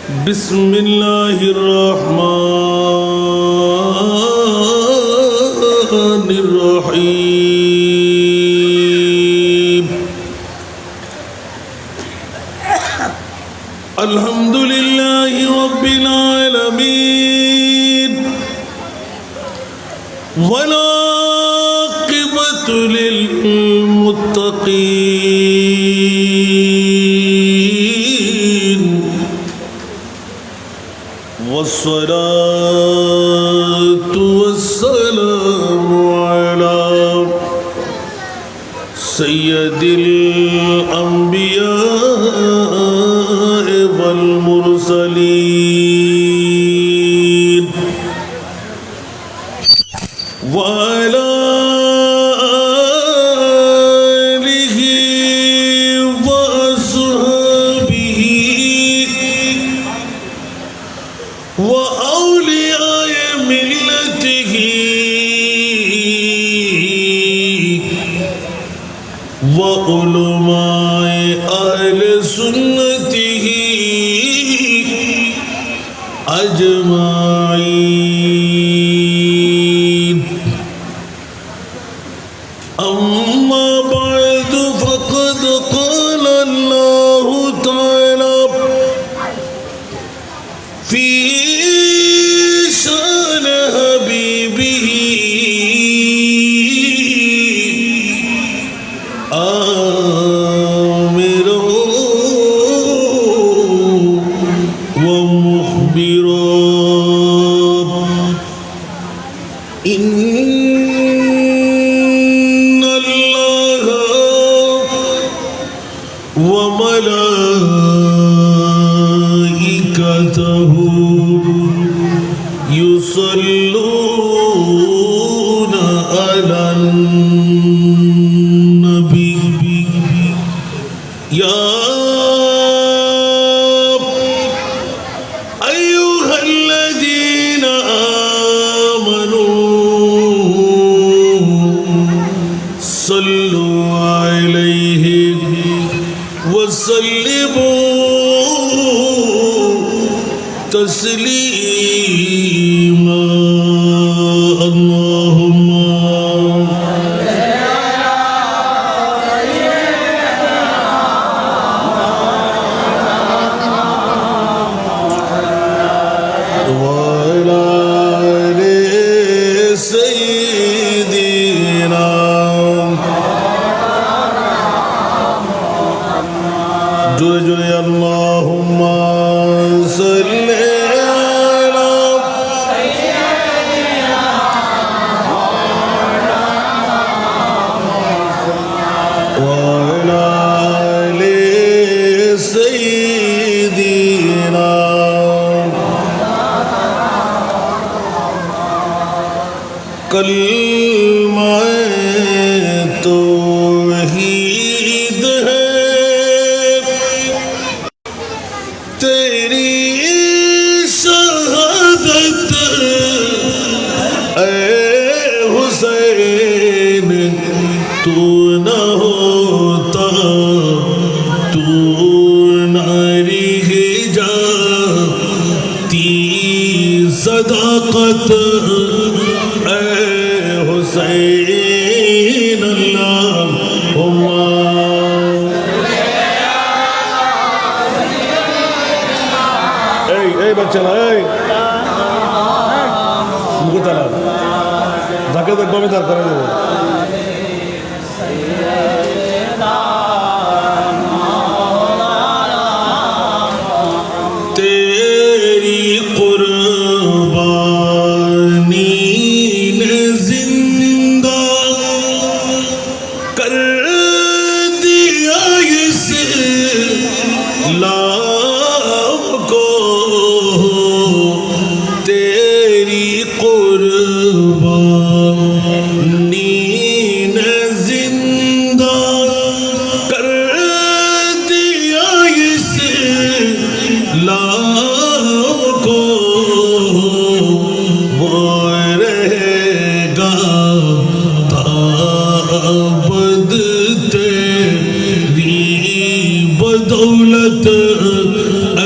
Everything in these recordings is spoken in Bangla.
بسم الله الرحمن الرحيم الحمد لله رب العالمين والعاقبة للمتقين والصلاة والسلام على سيد الأنبياء والمرسلين وعلى آله وأصحابه وأولياء ملته وعلماء أهل سنته أجمعين أما بعد فقد قال الله تعالى في شان حبيبه آمرا ومخبرا إن الله وملائكته يصلون على النبي يا أيها الذين آمنوا صلوا عليه وسلموا تسليما اللهم وعلى آل سيدنا جل اللهم صل على وعلى آل سيدنا कलमा तौहीद है तेरी शहादत ऐ हुसैन तू न होता तू नारी जाती सदाकत हुसैन अल्लाहुम्मा এই বাচ্চারা এই মুখে তালা যাকে দেখবো আমি তার করে দেবো तेरी कुर्बानी ने जिंदा कर दिया इस लाम को तेरी कुर्बानी ने जिंदा कर दिया इस लाम को वो रहेगा ताबद तेरी बदौलत ऐ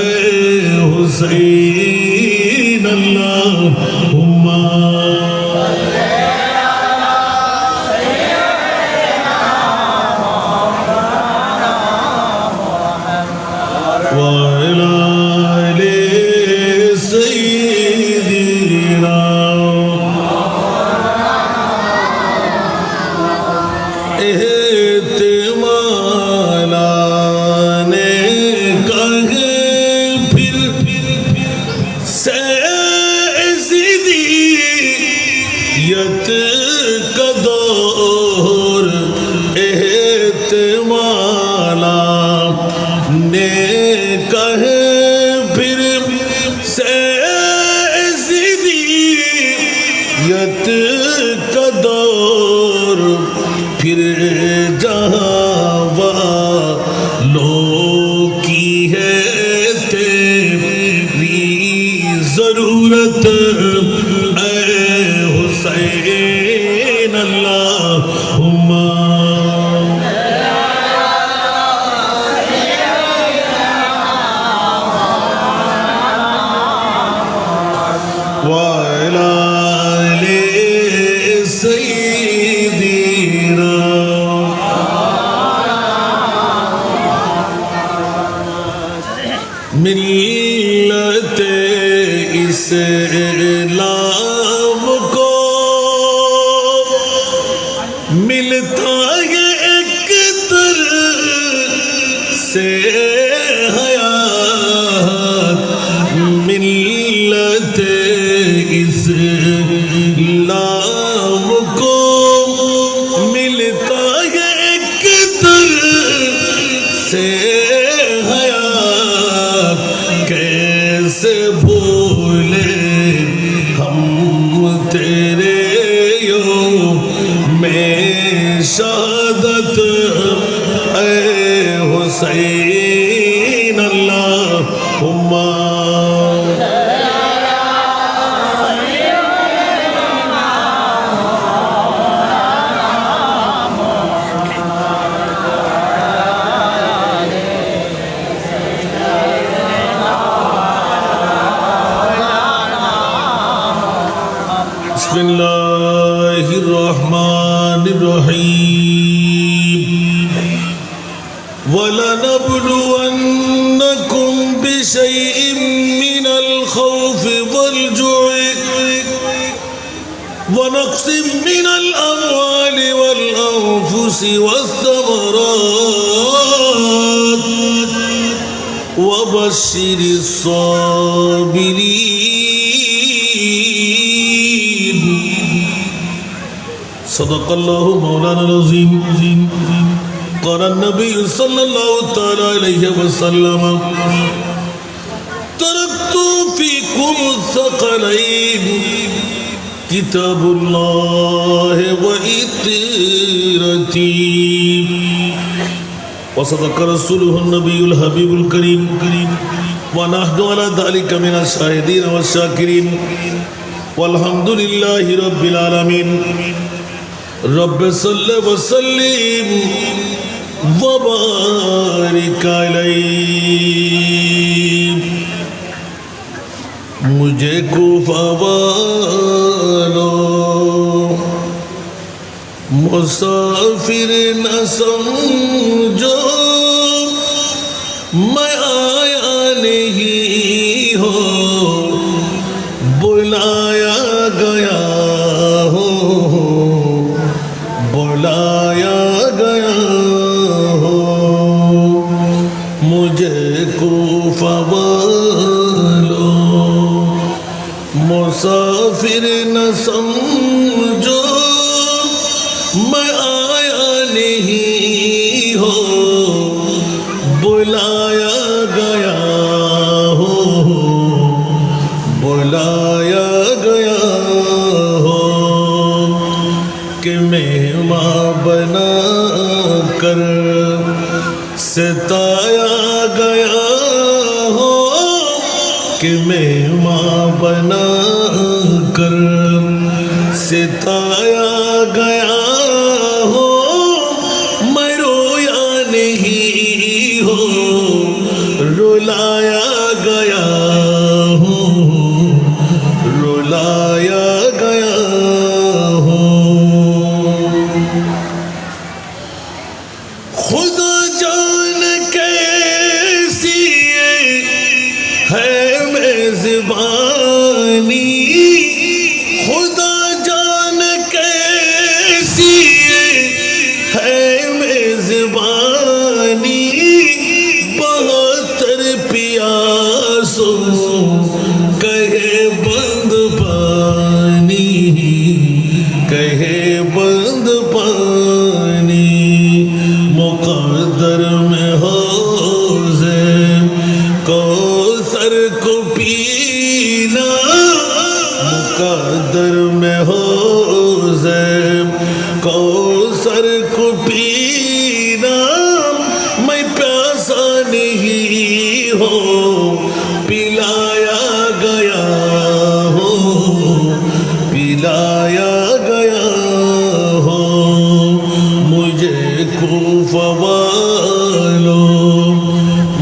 हुसैन अल्लाहुम्मा ونقص من الأموال والأنفس والثمرات وبشر الصابرين صدق الله مولانا العظيم قال النبي صلى الله تعالى عليه وسلم تركت فيكم الثقلين كتاب الله وإطيرتي وصدق رسوله النبي الحبيب الكريم ونحن على ذلك من الشاهدين والشاكرين والحمد لله رب العالمين رب صل وسلم وبارك عليه मुझे कुफा वालों मुसाफिर न समझो मैं आया नहीं हो बुलाया गया हो बुलाया गया हो मुझे कुफा मुसाफिर न समझो मैं आया नहीं हो बुलाया गया हो बुलाया गया हो कि मेहमान बना कर सताया गया हो कि मेहमान बना कर सिताया गया हो मैं रोया नहीं हो रुलाया गया मेजबानी खुदा जान कैसी है मेजबानी 72 प्यासों कहे बंद पानी कहे बंद पानी मुक़द्दर में हो कौसर को पीना मुक़द्दर में हो कौसर को पीना मैं प्यासा नहीं हो पिलाया गया हो पिलाया गया हो मुझे खूफ़ा वालों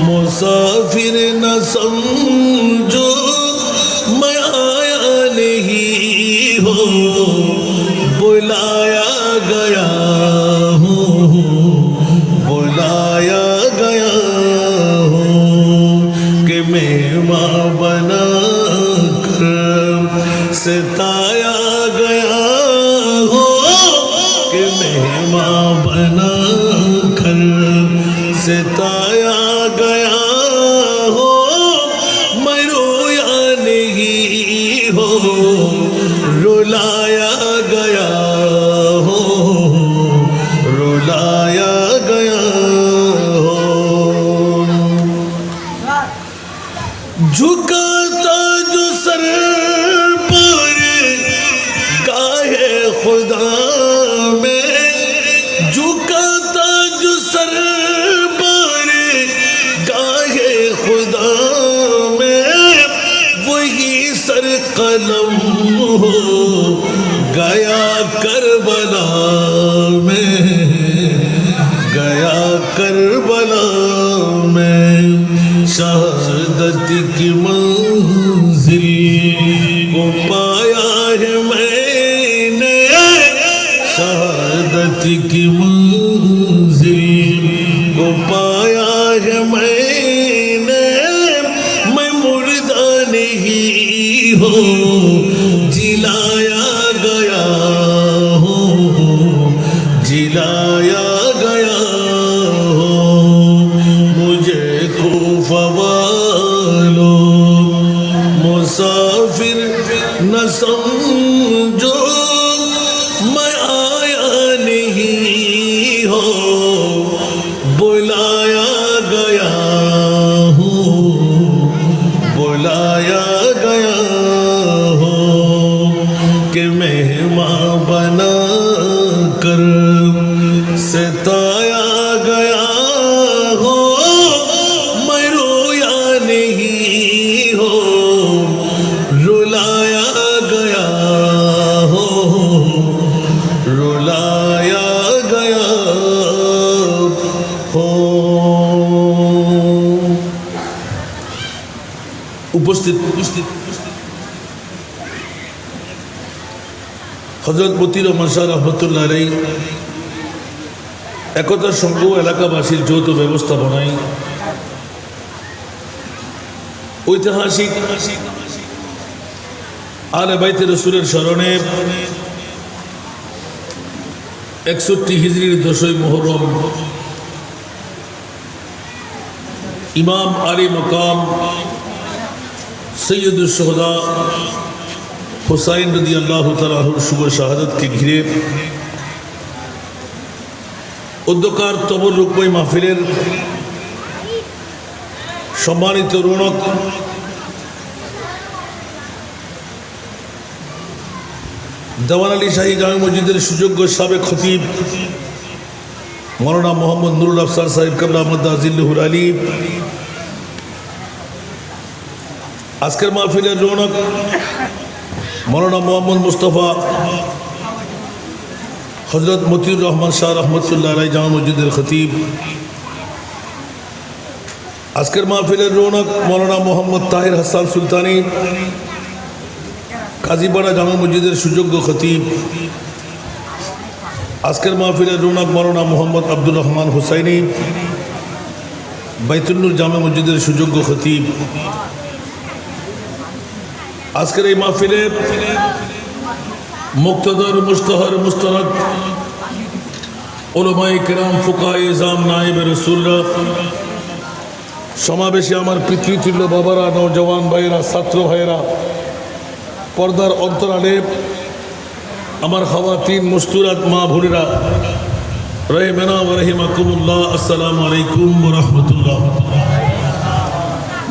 मुसाफिर न समझो मैं आया नहीं हो बुलाया गया हूँ बुलाया गया हूँ कि मेहमान बना कर सताया गया हो कि मेहमान बना कर सताया गया हो मैं रोया नहीं हो रुलाया गया हो रुलाया गया हो झुकाता जो सर पर गाहे खुदा में झुकाता जो सर खुदा में वही सर कलम हो गया करबला में गया करबला में शहादत की मंजिल को पाया है मैंने शहादत की मंजिल को पाया है मैंने मैं मुर्दा नहीं हो जिलाया गया हो जिलाया गया हो मुझे खूफ़ा वालों मुसाफिर न समझो मैं आया नहीं हो बुलाया गया हूँ बुलाया गया हो कि मेहमान बना कर सताया गया हो मैं रोया नहीं हो रुलाया गया हो रुलाया गया हो উপস্থিত হযরত মতিউর রহমান শাহ রহমতুল্লাহ আলাইহি একতা সংঘ এলাকাবাসীর যৌথ ব্যবস্থাপনায় ঐতিহাসিক আলে বাইতে রাসূলের স্মরণে 61 হিজরির 10ই মুহররম ইমাম আলী মকাম সৈয়দুল শুহাদা হুসাইন রাদিয়াল্লাহু তাআলা আনহুর শুভ শাহাদাতকে ঘিরে উদ্যোকার তবরুকময় মাহফিলের সম্মানিত রৌনক দেওয়ান আলী শাহী জামে মসজিদের সুযোগ্য সাবেক খতিব মৌলানা মোহাম্মদ নুরুল আফসার সাহেব কাবলা আহমদ আজিল্লুহুর আলী আজকের মাহফিলের রৌনক মৌলানা মোহাম্মদ মুস্তফা হযরত মতিউর রহমান শাহ রহমতুল্লাহ আলাইহি জামে মসজিদের খতিব আজকের মাহফিলের রৌনক মৌলানা মোহাম্মদ তাহির হাসান সুলতানি কাজীপাড়া জামে মসজিদের সুযোগ্য খতিব আজকের মাহফিলের রৌনক মৌলানা মোহাম্মদ আব্দুর রহমান হুসাইনি বাইতুল নূর জামে মসজিদের সুযোগ্য খতিব আজকের এই মাহফিলে মুক্তদর মুস্তহর মুস্তারাদ উলামায়ে কেরাম ফুকায়ে ইজাম নায়েবে রাসূলরা সমাবেশে আমার পিতৃতুল্য বাবারা নওজওয়ান ভাইয়েরা ছাত্র ভাইয়েরা পর্দার অন্তরালে আমার খাওয়াতিন মুস্তুরাত মা বোনেরা রহিমানা ওয়া রাহিমাকুমুল্লাহ আসসালামু আলাইকুম ওয়া রাহমাতুল্লাহ।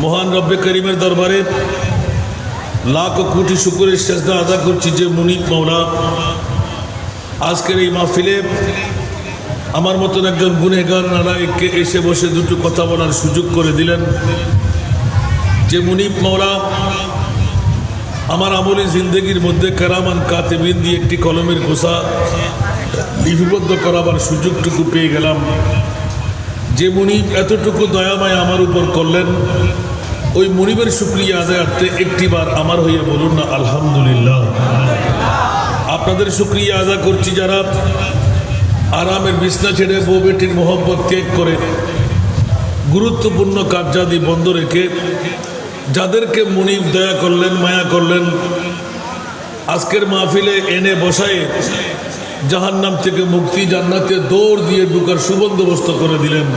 মহান রব্বে করিমের দরবারে লাখ কোটি শুকরের সেজদা আদা করছি যে মুনিব মাওলা আজকের এই মাহফিলে আমার মতন একজন গুনেহগার নালায়েককে এসে বসে দুটো কথা বলার সুযোগ করে দিলেন। যে মুনিব মাওলা আমার আমলি জিন্দগির মধ্যে কারামান কাতিবিন দিয়ে একটি কলমের গোছা লিপিবদ্ধ করাবার সুযোগটুকু পেয়ে গেলাম। যে মুনিব এতটুকু দয়ামায় আমার উপর করলেন, ওই মুনিবের শুকরিয়া আদায়ার্থে একটিবার আমার হইয়া বলুন না আলহামদুলিল্লাহ। আপনাদের শুকরিয়া আদা করছি যারা আরামের বিছনা ছেড়ে বউ বেটির মোহব্বত ত্যাগ করে গুরুত্বপূর্ণ কার্যাদি বন্ধ রেখে যাদেরকে মুনিব দয়া করলেন, মায়া করলেন, আজকের মাহফিলে এনে বসায়ে জাহান্নাম থেকে মুক্তি জান্নাতে দৌড় দিয়ে ঢুকার সুবন্দোবস্ত করে দিলেন।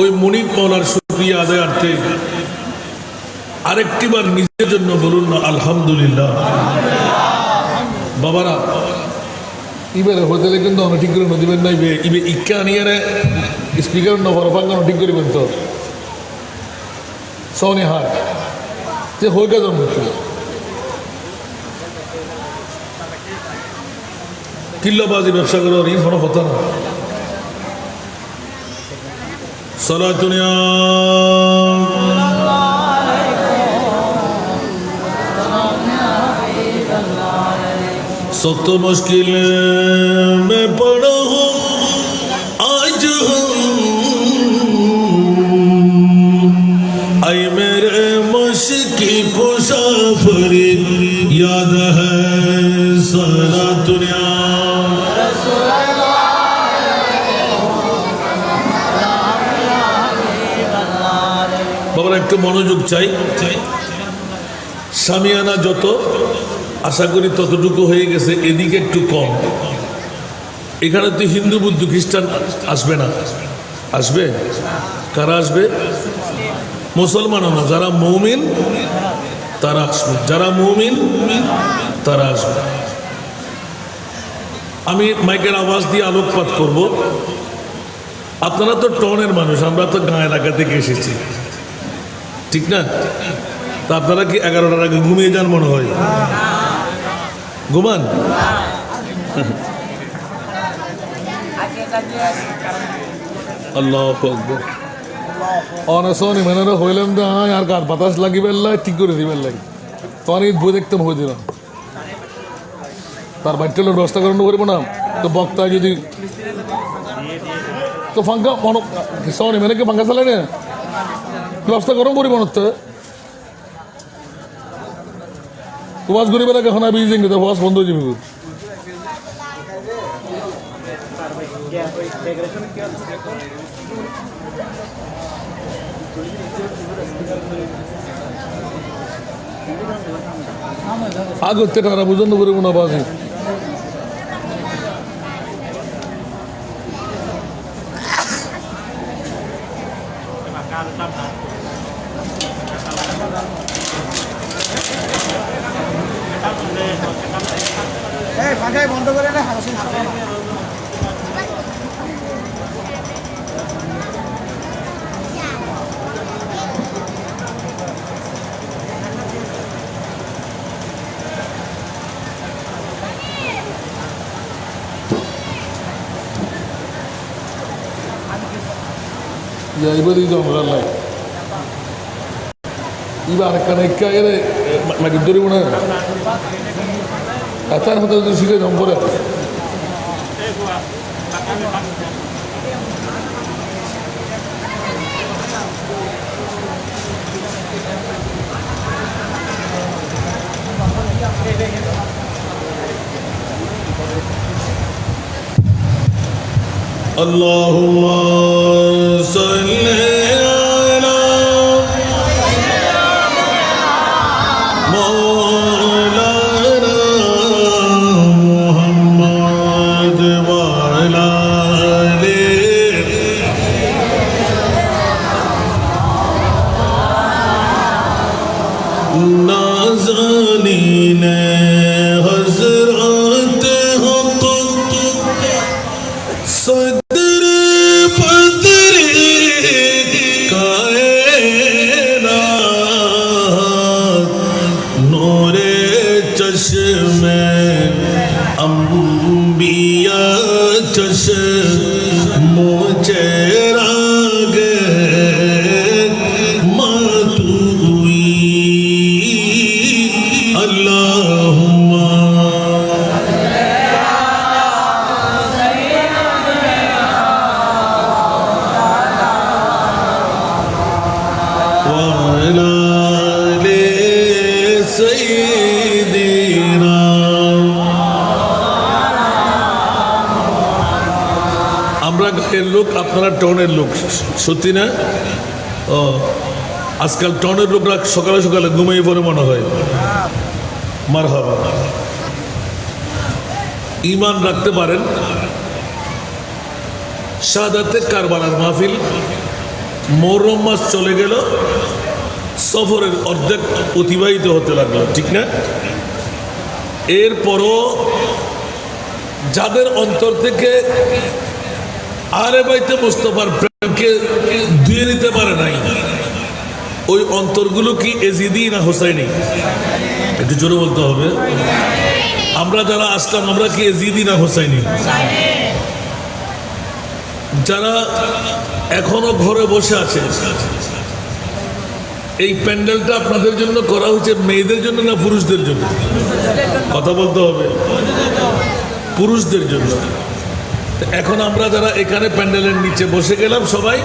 ওই মুনিব মাওলার শুকরিয়া আদায়ার্থে আরেকটিবার নিজের জন্য বলুন না আলহামদুলিল্লাহ। বাবারা ইবেলে হোটেলে কিন্তু অনেক ঠিক করে দিবেন না, ইবে ইক্কা নিয়ে স্পিকার নফরফাঙ্গানো ঠিক করিবেন তো সৌনি হার যে হয়ে গেল কিল্লাবাজি ব্যবসা করে ঋণ কোনো হতো না। সালাতুনিয়া सख्त मुश्किल में पड़ा हूँ आज आई मेरे मुश्किल मुसाफिर याद है सारा दुनिया। বাবার একটু মনোযোগ চাই। সামিয়ানা যত আশা করি ততটুকু হয়ে গেছে, এদিকে একটু কম। এখানে তো হিন্দু বুদ্ধ খ্রিস্টান আসবে না, আসবে কারা আসবে? মুসলমানও না, যারা মুমিন তারা আসবে, যারা মুমিন তারা আসবে। আমি মাইকের আওয়াজ দিয়ে আলোকপাত করব। আপনারা তো টনের মানুষ, আমরা তো গাঁ এলাকা থেকে এসেছি, ঠিক না? তা আপনারা কি 11টার আগে ঘুমিয়ে যান মনে হয়? ঘুমান? আল্লাহু আকবার। অনসনি মেনে হইলাম যে আর কার বাতাস লাগিবেন লাই ঠিক করে দিবেন লাই, তখন বই দেখতে হয়ে দিলাম তার বাচ্চাদের ব্যবস্থা করানো করবো না তো বক্তা যদি তো ফাঙ্কা সনি মেনে কি ফাঙ্কা চালাই না ব্যবস্থা গরম করি মনে হচ্ছে ওয়াজ করি বেলা কখন আমি ইজিং তো ওয়াজ বন্ধ হয়ে যাবে। আগতে তারা বুঝন্ন করিব না বাজে বন্ধ করে না ibadi jom rallai iba arekana ikka ere magidori una atar hoto to sile jom pore Allahumma salli ala Nazneen हज़रत हक़ सदर बदर कायनात नूरे चश्मे अंबिया चश्मो चेराग मातुई अल्लाहुम्मा वाला ले सय्यिदिना। আমরা গায়ের লোক, আপনারা টাউনের লোক, সত্যি না? ও আজকাল টাউনের লোকরা সকালে সকালে ঘুমিয়ে পড়ে মনে হয়। মারহাবা, ঈমান রাখতে পারেন। শাহাদাতে কারবালার মাহফিল, মুহররম মাস চলে গেল, সফরের অর্ধেক অতিবাহিত হতে লাগলো, ঠিক না? এরপরও যাদের অন্তর থেকে আহলে বাইতে মুস্তাফার প্রেমকে ধুয়ে নিতে পারে নাই, ওই অন্তরগুলো কি এজিদি না হোসাইনি? একটু জোরে বলতে হবে। আমরা যারা আসলাম, আমরা কি এজিদি না হোসাইনি? যারা এখনো ঘরে বসে আছে, এই প্যান্ডেলটা আপনাদের জন্য করা হয়েছে মেয়েদের জন্য না পুরুষদের জন্য? কথা বলতে হবে। পুরুষদের জন্য। এখন আমরা যারা এখানে প্যান্ডেলের নিচে বসে গেলাম সবাই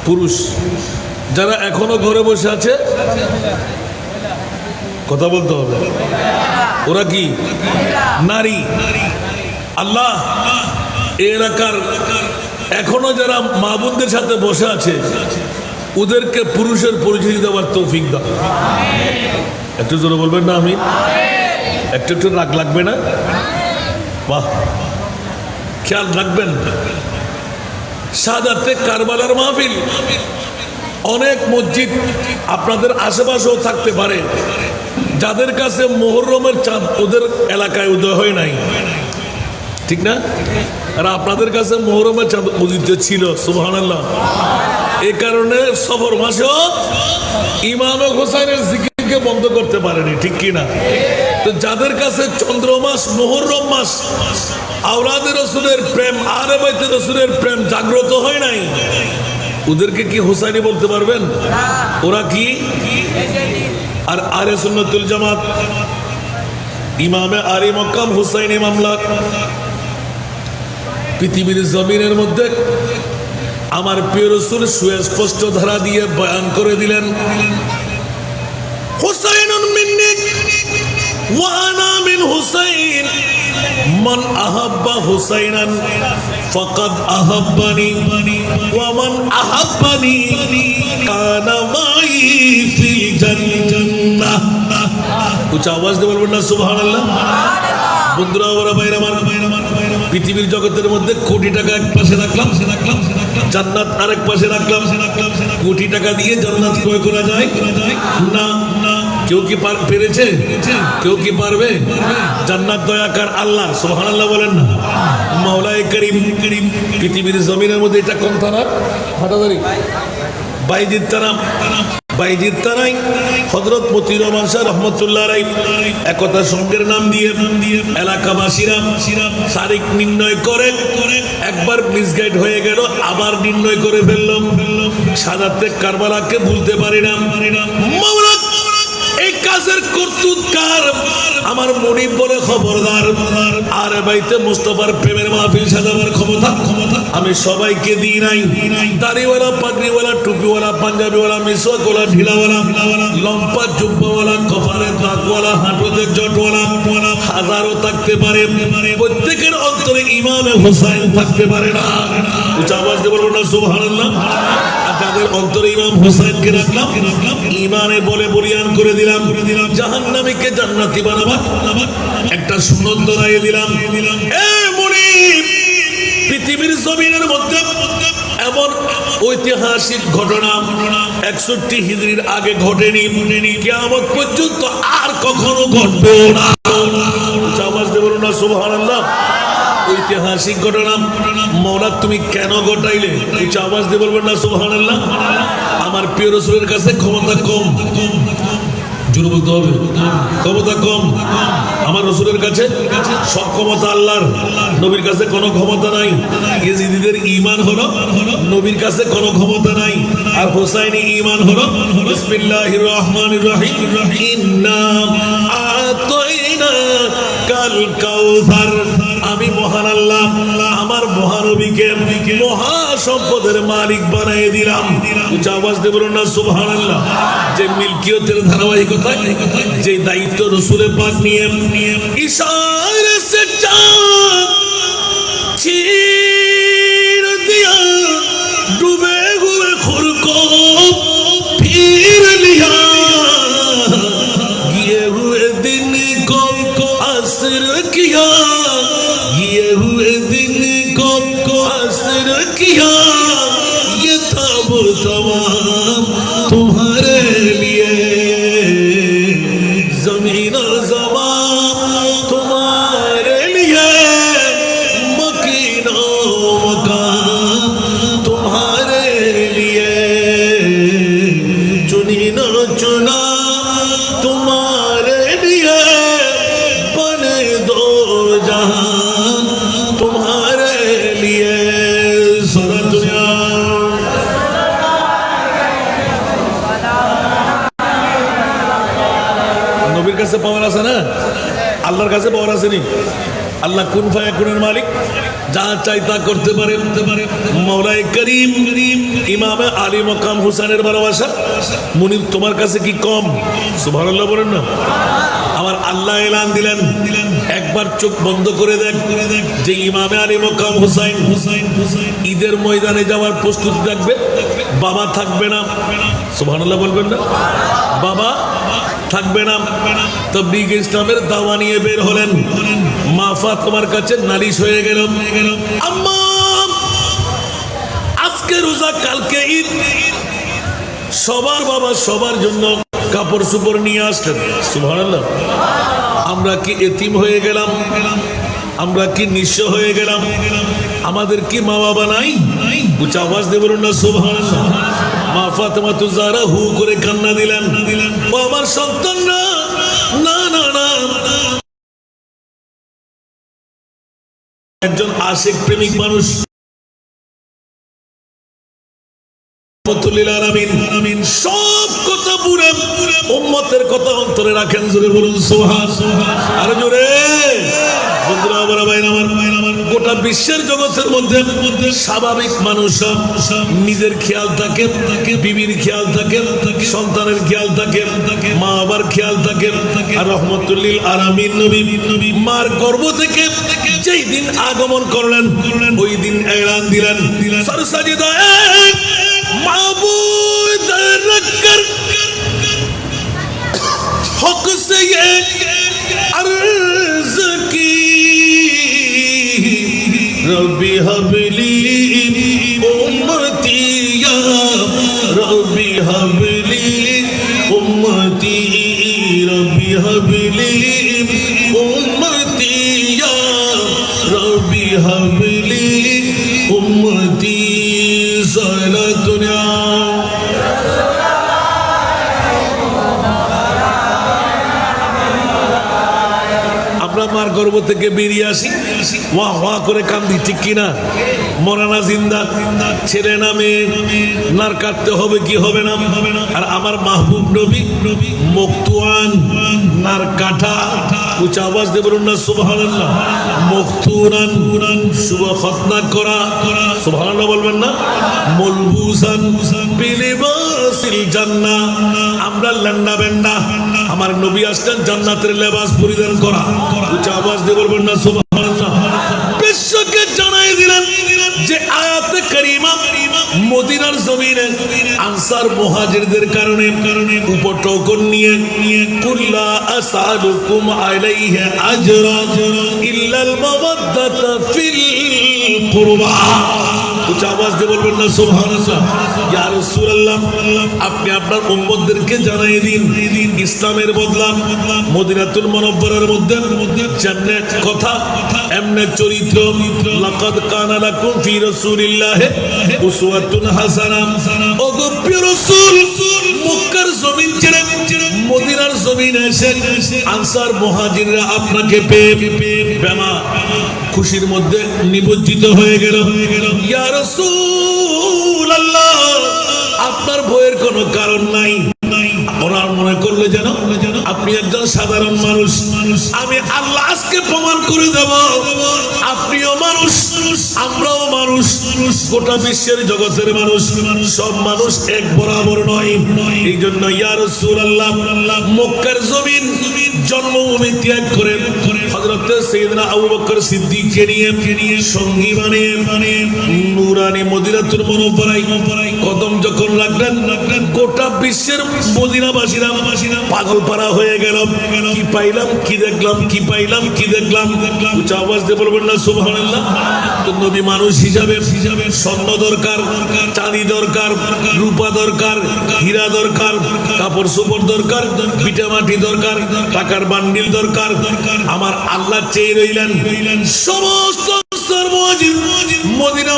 পুরুষ। যারা এখনো ঘরে বসে আছে, কথা বলতে হবে, ওরা কি নারী? আল্লাহ এই এলাকার এখনো যারা মা বোনদের সাথে বসে আছে, ওদেরকে পুরুষের পরিচয় দেওয়ার তৌফিক দাও। একটু জোরে বলবেন না? আমি একটু একটু রাগ লাগবে না? বাহ, খেয়াল রাখবেন। শাহাদাতে কারবালার মাহফিল, অনেক মসজিদ আপনাদের আশেপাশেও থাকতে পারে, যাদের কাছে মুহররমের চাঁদ ওদের এলাকায় উদয় হয় নাই, ঠিক না? আর আপনাদের কাছে মুহররমের চাঁদ উদিত ছিল, সুবহানাল্লাহ। এই কারণে সফর মাসেও ইমাম হোসেনের জিকিরকে বন্ধ করতে পারেনি, ঠিক কি না? তো যাদের কাছে চন্দ্র মাস, মুহররম মাস, আওলাদে রসুলের প্রেম, আহলে বাইতে রসুলের প্রেম জাগ্রত হয় নাই, ওদেরকে কি হোসাইনি বলতে পারবেন? ওরা কি? আর আহলে সুন্নাতুল জামাত ইমামে আলী মক্কাম হুসাইনি মামলা পৃথিবীর জমিনের মধ্যে আমার প্রিয় রাসূল সুস্পষ্ট ধারা দিয়ে বয়ান করে দিলেন, হুসাইনুন মিন্নি ওয়া আনা মিন হুসাইন, মান আহাব্বা হুসাইনান ফাকাদ আহাব্বানি ওয়া মান আহাব্বানি কানা মাই ফিল জান্নাহ। উচ্চ আওয়াজ দিয়ে বলবেন না সুবহানাল্লাহ? বন্ধুরা, ওরা বাইরে আমার, পৃথিবীর জগতের মধ্যে কোটি টাকা এক পাশে রাখলাম, জান্নাত আরেক পাশে রাখলাম। কোটি টাকা দিয়ে জান্নাত ক্রয় করা যায় না? কেউ কি পেরেছে? কেউ কি পারবে? জান্নাত দয়াকার আল্লাহ, সুবহানাল্লাহ বলেন না? মাওলায়ে করিম। পৃথিবীর জমিনের মধ্যে এটা কোন থানা? হাটাদারি, বাইজিদ থানা। বাইজিদ থানায় হযরত মতিউর রহমান শাহ রহমাতুল্লাহ আলাইহি একতা সংঘের নাম দিয়ে এলাকাবাসীরা তারিখ নির্ণয় করে, একবার মিসগাইড হয়ে গেল, আবার নির্ণয় করে ফেললাম। শাহাদাতে কারবালাকে ভুলতে পারি না। মাওলা এই কাজের কর্তৃত্বকার আমার মুনিব বলে খবরদার, আরে বাইতে মুস্তাফার প্রেমের মাহফিল সাজাবার ক্ষমতা আমি সবাইকে দিই নাই। দাড়িওয়ালা, পাগড়িওয়ালা, টুপিওয়ালা, পাঞ্জাবিওয়ালা, মিসওয়াকওয়ালা, ঢিলাওয়ালা, লম্পা জুব্বাওয়ালা, কপালে দাগওয়ালা, হাঁটুতে জটওয়ালা হাজারও থাকতে পারে, প্রত্যেকের অন্তরে ইমামে হোসাইন থাকতে পারে না। উচ্চ আওয়াজ দিয়ে বলবো না সুবহানাল্লাহ? আর যাদের অন্তরে ইমাম হোসাইনকে রাখলাম, ইমানে বলে বলিয়ান করে দিলাম, জাহান্নামীকে জান্নাতি বানাবার একটা সুন্নত ধরাইয়ে দিলাম। এ মুনিব, পৃথিবীর জমিনের মধ্যে এমন ঐতিহাসিক ঘটনা 61 হিজরির আগে ঘটেনি, কিয়ামত পর্যন্ত আর কখনো ঘটবেও না। আওয়াজ দিয়ে বলুন না সুবহানাল্লাহ। ঐতিহাসিক ঘটনা। মওলা তুমি কেন ঘটাইলে? উচ্চ আওয়াজ দিয়ে বলবেন না সুবহানাল্লাহ। আমার প্রিয় রাসূলের কাছে ক্ষমতা কম, জোরে বলতে হবে, ক্ষমতা কম। আমার রাসূলের কাছে সব ক্ষমতা আল্লাহর, নবীর কাছে কোনো ক্ষমতা নাই। ইয়েজিদিদের ঈমান হলো নবীর কাছে কোনো ক্ষমতা নাই, আর হুসাইনি ঈমান হলো বিসমিল্লাহির রহমানির রহিম, ইন্না আতাইনা কাল কাউসার। আমি মহান আল্লাহ আমার মহানবীকে মহা সম্পদের মালিক বানিয়ে দিলাম। উচ্চ আওয়াজ দিয়ে বলুন না সুবহানাল্লাহ। যে মিলকিয়তের ধারাবাহিকতায় যে দায়িত্ব রাসূলের পাক নিয়ে ইশারা সে চাঁদ चीर दिया डूबे हुए खुर को फिर लिया, गिए हुए दिन को असर किया, गिए हुए दिन को असर किया, ये था वो तमाम तुम्हारे लिए, जमीन और ज़मान तुम्हारे लिए, तुम्हारे लिए, चुनी न चुना तुम्हारे लिए, बने दो जहां तुम्हारे लिए, सारा दुनिया। নবীর কাছে পাওয়ার আছে না, আল্লাহর কাছে পাওয়ার আছে নি। আল্লাহ কুন ফায়াকুনের মালিক, যা চাই তা করতে পারে। মাওলায়ে করিম ইমামে আলী মাকাম হুসাইনের ভালোবাসা মুনিব তোমার কাছে কি কম? সুবহানাল্লাহ বলেন না। আমার আল্লাহ এলান দিলেন, একবার চোখ বন্ধ করে দেখ যে ইমামে আলী মাকাম হুসাইন ঈদের ময়দানে যাওয়ার প্রস্তুতি থাকবে, বাবা থাকবে না। সুবহানাল্লাহ বলবেন না। বাবা থাকবে না। তাবলীগ ইসলামের দাওয়া নিয়ে বের হলেন। মা ফাতেমার কাছে নালিশ হয়ে গেল, আম্মা আজকে রোজা কালকে ঈদ, সবার বাবা সবার জন্য কাপড় চোপড় নিয়ে আসলেন। সুবহানাল্লাহ। আমরা কি এতিম হয়ে গেলাম? আমরা কি নিঃস্ব হয়ে গেলাম? আমাদের কি মা বাবা নাই? উচ্চ আওয়াজ দিয়ে বলুন না সুবহানাল্লাহ। মা ফাতেমা তো যারা হু করে কান্না দিলেন, ও আমার সন্তান না, না না না। একজন আশিক প্রেমিক মানুষ, সব কথা পুরে উম্মতের কথা অন্তরে রাখেন। জোরে বলুন সুবহানাল্লাহ। আর জোরে বন্ধুরা আমার গোটা বিশ্বের জগতের মধ্যে স্বাভাবিক মানুষ নিজের খেয়াল থাকে, বিবির খেয়াল থাকে, সন্তানের খেয়াল থাকে, মা বাবার খেয়াল থাকে। আর রহমতুল্লিল আলামিন নবী মার গর্ভ থেকে যেই দিন আগমন করলেন, ওই দিন এলান দিলেন, সরসাজিদায়ে माबूद रखकर हक से ये अर्ज की, रब्बी हबली उम्मती या रब्बी हबली उम्मती, रब्बी हबली उम्मती या रब्बी हबली उम्मती। सारा दुनिया আমরা মার গর্ভ থেকে বেরিয়ে আসি, ওয়া ওয়া করে কান্দি, ঠিক কিনা? মরানা জিন্দা, ছেলে না মেয়ে, নার কাটতে হবে কি হবে না? আর আমার মাহবুব নবী মুক্তুয়ান, নার কাটা। উচ্চ আওয়াজ দিয়ে বলুন না সুবহানাল্লাহ। মুক্তুরান, শুভ খতনা করা, সুবহানাল্লাহ বলবেন না। মুলবুসান বিলিবাসিল জান্নাহ, আমরা লেন্ডা বেন্ডা, আমার নবী আসলেন জান্নাতের লেবাস পরিধান করা। উচ্চ আওয়াজ দিয়ে বলবেন না সুবহানাল্লাহ। বিশ্বকে জানাই দিলেন যে আয়াতে কারিমা মদিনার জমিনে আনসার মুহাজিরদের কারণে উপটোকন নিয়ে কুল্লা আসালুকুম আলাইহি আজরা ইল্লাল মাওয়াদ্দাতা ফিল কুরবা। উচ্চ আওয়াজ দিয়ে বলবেন না সুবহানাল্লাহ। ইয়া রাসূলুল্লাহ, আপনি আপনার উম্মতদেরকে জানাই দিন ইসলামের বদলা মদিনাতুল মুনাওয়ারার মধ্যে জান্নাত কথা এমনে চরিত্র। লাকাদ কানা লাকুম ফি রাসূলিল্লাহি উসওয়াতুন হাসানাহ। ও গো প্রিয় রাসূল, মক্কার জমিন ছেড়ে মদিনার জমিনে এসে আনসার মুহাজিররা আপনাকে পেয়ে বেমা খুশির মধ্যে নিমজ্জিত হয়ে গেল। ইয়া রাসূলুল্লাহ, আপনার ভয়ের কোনো কারণ নাই। ওরা মনে করলে যেন আপনি একজন সাধারণ মানুষ। আমি আল্লাহ আজকে প্রমাণ করে দেব আপনিও মানুষ, আমরাও মানুষ, গোটা বিশ্বের জগতের মানুষ, সব মানুষ এক বরাবর নয়। এই জন্য ইয়া রাসূলুল্লাহ, মক্কার জমিন জন্মভূমি ত্যাগ করে হযরত সাইয়েদনা আবু বকর সিদ্দিককে নিয়ে সঙ্গী বানিয়ে নূরানি মদিনাতুল মুনাওয়ারায় কদম যখন রাখলেন, গোটা বিশ্বের মদিনাবাসীরা পাগল পারা হয়ে গেল। কি পাইলাম, কি দেখলাম, কি পাইলাম, কি দেখলাম। উচ্চ আওয়াজ দিয়ে বলবেন না সুবহানাল্লাহ। তো নবী মানুষ হিসাবে স্বর্ণ দরকার, চাঁদি দরকার, রূপা দরকার, হীরা দরকার, কাপড় চোপড় দরকার, পিঠা মাটি দরকার, টাকার বান্ডিল দরকার। আমার আল্লাহ চেয়ে রইলেন সমস্ত মদিনা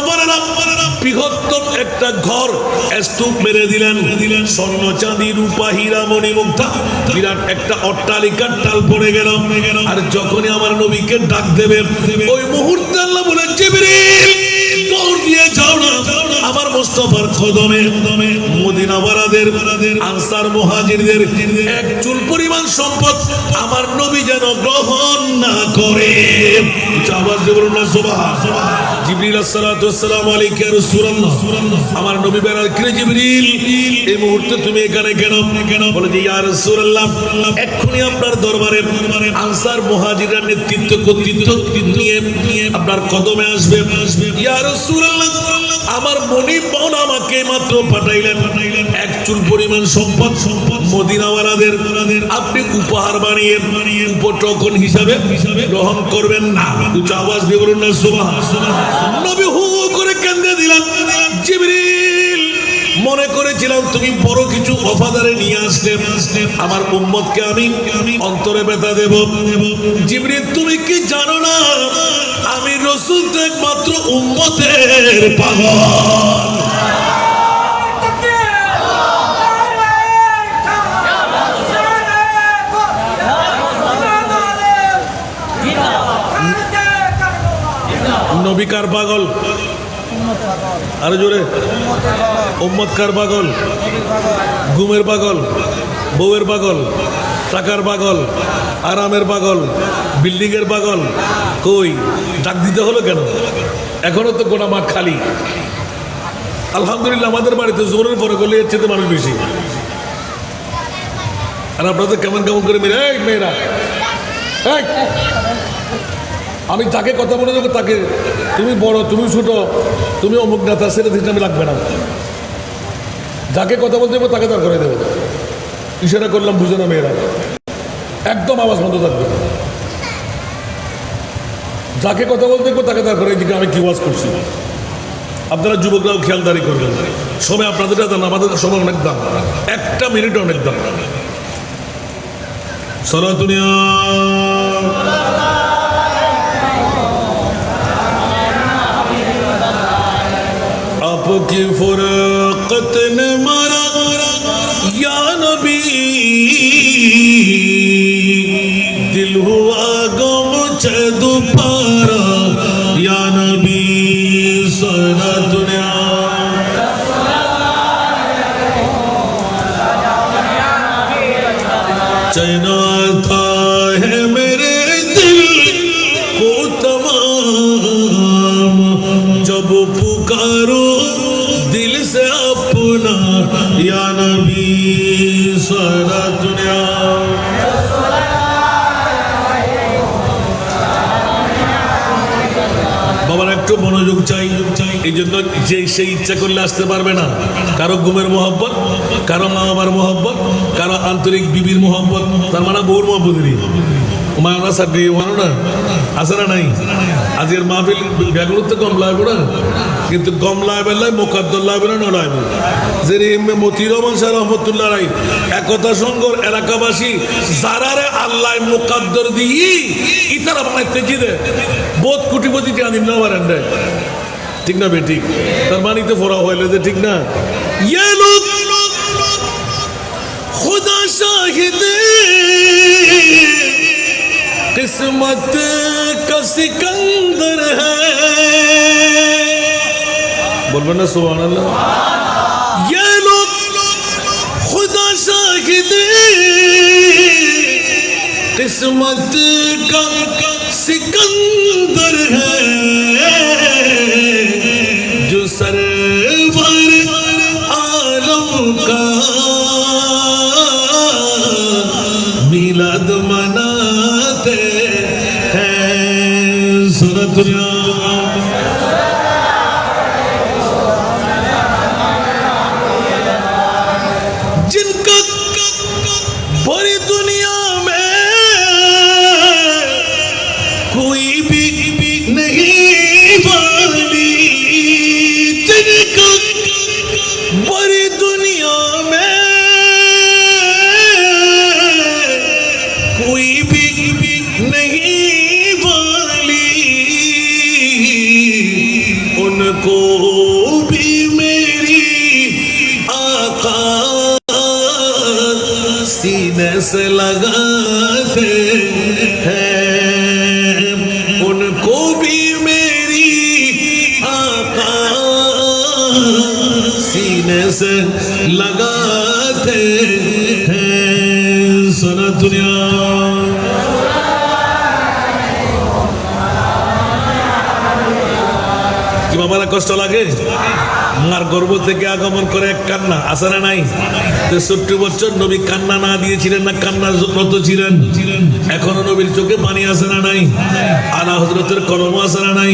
বৃহত্তম একটা ঘর স্তূপ মেরে দিলেন। স্বর্ণ চাঁদি রূপা হীরা মণি মুক্তা বিরাট একটা অট্টালিকার টাল পড়ে গেল। আর যখনই আমার নবীকে ডাক দেবে, ওই মুহূর্তে আল্লাহ বলে, জিবরিল দৌড় দিয়ে যাও না আমার মুস্তাফার কদমে। মদিনাওয়ালাদের আনসার মুহাজিরদের এক চুল পরিমাণ সম্পদ আমার নবী যেন গ্রহণ না করে। আওয়াজ দিয়ে বলুন না সুবহানাল্লাহ। জিবরিল আসসালাতু ওয়াসসালামু আলাইকা ইয়া রাসূলুল্লাহ। আমার নবী বলেন, কে জিবরিল, এই মুহূর্তে তুমি এখানে কেন? বলে যে ইয়া রাসূলুল্লাহ, এক্ষুনি আপনার দরবারে আনসার মুহাজিররা নেতৃত্ব কর্তৃত্ব নিয়ে আপনার কদমে আসবে। ইয়া রাসূলুল্লাহ, আমার মনিব মাওলা আমাকে মাত্র পাঠাইলেন এক চুল পরিমাণ সম্পদ মদিনাওয়ালাদের আপনি উপহার বানিয়ে উপটকন হিসাবে গ্রহণ করবেন না। উচ্চ আওয়াজ দিয়ে বলুন না সুবহানাল্লাহ। নবী হু করে কেঁদে দিলেন, জিবরিল মনে করেছিলাম তুমি বড় কিছু ওয়াদারে নিয়ে আসলে আমার উম্মতকে আমি অন্তরে ব্যথা দেব। জিবরিল তুমি কি জানো না আমি রাসূল তো একমাত্র উম্মতের পাগল। নবী কার পাগল? আরো জোরে। উম্মত কার পাগল? ঘুমের পাগল, বউয়ের পাগল, টাকার পাগল, আরামের পাগল, বিল্ডিং এর পাগল। কই ডাক দিতে হলো কেন? এখনো তো গোটা মাঠ খালি। আলহামদুলিল্লাহ আমাদের বাড়িতে জোরের পরে করলে এর চেয়ে মানুষ বেশি। আর আপনাদের কেমন কেমন করে মেয়েরা, আমি তাকে কথা বলে দেবো, তাকে তুমি বড়, তুমি ছোট, তুমি অমুক নেতা, সেটা আমি লাগবে না। যাকে কথা বলতে দেবো তাকে দাঁড় করে দেবো। ইশারা করলাম, বুঝে না মেয়েরা, একদম আওয়াজ বন্ধ থাকবে। যাকে কথা বলতে দেবো তাকে দাঁড় করে দিকে আমি কি ওয়াজ করছি। আপনারা যুবকরাও খেয়ালদারি করবেন। সময় আপনাদের দাম, আমাদের সময় অনেক দাম, একটা মিনিট অনেক দাম। সালাতুনিয়া आपकी फुरकत ने मारा या नबी, दिल हुआ गम छे दोबारा या नबी। सारा दुनिया चैना था है मेरे दिल को तमाम, जब पुकारो दिल से अपना या नबी। सारा दुनिया বাবার একটু মনোযোগ চাই। এই জন্য যে সেই ইচ্ছা করলে আসতে পারবে না। কারো ঘুমের মোহব্বত, কারো মা বাবার মোহব্বত, কারো আন্তরিক বিবির মোহব্বত, তার মানে বউর মোহব্বতেরই। মানা সাবি মানো না আছে না নাই আজকের মাহফিল বেগুন তো কম লাগবে না কিন্তু কম লাগবে লাই মোকাদ্দর লাগবে না লাগবে যে মতির রহমান শাহ রহমতুল্লাহ রাই একতা সংঘর এলাকাবাসী যারারে আল্লাহ মোকাদ্দর দিই ইতারা বানাইতে কি দে বোধ কোটিপতি আনিম না পারেন রে ঠিক না বে ঠিক তার মানিতে ফোরা হইলে যে ঠিক না ये लोग खुदा शाहिद किस्मत का सिकंदर है बोल ना सुभान अल्लाह ये लोग खुदा शाहिद किस्मत का सिकंदर है जो सरवर आलम का मिलाद मनाते हैं सुना दुनिया जिनका बड़ी दुनिया में कोई भी नहीं वाली जिनका बड़ी दुनिया में कोई भी नहीं वाली उनको भी मेरी आका सीने से लगाते हैं उनको भी मेरी आका सीने से लगाते हैं सुना दुनिया কি বাবারা কষ্ট লাগে মার গর্ভ থেকে আগমন করে এক কান্না আছে না নাই 63 বছর নবী কান্না না দিয়েছিলেন না কান্নার রত ছিলেন এখনো নবীর চোখে পানি আছে না নাই আলা হযরতের কলম আছে না নাই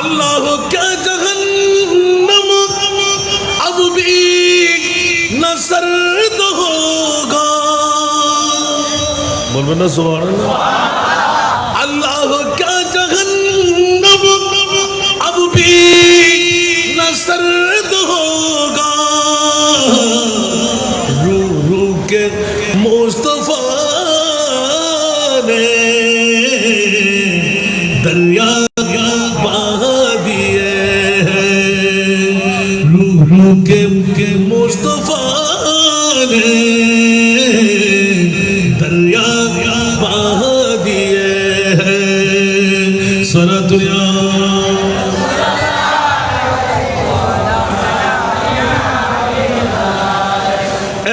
আল্লাহ কে জাহান্নাম अब भी न सर्द होगा बोल ना सुभान अल्लाह अल्लाह क्या जहन्नम अब भी न सर्द होगा रू रू के मुस्तफा ने दरिया बहा दिए के मुस्तफा ने दरिया बहा दिए सारा दुनिया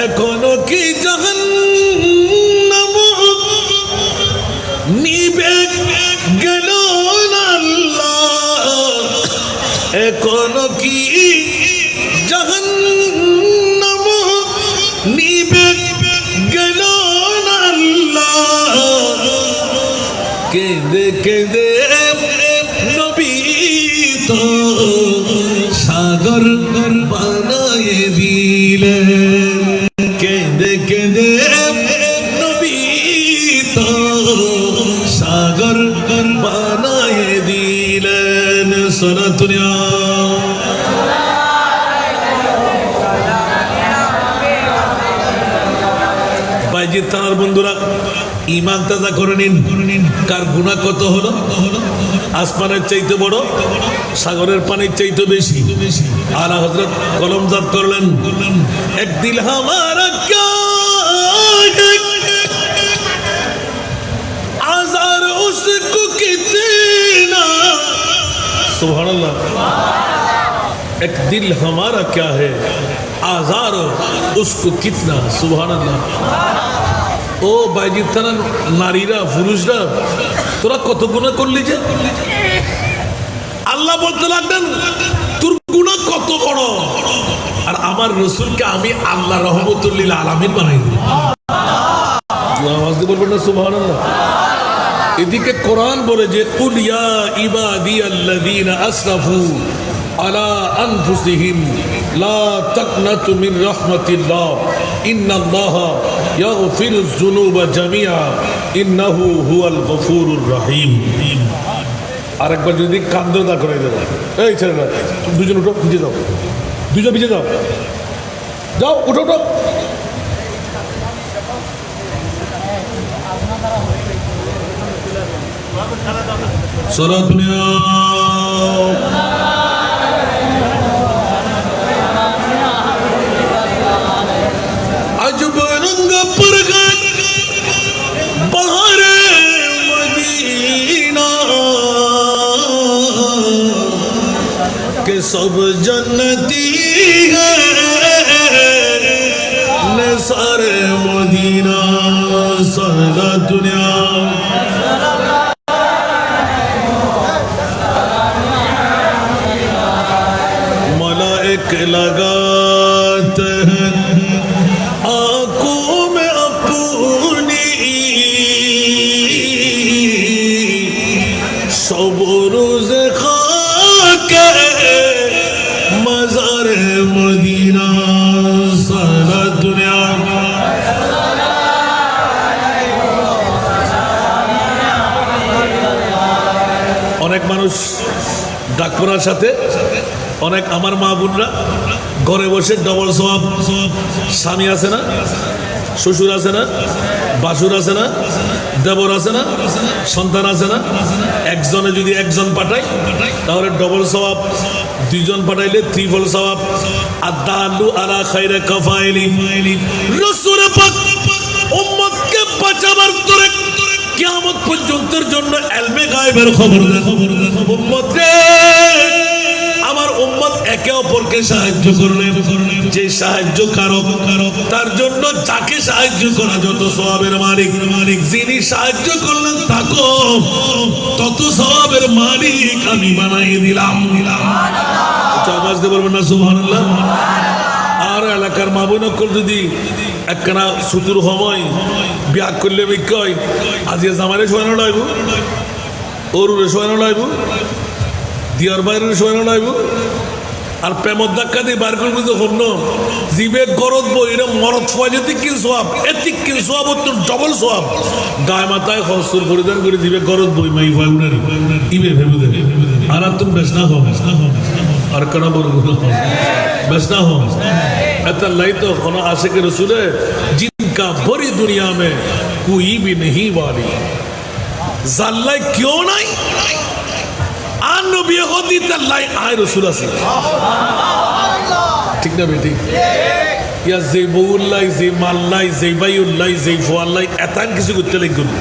एकोनो की जहन्नम निबे गेलो ना अल्लाह एकोनो की जहन्नम निबे गेलो ना अल्लाह केंदे केंदे नबी तो सागर बानाए दिलेन केंदे केंदे नबी तो सागर बानाए दिलेन सारा दुनिया বাইজিৎ থানার বন্ধুরা ঈমান তাজা করে নিন কার গুনাহ কত হলো আসমানের চাইতে বড় সাগরের পানির চাইতে বেশি আলা হযরত কলমজাত করলেন এক দিল হামারা ক্যা আযার উসকো কিতনা সুবহানাল্লাহ एक दिल हमारा क्या है आजार उसको कितना सुभान अल्लाह ও বাইজিৎ থানার নারীরা পুরুষরা তোরা কত গুনাহ করলি যে আল্লাহ বলতে লাগলেন তোর গুনাহ কত বড় আর আমার রাসূলকে আমি আল্লাহ রহমতুল লিল আলামিন বানাই দিলাম আওয়াজ দিয়ে বলবেন না সুবহানাল্লাহ এদিকে কোরআন বলে যে কুল ইয়া ইবাদিয়াল্লাযীনা আসরাফু আলা আনফুসিহিম লা তাকনাতু মিন রাহমাতিল্লাহ ইন্নাল্লাহা ইয়াগফিরুয যুনুবা জামিআ ইন্নাহু হুয়াল গফুরুর রহিম। আরেকবার যদি কান্দ দা করে দেবো, এই ছেলেরা দুজন উঠো, ভিজে যাও, দুজন ভিজে যাও, যাও উঠো উঠো। صلاة عجب رنگ پر گئے بہار مدینہ کہ سب جنتی ہے نثار مدینہ سارا دنیا लगाते हैं आंखों में अपनी सब रोज खाके मज़ार मदीना सारा दुनिया অনেক মানুষ ডাক পড়ার সাথে অনেক আমার মা বোনরা ঘরে বসে ডবল সওয়াব, স্বামী আছে না, শ্বশুর আছে না, বাসুর আছে না, দেবর আছে না, সন্তান আছে না, একজনে যদি একজন পাঠায় তাহলে ডবল সওয়াব, দুইজন পাঠাইলে ত্রিফল সওয়াব। আদালু আলা খায়রে কাফাইলি। রাসূল পাক উম্মতকে বাঁচাবার তরে কিয়ামত পর্যন্তের জন্য ইলমে গায়বের খবর দেন। উম্মত রে, আমার উম্মত একে অপরকে সাহায্য করলে যে সাহায্য কারক তার জন্য যাকে সাহায্য করা যত সওয়াবের মালিক, যিনি সাহায্য করলেন তাকে তত সওয়াবের মালিক আমি বানাই দিলাম। আওয়াজ দিয়ে বলবেন না সুবহানাল্লাহ। আর এলাকার মা বোন যদি একখানা সুতুর সময় বিয়া করলে বিক্রয় আজকে জামারে শোয়ানো লাগবো, ওরুরে শোয়ানো লাগবো, দিয়ার বাইরের শোয়ানো লাগবো। আর প্রেমর ধাক্কা দিয়ে বার করবো যখন জীবে গরত বই এটা মরত ফয় যেতে কিন সোয়াব, এতিক কিন সোয়াব হতো ডবল সোয়াব। গায়ে মাথায় হস্তুর পরিধান করে জীবে গরত বই মাই ভয় উনারি ইবে ভেবে দেবে। আর তুমি বেশ না হো, আর কেন বলবো বেশ না হো। ऐसा लाई तो होना आशिक रसूल है जिनका बड़ी दुनिया में कोई भी नहीं वाली জাল্লাই क्यों नहीं আর নবী হদি তাল্লাই আয় রসুল আছে, ঠিক না বেটি? ইয়া যে বউল্লাই, যে মাল্লাই, যে বাইউল্লাই, যে ফোয়াল্লাই এতান কিছু করতে লাগবে।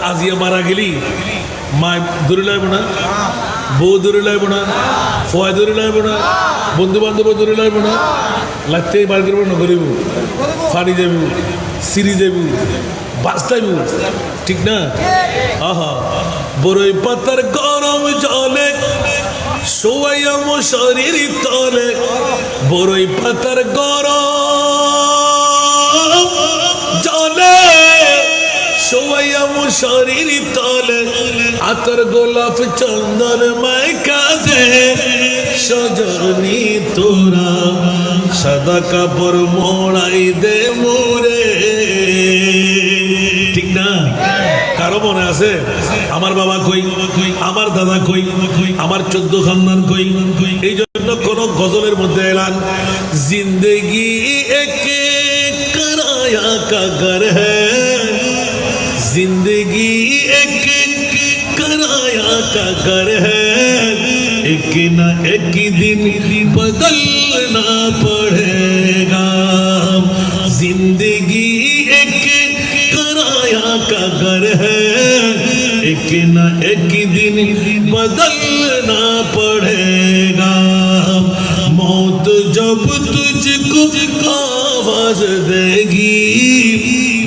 আজিয়া মারা গেলি মা ধরে লাইব না, বউ ধরে লাইব না, ফোয়া ধরে লাইব না, বন্ধু বান্ধব ধরে লাইব না, লাগতে বার করব না, করিব ফাড়ি যাবি, সিঁড়ি যাবি, বাঁচতাইব, ঠিক না? আহা বড়ই পাতার গরম জলে শোয়াইয়া মশারির তলে, বড়ই পাতার গরম জলে শোয়াইয়া মশারির তলে, আতর গোলাপ চন্দন মাইকা দে সজনী তোরা, সাদা কাপড় মোড়াই দে মোরে, ঠিক না? কারো মনে আছে আমার বাবা কই, আমার দাদা কই, আমার 14 খানদান কই? এই জন্য কোন গজলের মধ্যে এলান জিন্দেগি একে कराया का घर है, जिंदगी एक कराया का घर है, एक ना एक दिन बदलना पड़ेगा, जिंदगी एक कराया का घर है, एक ना एक दिन बदलना पड़ेगा, मौत जब तुझको आवाज देगी,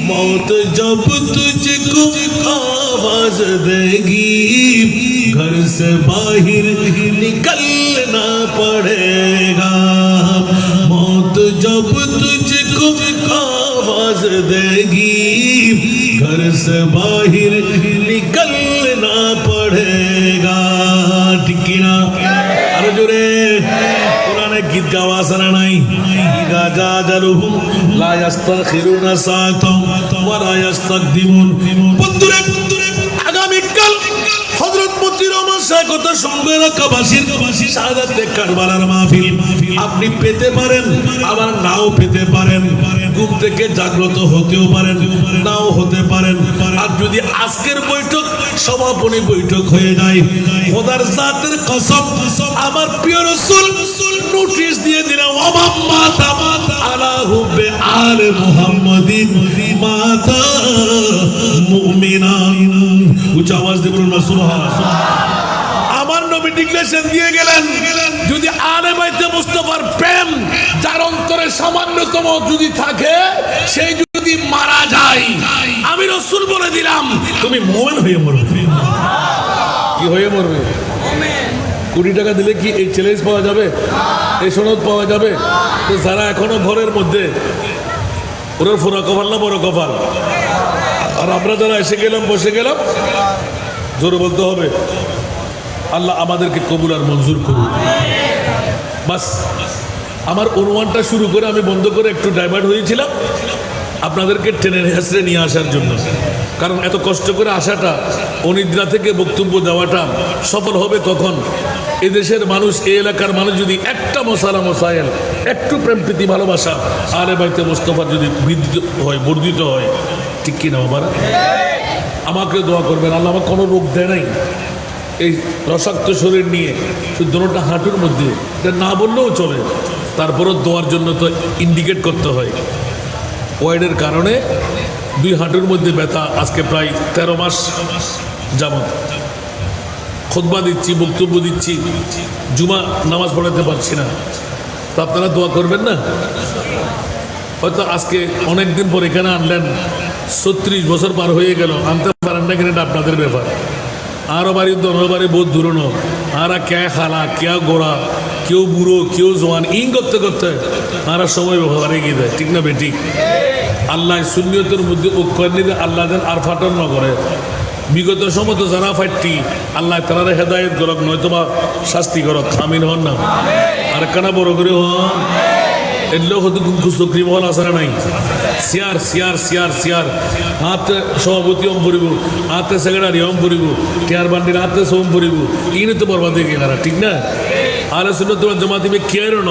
मौत जब तुझको आवाज देगी, घर से बाहर निकलना पड़ेगा, मौत जब तुझको आवाज देगी, घर से बाहर निकलना पड़ेगा, ठीक ना? আরো জোরে কোরআনে গীত গাওয়া আছে না নাই? ইদা জাজালুহুম লা ইস্তাখিরুনা সাআতাও ওয়া লা ইস্তাকদিমুন। বন্ধুরে আগামীকাল হযরত মতিউর রহমান সাহেব কথা শুনবে এলাকাবাসীর শাহাদাতে কারবালার মাহফিল আপনি পেতে পারেন, আবার নাও পেতে পারেন। ঘুম থেকে জাগ্রত হতেও পারেন, নাও হতে পারেন। আর যদি আজকের বৈঠক সমাপনী বৈঠক হয়ে যায়, খোদার জাতের কসম, আমার প্রিয় রাসূল নোটিশ দিয়ে দিলেন, ওয়ামাম্মাতা আলা হুব্বে আলে মুহাম্মাদিন মাতা মুমিনান। উচ্চ আওয়াজ দিয়ে বলুন না সুবহানাল্লাহ। আমার নবী ডিক্লেরেশন দিয়ে গেলেন, যদি আলে বাইতে মুস্তাফার প্রেম যার অন্তরে সামান্যতম যদি থাকে, সেই যদি মারা যায়, আমি রাসূল বলে দিলাম তুমি মুমিন হয়ে মরবে। কি হয়ে মরবে? কোটি টাকা দিলে কি এই চ্যালেঞ্জ পাওয়া যাবে? এই সনদ পাওয়া যাবে? তো যারা এখনো ঘরের মধ্যে, ওরা ফোরা কপাল না বড় কপাল? আর আমরা যারা এসে গেলাম, বসে গেলাম, জোরে বলতে হবে আল্লাহ আমাদেরকে কবুল আর মঞ্জুর করুন। বাস আমার অনুমানটা শুরু করে আমি বন্ধ করে একটু ডাইভার্ট হয়েছিলাম আপনাদেরকে টেনে হেসড়ে নিয়ে আসার জন্য। কারণ এত কষ্ট করে আসাটা, অনিদ্রা থেকে বক্তব্য দেওয়াটা সফল হবে তখন এদেশের মানুষ, এই এলাকার মানুষ যদি একটা মশালা মশাইল, একটু প্রেম প্রীতি ভালোবাসা আলে বাইতে মুস্তাফার যদি বৃদ্ধি হয়, বর্ধিত হয়। ঠিক কিনা বাবারা? আমাকে দোয়া করবেন, আল্লাহ আমার কোনো রোগ দেয় নাই। এই রসাক্ত শরীর নিয়ে শুধু দোনোটা হাঁটুর মধ্যে, এটা না বললেও চলে, তারপরও দোয়ার জন্য তো ইন্ডিকেট করতে হয়। ওয়াইডের কারণে দুই হাঁটুর মধ্যে ব্যথা, আজকে প্রায় 13 মাস যাবত। খুতবা দিচ্ছি, বক্তব্য দিচ্ছি, জুমা নামাজ পড়াতে পারছি না। তো আপনারা দোয়া করবেন না? হয়তো আজকে অনেক দিন পর এখানে আনলেন, 36 বছর পার হয়ে গেল, আনতে পারেন না কেন, এটা আপনাদের ব্যাপার। আরও বাড়ি দোনো বাড়ি বহুত দূরনো, আর কে খালা, কে গোড়া, কেউ বুড়ো, কেউ জোয়ান, ইং করতে করতে আর সময় ব্যবহারে গিয়ে দেয়। ঠিক না বেঠিক? আল্লাহ সুন্নিয়তের মধ্যে ঐক্য নিতে আল্লাহ যেন আর ফাটন না করে। বিগত সময় তো যারা ফাটটি, আল্লাহ তারা হেদায়ত করক, নয়তো বা শাস্তি করক। আমিন হন না? আর কানা বড় করে হন। এগুলো হয়তো চক্রি মহল আসারা নাই। সিয়ার সিয়ার সিয়ার সিয়ার হাতে সভাপতি ওম পড়িব, হাতে সেক্রেটারি ওম পড়িব, টিয়ার বান্ডির হাতে সোম পড়িব, ইনি তো বরবাদ হয়ে গেল। ঠিক না? আর শুনে তোমার জমাতি কেউ ন,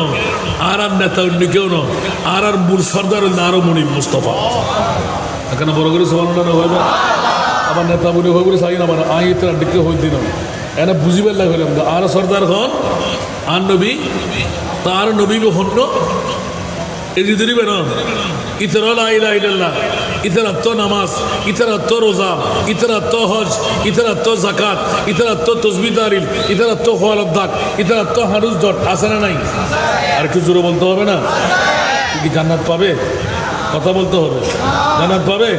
আর নেতা অন্য কেউ ন, আর মূল সর্দার আরো মনি মুস্তফা। এখানে বড় করে সমালোচনা হইবে, আবার নেতা বলি হয়ে বলে চাই না, মানে আই তো ডিক্তে হয়ে দিন এনে বুঝিবার লাগ হইলাম। আর সর্দার হন, আর নবী, তার নবী হন্য এদিকে দিবে না। ইতরা লা ইলাহা ইল্লাল্লাহ, ইতরা তো নামাজ, ইতরা তো রোজা, ইতরা তো হজ, ইতরা তো যাকাত, ইতরা তো তাসবিহ তাহলিল, ইতরা তো খোয়ালাত দাক, ইতরা তো হারুজ জট আছে না নাই? আর একটু জোরে বলতে হবে না? কি জান্নাত পাবে? কথা বলতে হবে। জান্নাত পাবে?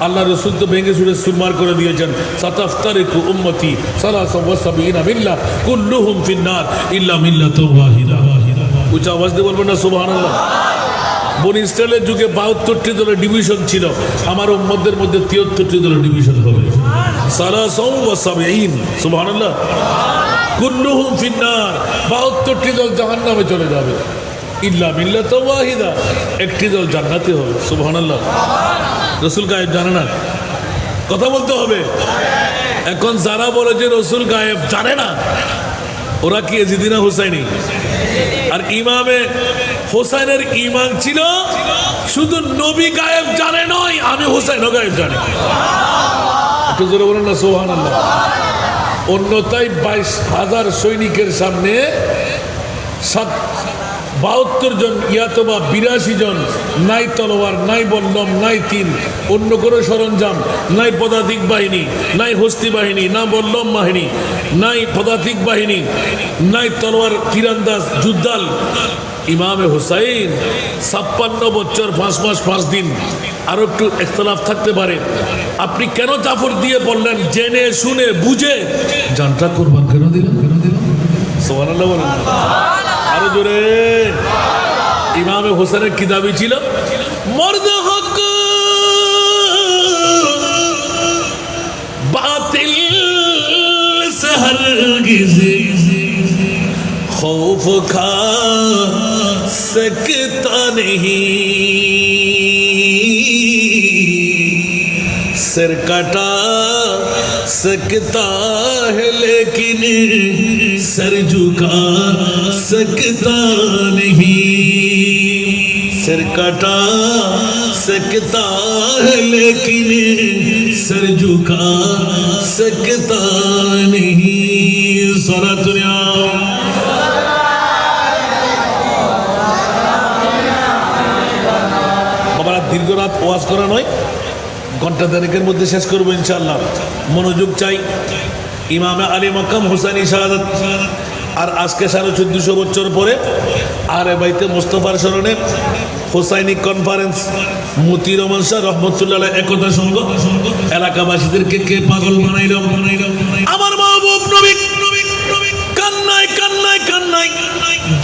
আল্লাহ রসুল তো ভেঙে ছুড়ে সুরমার করে দিয়েছেন, সাতাফতারিকু উম্মতি সালাসা ওয়া সাবিনা মিল্লাহ কুল্লুহুম ফিন্নার ইল্লা মিল্লাতুন ওয়াহিদা। উচ্চ আওয়াজ দিয়ে বলবেন না সুবহানাল্লাহ? বনি ইসরায়েলের যুগে 72টি দলের ডিভিশন ছিল, আমার উম্মতদের মধ্যে 73টি দলের ডিভিশন হবে। সালাসা ওয়া সাবিন, সুবহানাল্লাহ। কুল্লুহুম ফিন্নার, 72টি দল জাহান্নামে চলে যাবে, ইল্লা মিল্লাতুন ওয়াহিদা, একটি দল জান্নাতে হবে। সুবহানাল্লাহ। রসুল গায়েব জানে না? কথা বলতে হবে। এখন যারা বলে যে রসুল গায়েব জানে না, ওরা কি এজিদিনা হুসাইনি? আর ইমামে হোসাইনের ইমান ছিল শুধু নবী গায়েব জানে নয়, আমি হোসাইনও গায়েব জানি। একটু জোরে বলেন না সুবহানাল্লাহ। অন্যতায় 22,000 সৈনিকের সামনে 72 জন ইয়াতবা 82 জন, নাই তলোয়ার, নাই বল্লম, নাই তীর, অন্য কোনো সরঞ্জাম নাই, পদাতিক বাহিনী নাই, হস্তি বাহিনী না, বল্লম বাহিনী নাই, পদাতিক বাহিনী নাই, তলোয়ার, তীরান্দাজ, যুদ্ধাল। ইমামে হুসাইন 56 বছর 5 মাস 5 দিন। আরো একটু ইখতিলাফ থাকতে পারে, আপনি কেন জাফর দিয়ে বললেন? জেনে শুনে বুঝে জানটা কুরবান কেন দিলেন? সুবহানাল্লাহ বলেন। আরো জোরে। ইমামে হোসেনের কি দাবি ছিল? মর্দ হক বাতিল সে হরগিজ खौफ खा सकता नहीं, सिर कटा सकता है लेकिन सर झुका सकता नहीं, सिर कटा सकता है लेकिन सर झुका सकता नहीं। सलातुल्लाह বাবারা, দীর্ঘ রাত ওয়াজ করা নয়, ঘন্টা দেড়েকের মধ্যে শেষ করবো ইনশাআল্লাহ। মনোযোগ চাই। ইমামে আলী মক্কাম হুসাইনি শাহাদাত, আর আজকে 1450 বছর পরে আরে বাইতে মুস্তফার স্মরণে হোসাইনি কনফারেন্স, মতি রহমান শাহ রহমতুল্লাহ একতা সংঘ এলাকাবাসীদেরকে কে পাগল বানাইল। আমার মাহবুব নবী কান্নায় কান্নায় কান্নায়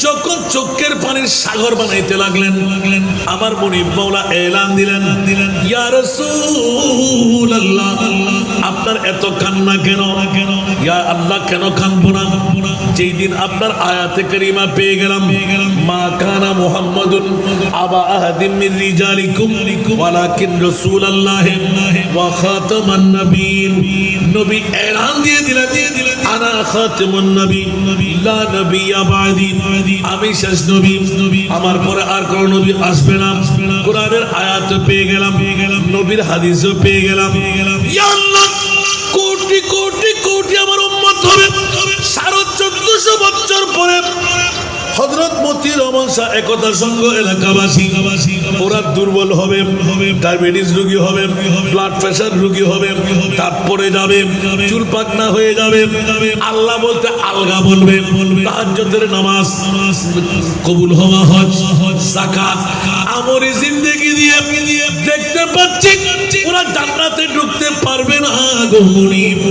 যখন চোখের পানির সাগর বানাইতে লাগলেন, আমার মুনিব মাওলা এলান দিলেন, ইয়া রাসূলুল্লাহ, আপনার এত কান্না কেন? ইয়া আল্লাহ, কেন কাঁদবো না? যেই দিন আপনার আয়াতে কারিমা পেয়ে গেলাম, মা কানা মুহাম্মাদুন আবা আহাদিম মিন রিজালিকুম ওয়ালাকিন রাসূলুল্লাহ ওয়া খাতামান নবিয়্যিন, নবী এলান দিয়ে দিলেন, আনা খাতামুন নবী লা নবিয়্যা বাদি, আমি শেষ নবী, আমার পরে আর কোন নবী আসবে না। কোরআনের আয়াত পেয়ে গেলাম, নবীর হাদিসও পেয়ে গেলাম। ইয়া আল্লাহ, কোটি কোটি কোটি আমার উম্মত হবে 1450 বছর পরে। হযরত মতি রহমান শাহ একতা সংঘ এলাকাবাসী, ওরা দুর্বল হবে, ডায়াবেটিস রোগী হবে, ব্লাড প্রেশার রোগী হবে, দাঁত পড়ে যাবে, চুল পাকনা হয়ে যাবে, আল্লাহ বলতে আলগা বলবে, তাহাজ্জুদের নামাজ কবুল হওয়া, হজ যাকাত আমরি জিন্দেগি দিয়ে দেখতে পাচ্ছি ওরা জান্নাতে ঢুকতে পারবে না গো মুনিব।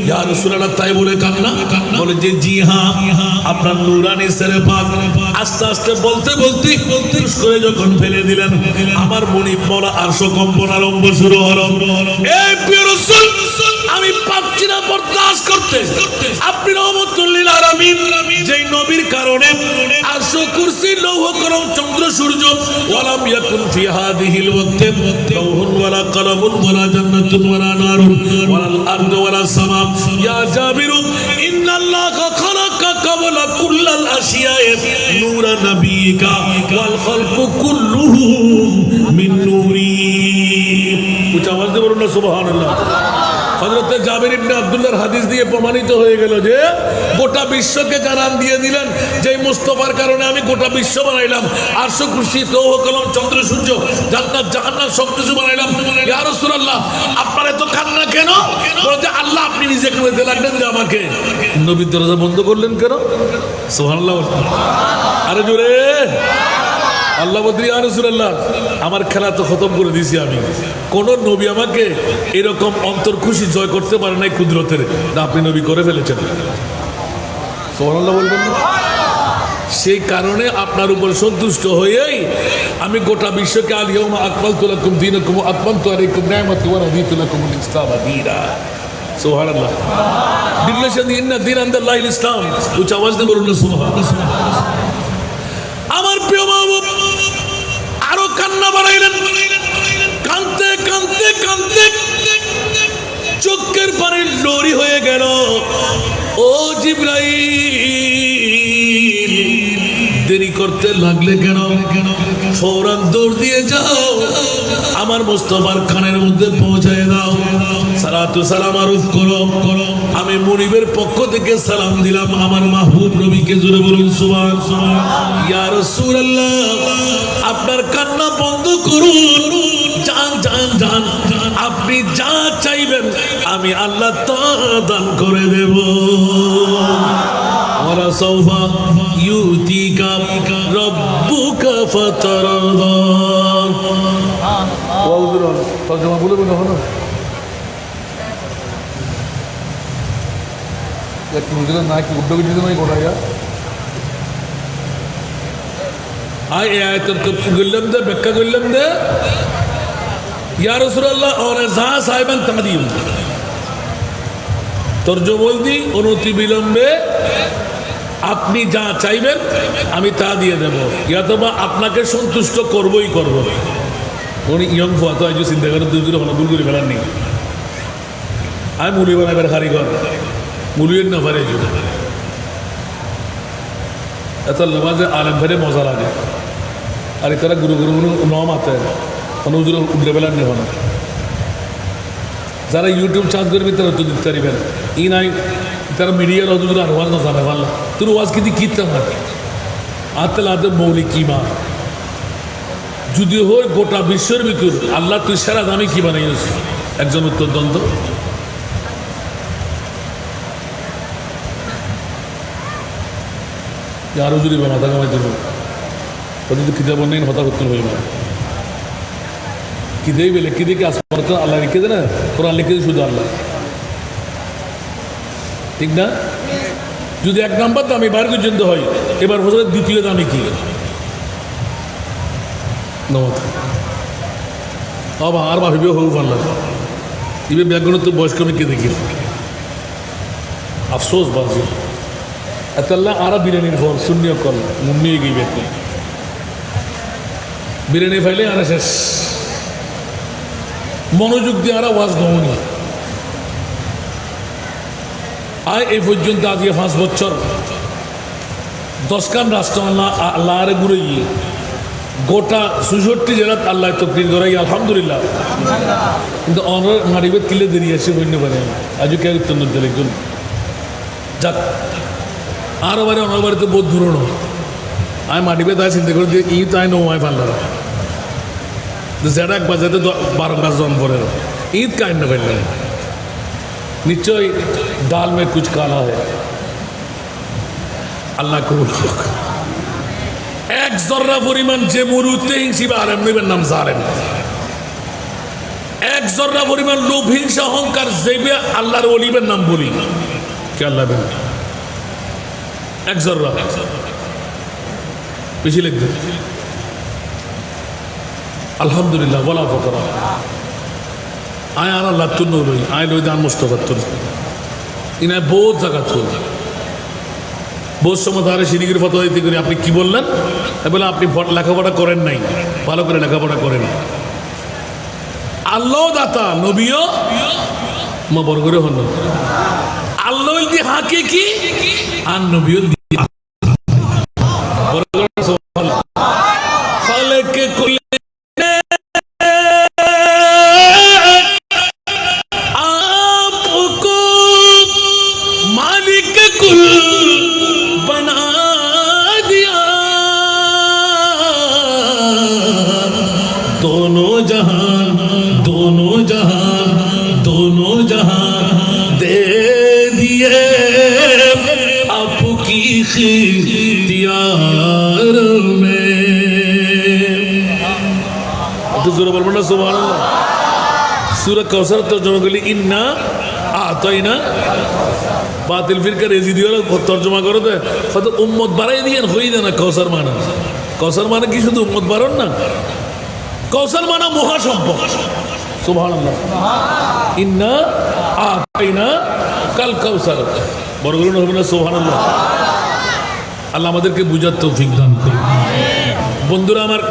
ইয়া রাসূলুল্লাহ, তাই বলে কান্না? বলে যে জি হ্যাঁ, আপনার নূরানি সেরে পাক আস্তে আস্তে বলতে বলতে টুস করে যখন ফেলে দিলেন, আমার মুনিব মাওলা আরশ কম্পন আরম্ভ শুরু হলো। এই প্রিয় রাসূল, আমি পাচ্ছি না বরদাস্ত করতে, আপনি রহমতুল লিল আলামিন, যেই নবীর কারণে আরশ কুরসি লৌহ কলম চন্দ্র সূর্য ওয়ালাম ইয়াকুন ফি হাদিহিল ওয়াক্তি লাউহুন ওয়ালা কলমুন ওয়ালা জান্নাতুন ওয়ালা নারুন ওয়ালাল আরদু ওয়ালা সামা, ইয়া জাবিরু ইন্নাল্লাহা খালাকা কাবলা কুল্লাল আশিয়ায়ে নূরা নবিয়িকা ওয়াল খালকু কুল্লুহুম মিন নূরি। উচ্চ আওয়াজ দিয়ে বলুন না সুবহানাল্লাহ। হযরত জাবির ইবনে আব্দুল্লাহর হাদিস দিয়ে প্রমাণিত হয়ে গেল যে গোটা বিশ্বকে জানান দিয়ে দিলেন যে মুস্তাফার কারণে আমি গোটা বিশ্ব বানাইলাম, আরশ কুরসি লৌহ কলম চন্দ্র সূর্য জান্নাত জাহান্নাম সব কিছু বানাইলাম। ইয়া রাসূলুল্লাহ, আপনার এত কান্না কেন? বলতে আল্লাহ আপনি নিজে কাঁদতে লাগলেন যে আমাকে নবীর দরজা বন্ধ করলেন কেন? সুবহানাল্লাহ। আরে জোরে আল্লাহ বদ্রি, ইয়া রাসূলুল্লাহ, আমার খেলা তো খতম করে দিয়েছি আমি, কোন নবী আমাকে এরকম অন্তর খুশি জয় করতে পারে নাই কুদরতের, না আপনি নবী করে ফেলেছেন। সুবহানাল্লাহ বলবেন না? সেই কারণে আপনার উপর সন্তুষ্ট হয়েই আমি গোটা বিশ্বকে আল ইয়াউমা আকমালতু লাকুম দীনাকুম ওয়া আতমামতু আলাইকুম নি'মাতি ওয়া রাদিতু লাকুমুল ইসলাম দীনা। সুবহানাল্লাহ। ডিক্লেরেশন ইন্না দীন ইনদাল্লাহিল ইসলাম। উচ্চ আওয়াজ দিয়ে বলুন সুবহানাল্লাহ। আমার প্রিয় মাহবুব আরো কান্না বাড়াইলেন, কাঁদতে কাঁদতে কাঁদতে চোখের পানি লরি হয়ে গেল। ও জিবরাইল, দেরি করতে লাগলে কেন? ফৌরান দৌড় দিয়ে যাও, আমার মুস্তাফার খানের মধ্যে পৌঁছায় দাও, সালাতু সালাম আরজ করো। আমি মুনিবের পক্ষ থেকে সালাম দিলাম আমার মাহবুব নবীকে, জোরে বলুন সুবহানাল্লাহ। ইয়া রাসূলুল্লাহ, আপনার কান্না বন্ধ করুন, যান যান যান, আপনি যা চাইবেন আমি আল্লাহ তা দান করে দেব। ওয়ালা সাওফা ইউতিকা রাব্বুকা ফাতারদা। তরজমা বলে বলে হলো একটু বুঝলেন না, কি উদ্যোগ দিতে নাই গোটা গা আয় এ আয়তের করলাম দে, ব্যাখ্যা করলাম দে। ইয়া রাসূলুল্লাহ और যা সাহেবান তাকদীম তরজমা বল দি অনতি বিলম্বে আপনি যা চাইবেন আমি তা দিয়ে দেব, অথবা আপনাকে সন্তুষ্ট করবই করব। উনি ইয়ং ফটো আজ চিন্তা করে দুজন ভুল করে ফেলার নেই। আমি মুলি বানাবার কারিগর, মুলির না পারে এত নামাজে আলেম ফেরে মজা লাগে। আর তারা গুরু গুরু নম আতে হুজুর উঠলে ফেলার নেই না। যারা ইউটিউব চার্জ করবে তারা তো দিতে পারিবেন। ই নাই তারা মিডিয়ার হুজুর আর ওয়াজ না জানে পারলা তোর ওয়াজ কিন্তু কিনতে পারে আতে লাতে মৌলিক কিমা যদি হয় গোটা বিশ্বের ভিতর আল্লাহ তুই সেরা দামি কি বানাইস একজন উত্তর দ্বন্দ্ব। আরো যদি মাথা কামাই দেব ওদের তো কিতাব নেই হতা করতে হইবে কি দেই বলে কি দেখে আসমান তো আল্লাহ লিখে দে না, কোরআন লিখে দে শুধু আল্লাহ, ঠিক না? যদি এক নাম্বার দামি বার পর্যন্ত হয়, এবার বছর দ্বিতীয় দামি কি বাবা আর ভাবিও হোক আল্লাহ ইবে ব্যাগুণ তো বয়স্ক মেয়েকে দেখি আফসোস বাজি এত আল্লাহ আর বিরিয়ানির ফল শূন্য কল মুন্নি গিয়ে ব্যক্তি বিরিয়ানি ফাইলে আর শেষ মনোযোগ দিয়ে আর ওয়াজ নমনি আয় এই পর্যন্ত আজকে 5 বছর 10 খান রাষ্ট্র আল্লাহ আরে ঘুরে গিয়ে গোটা 66 জেলাত আল্লাহ তকরির করাই আলহামদুলিল্লাহ। কিন্তু অনার মারিবেদ কিলে দেরি আছে বন্য পারে আজও কে উত্তর দিল একজন যাক আর বারে অনার বাড়িতে বহুত দূর নয়। আমি মাটিবে তাই চিন্তা করে দিয়ে ই তাই নয় পাল্লা যেটা এক বাজাতে 12 গাছ জন পরে ঈদ কাহিন না পারলে নিশ্চয় ডাল মে কুছ কালা হয় আল্লাহ কবুল হোক। এক জর্রা পরিমাণ যে মরুতে হিংসিবে আরেম নেবেন নাম জালেম। এক জর্রা পরিমাণ লোভ হিংসা অহংকার যেবে আল্লাহর ওলিবের নাম বলি কে আল্লাহ বেন এক জর্রা বেশি লিখবে আলহামদুলিল্লাহ বলা ফকরা আয় আর আল্লাহ তুন লই আয় লই দান মুস্তফার তুন ইনায় বহুত জায়গা তুল বহুত সময় ধরে সিনিগির ফটো দিতে করি আপনি কি বললেন বলে আপনি লেখাপড়া করেন নাই, ভালো করে লেখাপড়া করেন। আল্লাহ দাতা নবীও মা বড় করে হল আল্লাহ দি হাকে কি আর নবীও খালেকে কুল आपको मालिक कुल बना दिया दोनों जहान दोनों जहान दोनों जहान दे दिए आपकी इख्तियार में। तो जोर बोलबो ना सुभान अल्लाह। सूरह कौसर तर्जुमा করলি ইন্না আতাইনা বাতিল ফিরকা রেজি দিও তর্জমা করো তো কত উম্মত বাড়াই দিয়েন হই না কৌসর মানে কি শুধু উম্মত বাড়ান না, কৌসর মানে মহাসম্পদ। সুবহানাল্লাহ ইন্না আতাইনা কাল কৌসর বড় গুলো হবে না সুবহানাল্লাহ। আল্লাহ আমাদেরকে বুঝার তৌফিক দান করুন। বন্ধুরা আমার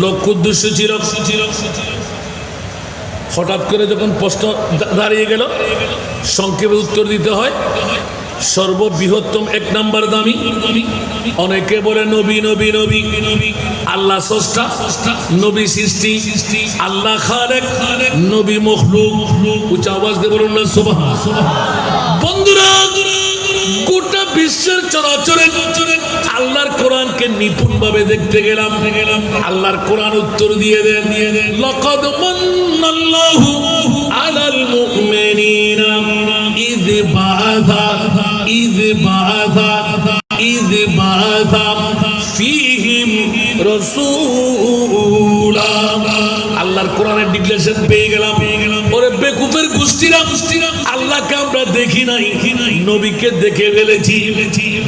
লক্ষ্য উদ্দেশ্য ছিল হঠাৎ করে যখন প্রশ্ন দাঁড়িয়ে গেল সংক্ষেপে উত্তর দিতে হয়। সর্ববৃহত্তম 1 নাম্বার দামি অনেকে বলে নবী নবী নবী আল্লাহ স্রষ্টা নবী সৃষ্টি আল্লাহ খালেক নবী মখলুক। উচ্চ আওয়াজ দিয়ে বলুন না সুবহান। বন্ধুরা গোটা বিশ্বের চরাচরে আল্লাহর কোরআনকে নিপুণ ভাবে দেখতে গেলাম আল্লাহর কোরআন উত্তর দিয়ে দেন লাকাদ মান্নাল্লাহু আলাল মুমিনিনা ইয বাআথা ফীহিম রাসূলা। আল্লাহর কোরআনের ডিক্লারেশন পেয়ে গেলাম। ওরে বেকুফের গোষ্ঠীরা আল্লাহকে আমরা দেখি নাই নবীকে দেখে ফেলেছি।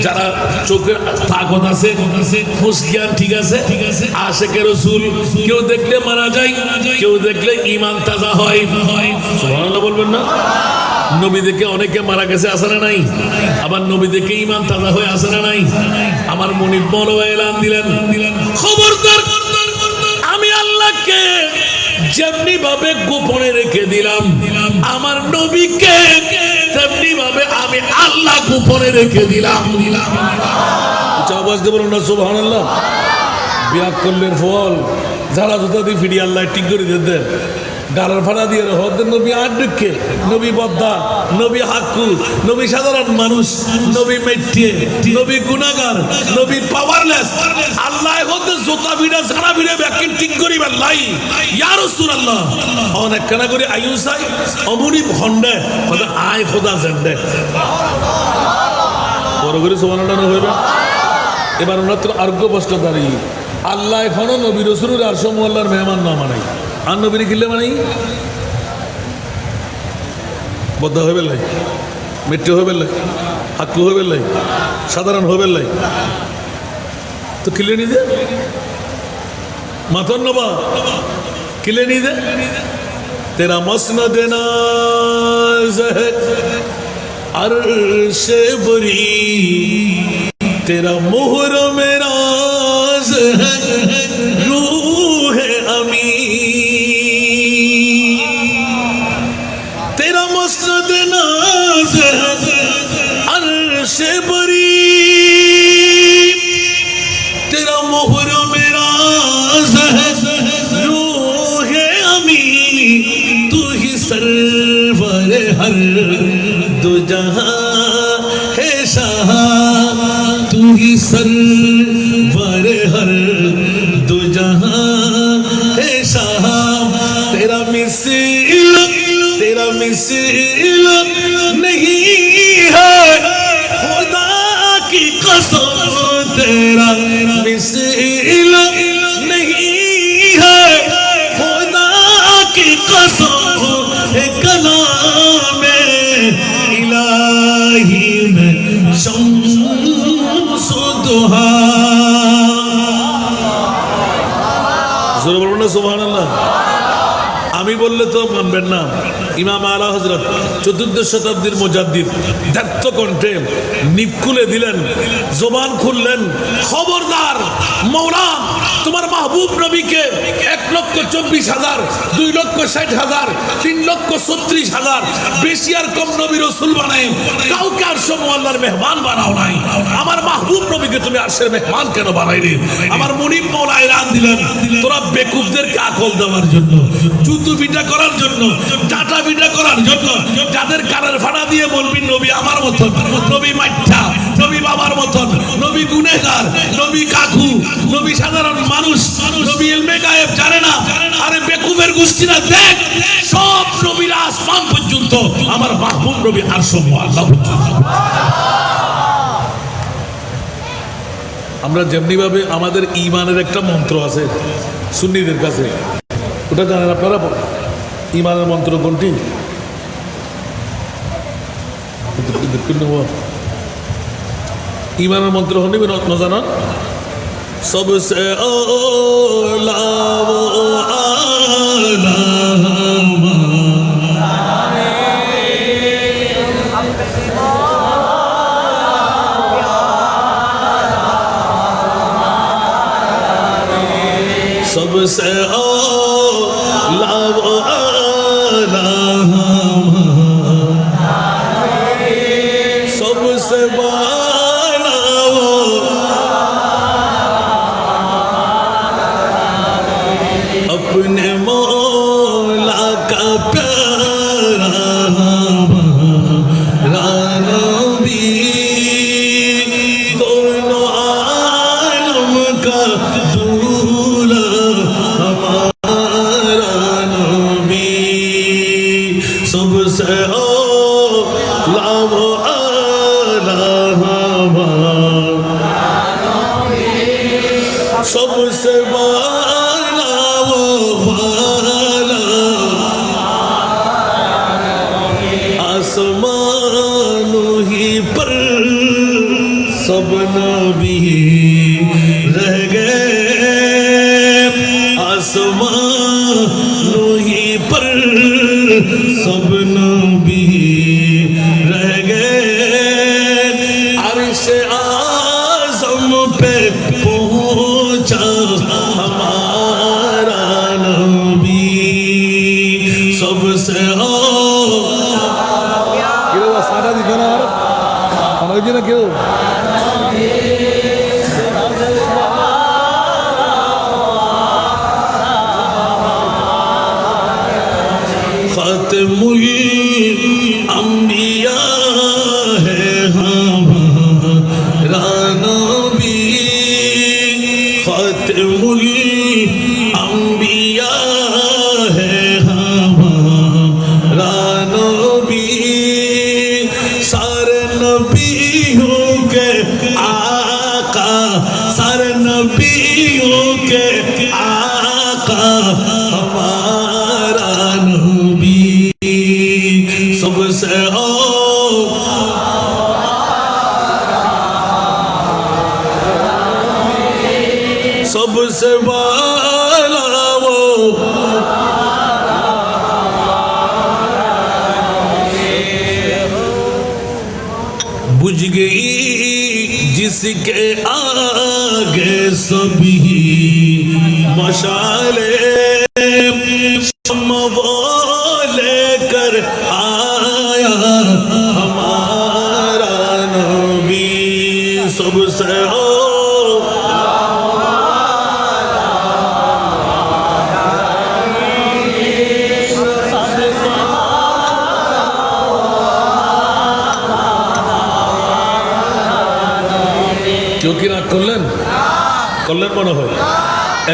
যারা চোখের তাকত আছে ফুসকিয়ান ঠিক আছে আশিকে রাসূল কেউ দেখলে মারা যায় কেউ দেখলে ঈমান তাজা হয়। সুবহানাল্লাহ বলবেন না? নবী দেখে অনেকে মারা গেছে, আছে না নাই? আবার নবী দেখে ইমান তাজা হয়ে আছে না নাই? আমার মনিব মৌলভী এলান দিলেন, খবরদার, আমি আল্লাহকে যেমনি ভাবে গোপনে রেখে দিলাম, আমার নবীকে তেমনি ভাবে আমি আল্লাহ গোপনে রেখে দিলাম। আওয়াজ দেব না সুবহানাল্লাহ। বিয়া করলের ফল ঝাড়া জুতা দিয়ে ফিরিয়ে আল্লাহ ঠিক করে দিতেন, গালার ভাড়া দিয়ে হতেন নবী আড্ডকে, নবী বদ্দা, নবী হাক্কু, নবী সাধারণ মানুষ, নবী মেট্টে, নবী গুনাহগার, নবী পাওয়ারলেস। আল্লাহ হতে জোতা ভিড়া ঝাড়া ভিড়ে ব্যাকিং ঠিক করি আল্লাহ ইয়া রাসূলুল্লাহ অনেক কানা করে আয়ুসাই অমনি ভন্ডে কথা আয় খোদা জেন্ডে বড় করে সুবহানাল্লাহ হইবে। এবার ওনার তো আরোগ্য বস্ত দাঁড়িয়ে আল্লাহ এখনো নবী রসুলের আর আল্লাহর মেহমান না মানাই, আর নবীর কিনলে মানাই বদ্ধ হয়ে বেলাই, মৃত্যু হয়ে বেলাই, হাক্কু হয়ে বেলাই, সাধারণ হয়ে বেলাই, তো কিলে নিয়ে দে মাথন নবা কিলে নিয়ে দে তেরা মসনদ নাজ है अर्श बरी तेरा मुहर्रम राज है रूह अमी तेरा मसनद नाज है अर्श बरी तेरा मुहर्रम राज है रूह अमी तू ही सरवर हर दो जहां है शाह तू ही सरवर हर दो जहां है शाह तेरा मिसिल नहीं है खुदा की कसम तेरा मिसिल नहीं है खुदा की कसम है कलाम इलाही में शम्स दुहा জোরে বলুন না সুবহানাল্লাহ। আমি বললে তো মানবেন না। ইমাম আলা হযরত 14 শতাব্দীর মুজাদ্দিদ ব্যক্ত কণ্ঠে নিপ খুলে দিলেন, জবান খুললেন, খবরদার মওলা তোমার মাহবুব নবীকে 1,24,000 2,60,000 3,36,000 বেশি আর কম নবী রাসূল বানাই কাউকে আরশ আল্লাহর মেহমান বানাও নাই। আমার মাহবুব নবীকে তুমি আরশের মেহমান কেন বানাইলে? আমার মুনিব মওলা এলান দিলেন, তোরা বেকুফদেরকে আকল দেওয়ার জন্য, জুতু বিটা করার জন্য, টাটা বিটা করার জন্য, যাদের কানের ফাড়া দিয়ে বলবি নবী আমার মতন, নবী মাইঠা, নবী বাবার মতন, নবী গুনেহগার, নবী কাকু, নবী সাধারণ মানুষ, নবী ইলমে গায়েব জানে না। আরে বেকুফের গোষ্ঠীরা দেখ, সব নবীরা আসমান পর্যন্ত, আমার মাহবুব নবী আরশ আল্লাহ পর্যন্ত। আমরা যেমনি ভাবে আমাদের ঈমানের একটা মন্ত্র আছে সুন্নিদের কাছে, ওটা জানেন আপনারা? ঈমানের মন্ত্র কোনটি? ঈমানের মন্ত্র হনি ন জানা? सबसे औला वो आला सबसे औला वो आला सबसे बाला वो अपने मौला का प्यारा नबी दोनों आलम का दूल्हा हमारा नबी सबसे औला वो आला सबसे आसमानों ही पर सब नबी रह गए, आसमानों ही पर सब नबी रह गए अर्श आज़म पे पहुंचा हमारा नबी सबसे কেউ সাদা দিবে না আর আমার কি না কেউ खातिमुल अंबिया है हमारा नबी खातिमुल अंबिया है हमारा नबी सारे नबियों के आका सारे नबियों के आका हमारा नबी सबसे सबसे वाला वो बुझ गई जिसके आगे सभी मशाले वो लेकर आया हमारा नबी सबसे কেউ কি রাগ করলেন করলেন মনে হয়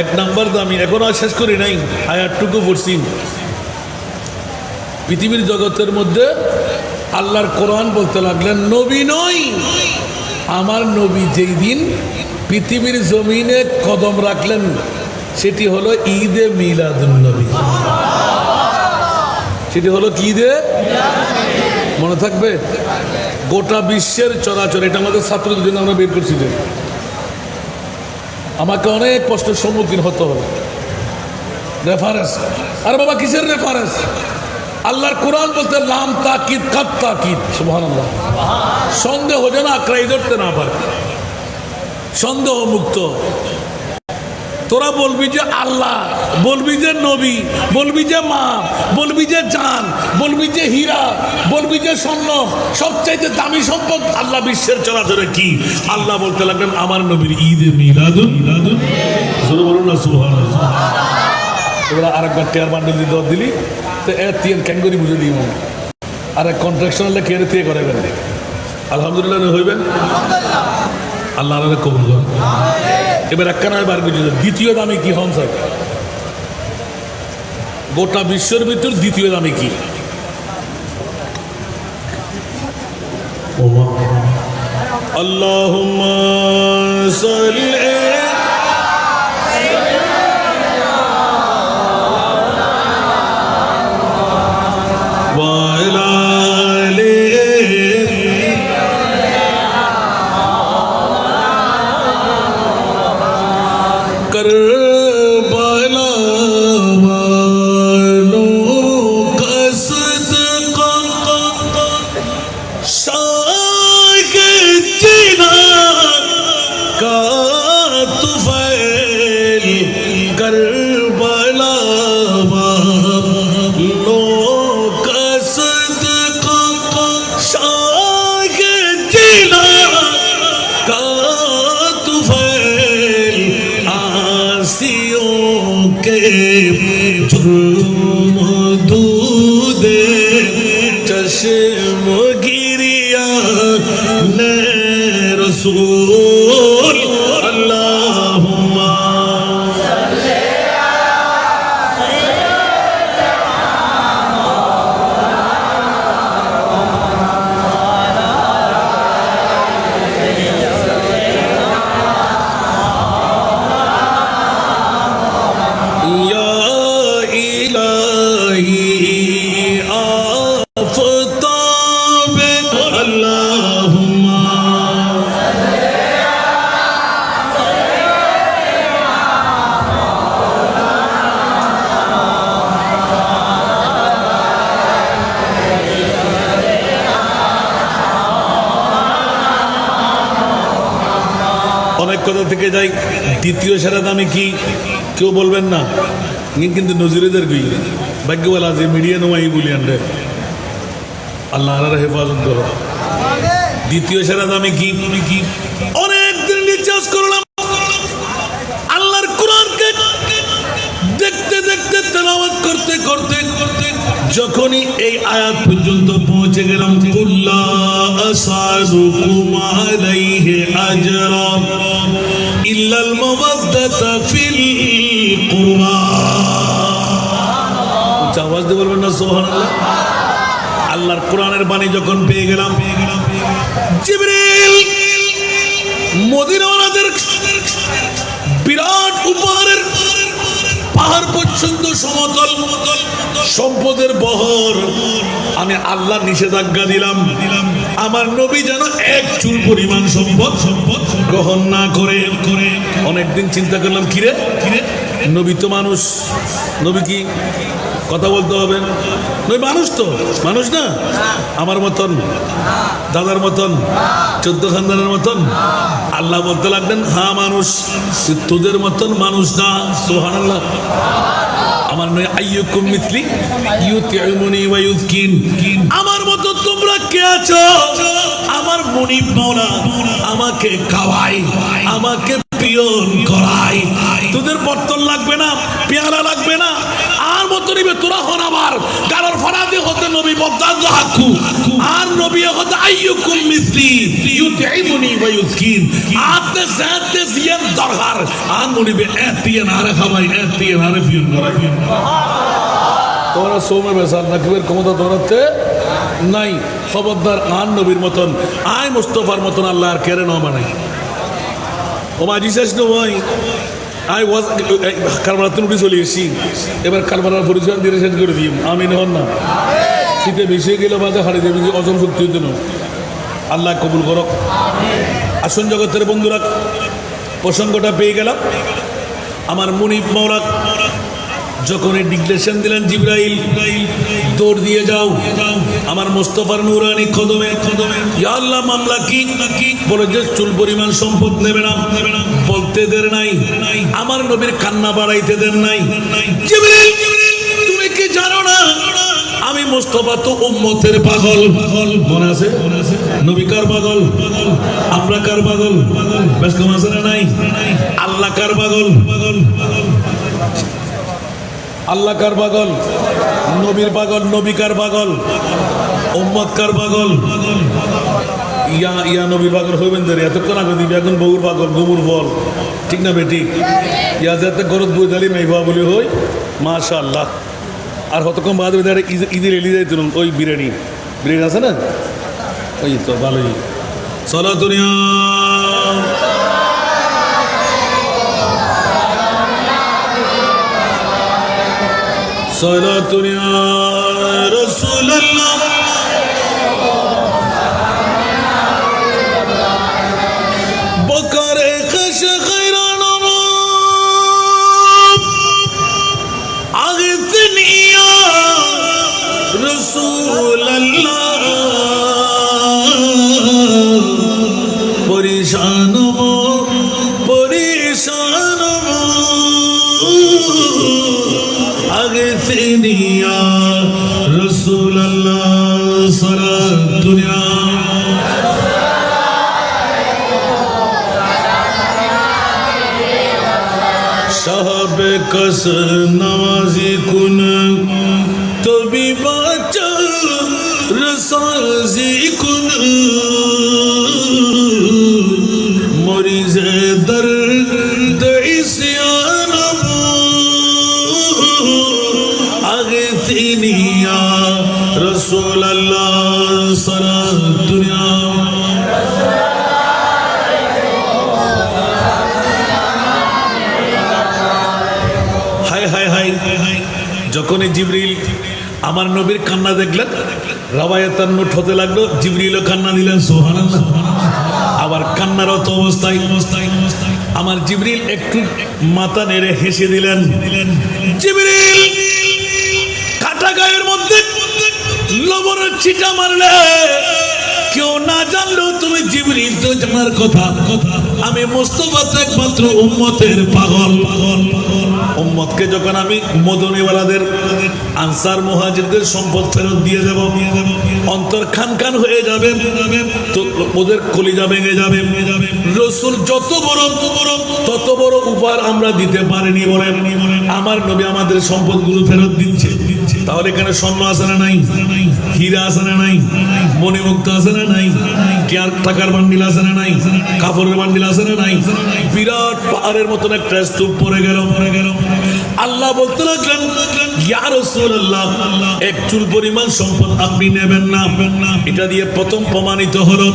এক নাম্বার দামি এখন আর শেষ করি নাই আয়াতটুকু পড়ছি পৃথিবীর জগতের মধ্যে আল্লাহর কোরআন বলতে লাগলেন নবী নই আমার নবী যেই দিন পৃথিবীর জমিনে কদম রাখলেন সেটি হলো ঈদে মিলাদুন নবী সেটি হলো কি ঈদে মনে থাকবে গোটা বিশ্বের চরাচর এটা আমাদের ছাত্রদের জন্য আমরা বের করছি যে আমাকে অনেক কষ্টের সম্মুখীন হতে হবে রেফারেন্স আর বাবা কিসের রেফারেন্স আল্লাহর কোরআন বলতে লাম তাকিদ কাত তাকিদ সুবহানাল্লাহ সন্দেহ যেন আঁকড়াই ধরতে না পারে সন্দেহ মুক্ত তোরা বলবি যে আল্লাহ বলবি যে নবী বলবি যে মা বলবি যে জান বলবি যে হীরা বলবি যে স্বর্ণ সবচাইতে দামি সম্পদ আল্লাহ বিশ্বের চরাচরে কি আল্লাহ বলতে লাগলেন আমার নবীর ঈদে মিলাদুন জোরে বলুন না সুবহানাল্লাহ এবার আরেকবার টেয়ার বান্ডেল দিয়ে দর দিলি তো এর তিন ক্যাঙ্গরি বুঝে দিই মনে আর এক কন্ট্রাকশনালে কে থেকে করাবেন আলহামদুলিল্লাহ হইবেন আল্লাহ আল্লাহ কবুল করেন এবার একখানায় বার করছে দ্বিতীয় দামি কি হন স্যার গোটা বিশ্বের ভিতর দ্বিতীয় দামি কি আল্লাহুম্মা সাল্লি এক কথা থেকে যাই, দ্বিতীয় সেরা দামি কি কেউ বলবেন না, কিন্তু নজরুলদের গই ভাগ্যওয়ালা যে মিডিয়া নোয়াই বলি আনরে আল্লাহ হেফাজত করো। দ্বিতীয় সেরা দামি কি? অনেকদিন রিচার্জ করলাম আল্লাহর কোরআনকে দেখতে দেখতে তেলাওয়াত করতে করতে যখনই এই আয়াত পর্যন্ত পৌঁছে গেলাম, কুল্লা আসালুকুম আলাইহি আজরা ইল্লাল মাওয়াদ্দাতা ফিল কুরবা। আওয়াজ দিয়ে বলবেন না সুবহানাল্লাহ। আল্লাহর কোরআনের বাণী যখন পেয়ে গেলাম, জিবরিল মদিনাওয়ালাদের বিরাট উপহারের পাহাড় পর্যন্ত সমতল সম্পদের বহর, আমি আল্লাহ নিষেধাজ্ঞা দিলাম আমার নবী যেন এক চুল পরিমাণ সম্পদ গ্রহণ না করে। অনেকদিন চিন্তা করলাম, কিরে নবী তো মানুষ, নবী কি কথা বলতে হবে? নবী মানুষ তো, মানুষ না আমার মতন, দাদার মতন, 14 খানদানের মতন। আল্লাহ বলতে লাগলেন, হ্যাঁ মানুষ, তোদের মতন মানুষ না। সুবহানাল্লাহ। আমার নয় আইয়ুকুম মিসলি ইউতিউমুনি ওয়া ইউযকিন, আমার মতো তোমরা কে আছো? আমার মুনিব মাওলা আমাকে খাওয়ায়, আমাকে পিয়ন করায়। তোদের বর্তন লাগবে না, পেয়ারা লাগবে না, আর মতো নিবে তোরা হন আমার কারোর ফরাদে হতে নবী বদ্দাদ হাকু, আর নবী হতে আইয়ুকুম মিসলি ইউতিউমুনি ওয়া ইউযকিন। আতে সাতে জিয়ান দরকার আর নবী এতিয়ে না রে খাওয়াই, এতিয়ে না রে পিয়ন করাই। তোমরা সৌমে বেসার নাকিবের ক্ষমতা তোমরাতে নাই। খবরদার আন নবীর মতন, আয় মুস্তফার মতন আল্লাহ আর কেড়ে না বানাই। ও মাঝি শেষ নয়, আই ওয়াজ কারবালাতে উঠে চলে এসেছি, এবার কারবালার পরিচয় দিয়ে শেষ করে দিই। আমি নহন না শীতে বেশি গেলে বাজে হারিয়ে দেবে, অজন শক্তি হতে না। আল্লাহ কবুল করক। আসুন জগতের বন্ধুরা, প্রসঙ্গটা পেয়ে গেলাম। আমার মুনিব মাওলা যখন এই ডিক্লেরেশন দিলেন, জিবরাইল দৌড় দিয়ে যাও আমার মুস্তাফার নূরানি কদমে। ইয়া আল্লাহ, মামলা কি? বলে যে চুল পরিমাণ সম্পদ নেবে না, বলতে দের নাই, আমার নবীর কান্না বাড়াইতে দেন নাই। জিবরাইল, তুমি কি জানো না আমি মুস্তাফা তো উম্মতের পাগল? মনে আছে নবী কার পাগল? আমরা কার পাগল? বেশ কম আছে না নাই? আল্লাহ কার পাগল? আল্লাহ কার পাগল? নবীর পাগল। নবী কার পাগল? উম্মত কার পাগল? ইয়া নবীর পাগল হইবেন ধরে এতক্ষণ আগে দিবি, এখন বউর পাগল, গমুর ফল, ঠিক না বেটি? ইয়া যাতে গরত বই দালি মেঘা বলি হই, মাশাআল্লাহ। আর কতক্ষণ বাদ ঈদের এলি যাই তুলুন, ওই বিরিয়ানি আছে না, ওই তো ভালোই। চলো দুনিয়া صلاة يا رسول الله بكر خش خيران أغثني يا رسول الله پریشان أغثني يا رسول الله صلاة الدنيا साहब कस नवाजी कुन तभी बाचा रसाजी कुन मरीज दर्द इस्यान अगतिनी या रसूल अल्लाह सलात दुनिया যখন জিবরিল আমার নবীর কান্না দেখলেন, রাওয়ায়াতান নোট হতে লাগলো, জিবরিলও কান্না দিলেন, সুবহানাল্লাহ। আবার কান্নারত অবস্থায় আমার জিবরিল একটু মাথা নেড়ে হেসে দিলেন। জিবরিল কাটা গায়ের মধ্যে লবণের ছিটা মারলে কেউ না জানলেও তুমি জিবরিল তো জানার কথা। আমি মুস্তাফা তো একমাত্র উম্মতের পাগল। উম্মতকে যখন আমি মদনীওয়ালাদের আনসার মুহাজিরদের সম্পদ ফেরত দিয়ে দেব, অন্তর খান খান হয়ে যাবে, তো ওদের কলিজা ভেঙে যাবে। রাসূল যত বড় উপহার আমরা দিতে পারিনি বলে আমার নবী আমাদের সম্পদগুলো ফেরত দিচ্ছে। তাহলে এখানে স্বর্ণ আছে না নাই? হীরা আছে না নাই? মণিমুক্ত আছে না নাই? টাকার বান্ডিল আছে না নাই? কাপড়ের বান্ডিল আছে না নাই? বিরাট পাহাড়ের মতন একটা স্তূপ পড়ে গেল। আল্লাহ বলতে লাগলেন, ইয়া রাসূলুল্লাহ, এক চুল পরিমাণ সম্পদ আপনি নেবেন না। এটা দিয়ে প্রথম প্রমাণিত হলো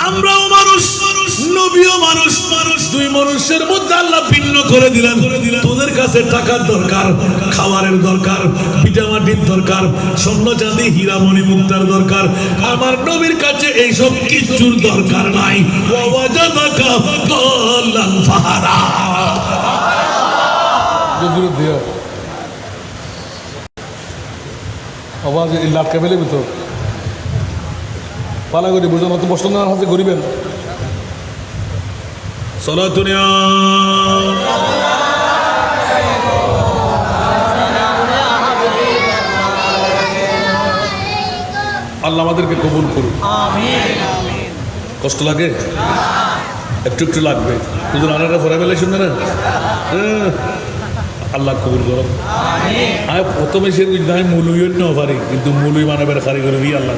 আমরাও মানুষ, নবীও মানুষ। দুই মানুষের মধ্যে আল্লাহ ভিন্ন করে দিলেন। তোদের কাছে টাকার দরকার, খাবারের দরকার, পিঠামাটির দরকার, স্বর্ণ চাঁদি হীরা মণি মুক্তার দরকার। আমার নবীর কাছে এইসব কিছুর দরকার নাই। ওয়াজাদাকা দাল্লান ফাহাদা। আওয়াজ লাটকা ফেলে তো পালা করি বুঝলাম, অত কষ্ট না হাতে করিবেন। সালাতুনিয়া আল্লাহ আমাদেরকে কবুল করুন। কষ্ট লাগে? একটু একটু লাগবে। হুজুর আনারা ফরা বেলা শুনবে না? আল্লাহ কবুল করো। আমি প্রথমে সে আমি মৌলুই নাও পারি, কিন্তু মৌলুই মানবের খারি করে দিয়ে আল্লাহ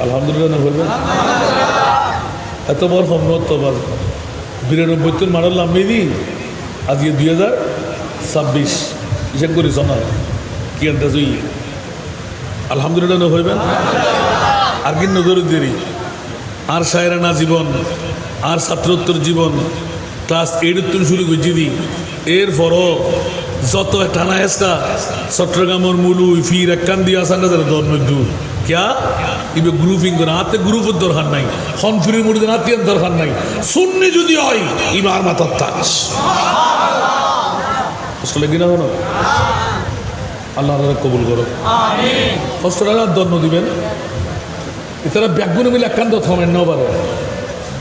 আলহামদুলিল্লাহ না বলবেন। এত বড় সম্মত তো 92 মারাল নামিয়ে দিই, আজকে 2026 হিসেব করিস না কি আনতে তুই আলহামদুলিল্লাহ না হইবেন। আর কি নজর দেরি আর শায়রানা জীবন আর ছাত্রোত্তর জীবন ক্লাস 8 শুরু করছি দি। এরপরও যত টানা হেসটা চট্টগ্রামের মুলু ফির একখান দিয়ে আসা না যারা দরমধ্যু ক্যা ইবে গ্রুপিং করে হাতে গ্রুপের দরকার নাই, হনফিরের মধ্যে হাতিয়ার দরকার নাই। সুন্নি যদি হয় ইবার মাথার তাস আসলে কিনা হলো। আল্লাহ কবুল করো। কষ্ট টাকার দণ্ড দিবেন। এছাড়া ব্যাগুনে মিলে একান্ত থামেন না পারে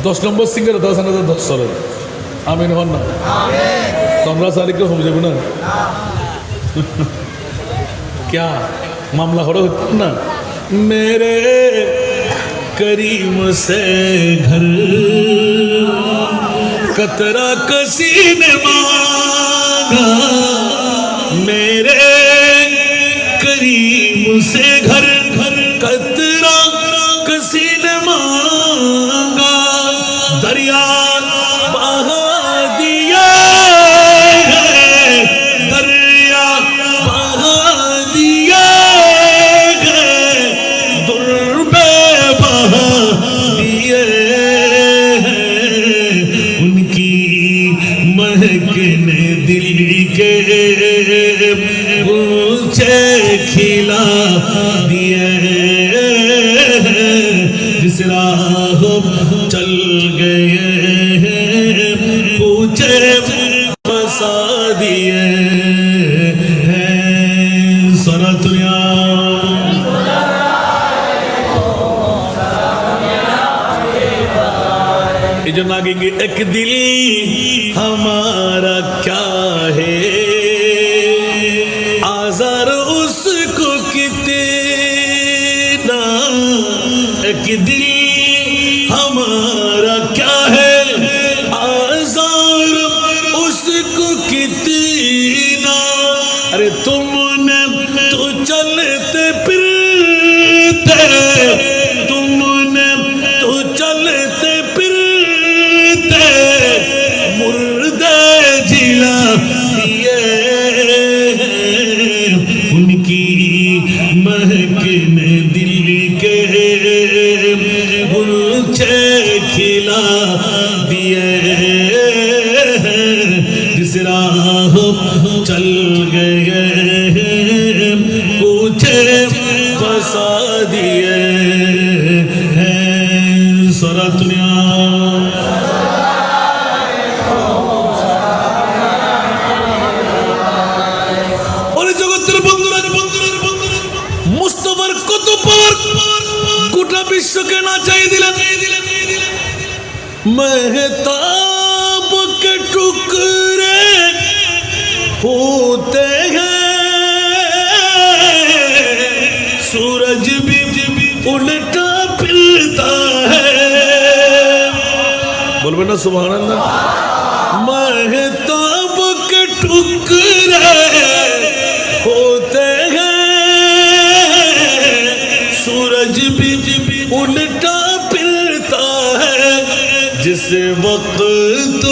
10 নম্বর সিঙ্গের 10,010 সরে আমিন হন না। তোমরা সারিকে হয়ে যাবে না क्या मामला हो रहा ना। मेरे करीम से घर कतरा कसी ने मांगा, मेरे करीम से घर कतरा कसी ने मांगा, दरिया बहा दिया दरिया बहा दिया दुर्बे बहा दिए उनकी महकने दिल के पूछे खिला दिए, जिस राह चल गए पूछे फंसा दिए सरतुया। ये जो नागेंगे एक दिल हमारा क्या है, आजार उसको कितना, एक दिल हमारा क्या है, आजार उसको कितना। अरे तुमने तो चलते फिरते, तुमने तो चलते फिरते मुर्दे जिला दिए, उनकी महकने दिल के गुलछे खिला दिए, जिस राह चल गए पूछे फंसा दिए सरतुनिया। জগতের বন্ধুরা মুস্তাফার কত পাওয়ার, গোটা বিশ্বকে নাচাই দিলেন। মেহতাব কে টুকরে होते हैं, सूरज भी उल्टा फिरता है। बोलबे ना सुभान अल्लाह। महताब के टुकड़े होते हैं, सूरज भी उल्टा फिरता है। जिस वक्त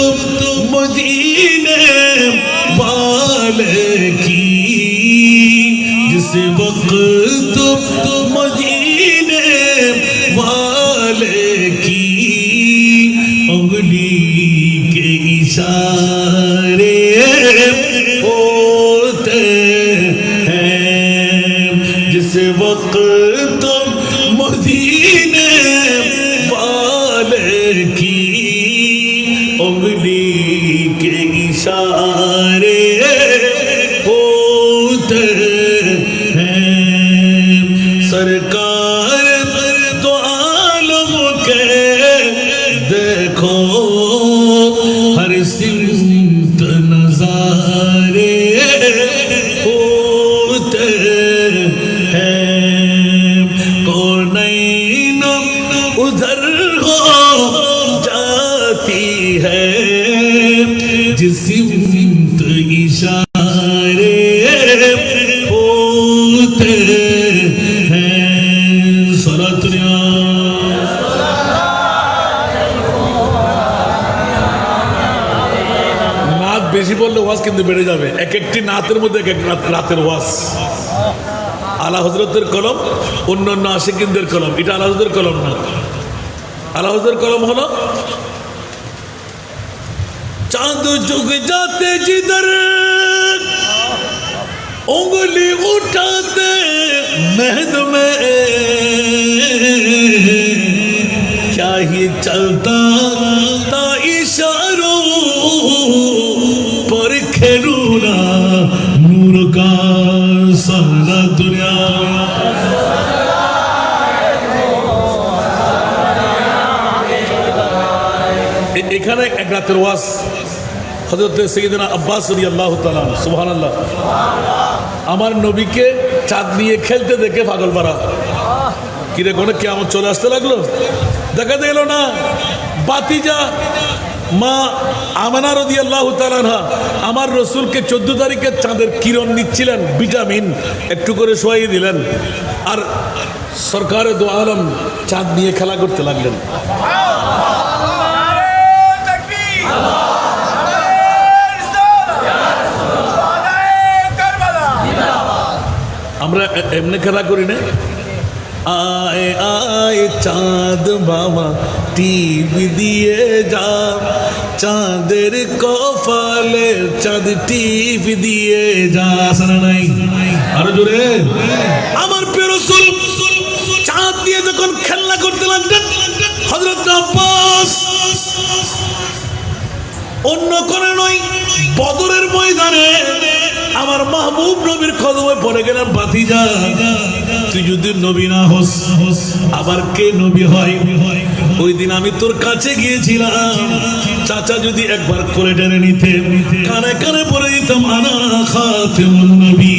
मदीने वाले की, जिस वक्त मदीने वाले की उंगली के इशारे होते हैं, जिस वक्त मदीने वाले की उंगली के इशारे होते हैं। सरकार दो आलम के देखो हर सिमत नजारे होते हैं। कौनैन उधर हो जाती है, जिस सिमत इशारे होते हैं। सलातुल्लाह নাত বেশি বললে ওয়াজ কিন্তু বেড়ে যাবে। এক একটি নাতের মধ্যে এক এক রাতের ওয়াজ। আলা হযরতের কলম, অন্যান্য আশিকিনদের কলম, এটা আলা হযরতের কলম না। আলা হযরতের কলম হলো चांद झुक जाते जिधर उंगली उठाते महद में, क्या ही चलता था इशारों पर खेलूना नूर का सारा दुनिया। এখানে এক রাতের ওয়াজ হযরত সাইয়েদনা আব্বাস রাদিয়াল্লাহু তাআলা, সুবহানাল্লাহ। আমার নবীকে চাঁদ নিয়ে খেলতে দেখে পাগল পারা। কিরে কোন কিয়ামত চলে আসতে লাগলো? দেখা গেল না বাতিজা মা আমেনা রাদিয়াল্লাহু তাআলা আনহা আমার রসুলকে 14 তারিখে চাঁদের কিরণ নিচ্ছিলেন, ভিটামিন একটু করে শোয়াই দিলেন, আর সরকারে দো আলম চাঁদ নিয়ে খেলা করতে লাগলেন। আমরা এমনি খেলা করি না। আয় আয় চাঁদ বাবা টিভি দিয়ে যা, চাঁদের কপালে চাঁদ টিভি দিয়ে যা। শোনা নাই? আরো জোরে। আমার প্রিয় রাসূল চাঁদ দিয়ে যখন খেলা করতে লাগলেন, হযরত আব্বাস অন্য করে নয়, বদরের ময়দানে আমার মাহবুব নবীর কদমে পড়ে গেলেন। ভাতিজা, তুই যদি নবী না হোস আবার কে নবী হয়? ওই দিন আমি তোর কাছে গিয়েছিলাম, চাচা যদি একবার করে টেনে নিতে, কানে কানে পড়ে দিতাম আনা খাতেমুন নবী।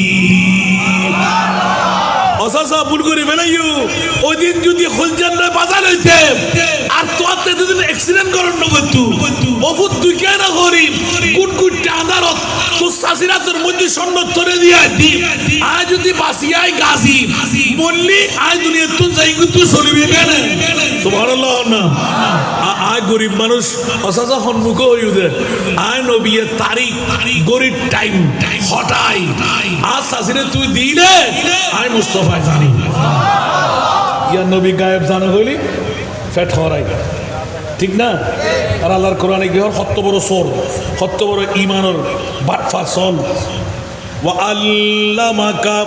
অসাসা ভুল করি বেলাইও, ওই দিন যদি খুলজান্নায় বাজার হইতে আর তোতে দুদিন অ্যাক্সিডেন্ট করার নগতু বহুত তুই কেন করি কুটকুট আদারত তো সাসিরা তোর মধ্যে স্বর্ণ তরে দিয়া দি। আজ যদি বাসিয়াই গাজী বললি আজ দুনিয়া তুই যাই তুই চলিবি কেন? সুবহানাল্লাহ না। আয় গরিব মানুষ অসাসা সম্মুখ হইউ দে। আয় নবীর তারিখ গরিব টাইম হটাই আজ সাসিরে তুই দিলে আয় মুস্তফা জানি ইয়া নবী গায়েব জানো হইলি ফেট হরাই, ঠিক না? আর আল্লাহর কোরআনে কি হয়? কত বড় সোর, কত বড় ইমানের বাটফা সন। ওয়া আল্লামাকা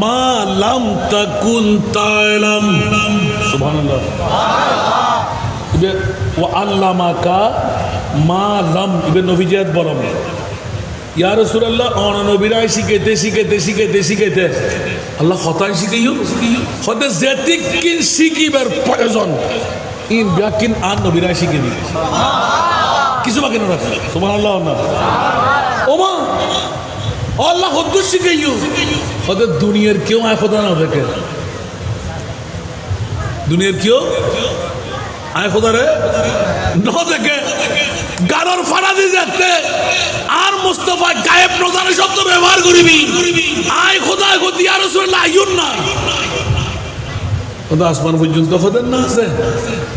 মা লাম তাকুন তা'লাম। সুবহানাল্লাহ। ওয়া আল্লামাকা মা লাম ইবে নবীজিয়াত বলম ইয়া রাসূলুল্লাহ অন নবীরাই শিখাইতে শিখাইতে শিখাইতে শিখাইতে আল্লাহ হতাই শিখাইও হতে যেতি কিন শিখিবার প্রয়োজন ইন ব্যাকিন আর নবীরাই শিখাইনি কিছু বাকি না রাখে সুবহানাল্লাহ না ওমা আল্লাহ হদ্দু শিখাইও হতে দুনিয়ার কেউ আয় খোদা না দেখে দুনিয়ার কেউ আয় খোদা রে না দেখে গাড়র ফাড়া দিয়ে যাচ্ছে আর মুস্তাফা গায়েব নজারে শব্দ ব্যবহার করিবি আয় খোদায় গতি আর রাসূলুল্লাহ আইউন না ওটা আসমান পর্যন্ত খোদার না আছে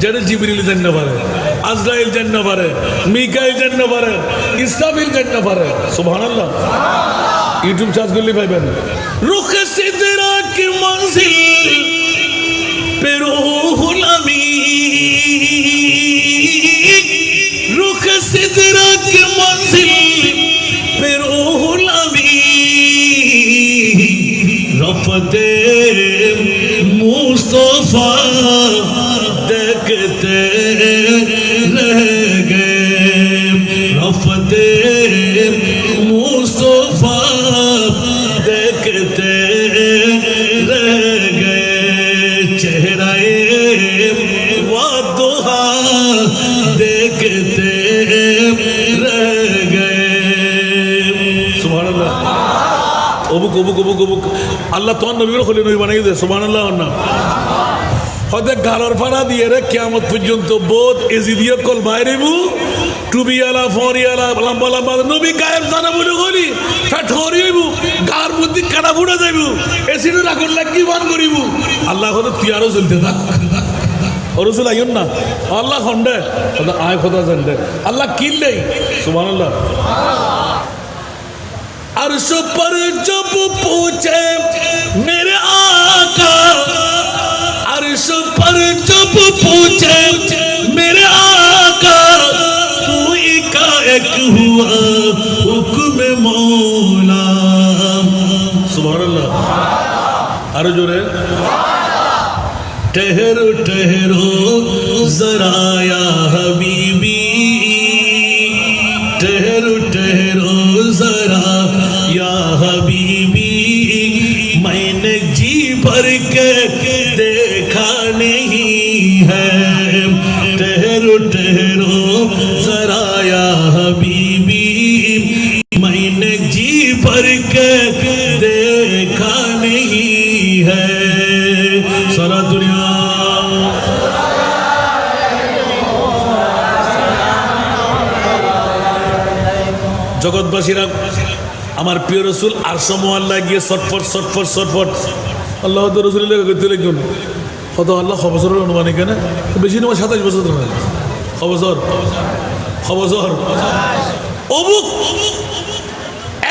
যেটা জিবরিল জানতে পারে আজরাইল জানতে পারে মিকাইল জানতে পারে ইসরাফিল জানতে পারে সুবহানাল্লাহ ইউটিউব সার্চ করলে পাইবেন রুখ সিদরা কি মনজিল পে রূহুল আমিন রুখ সিদরা কি মনজিল পে রূহুল আমিন রফতে মুস্তফা দেখতে রহ গয়ে রফতে মুস্তফা দেখতে রহ গয়ে চেহরায়ে ওয়াদুহা দেখতে রহ গয়ে সুবহানাল্লাহ অবুক অবুক অবুক অবুক আল্লাহ তোমার নবীর খলি নবী বানাই দে সুবহানাল্লাহ না হয়তো গালর ফাড়া দিয়ে রে কিয়ামত পর্যন্ত বোধ এজি দিয়ে কল বাইরেবু টুবিয়ালা ফরিয়ালা লম্বা লম্বা নবী গায়েব জানা বলে গলি ফ্যাট হরিবু গার মধ্যে কাটা ফুটা যাইবু এসিডু রাখুন লাগি বান করিবু আল্লাহ হয়তো তিয়ারও চলতে থাক রসুল আইন না আল্লাহ খন্ডে আয় খোদা জানতে আল্লাহ কিনলেই সুবহানাল্লাহ अर्श पर जब पूछे मेरे आका अर्श पर जब पूछे मेरे आका तू का एक हुआ हुक्म मौला सुभानअल्लाह अरे जोरे ठहरो ठहरो जरा या हबीबी ठहरो ठहरो जरा या हबीबी मैंने जी भर के देखा नहीं है ठहरो ठहरो जरा या हबीबी मैंने जी भर के देखा नहीं है सारा दुनिया জগৎবাসীরা আমার প্রিয় রসুল আর সমল্লা গিয়ে ছটফট ছটফট ছটফট আল্লাহ তো রসুলের করতে লিখুন কত আল্লাহ খবসরের অনুমান এখানে বেশি নয় 27 বছর ধরে খবসর খবসর অবুক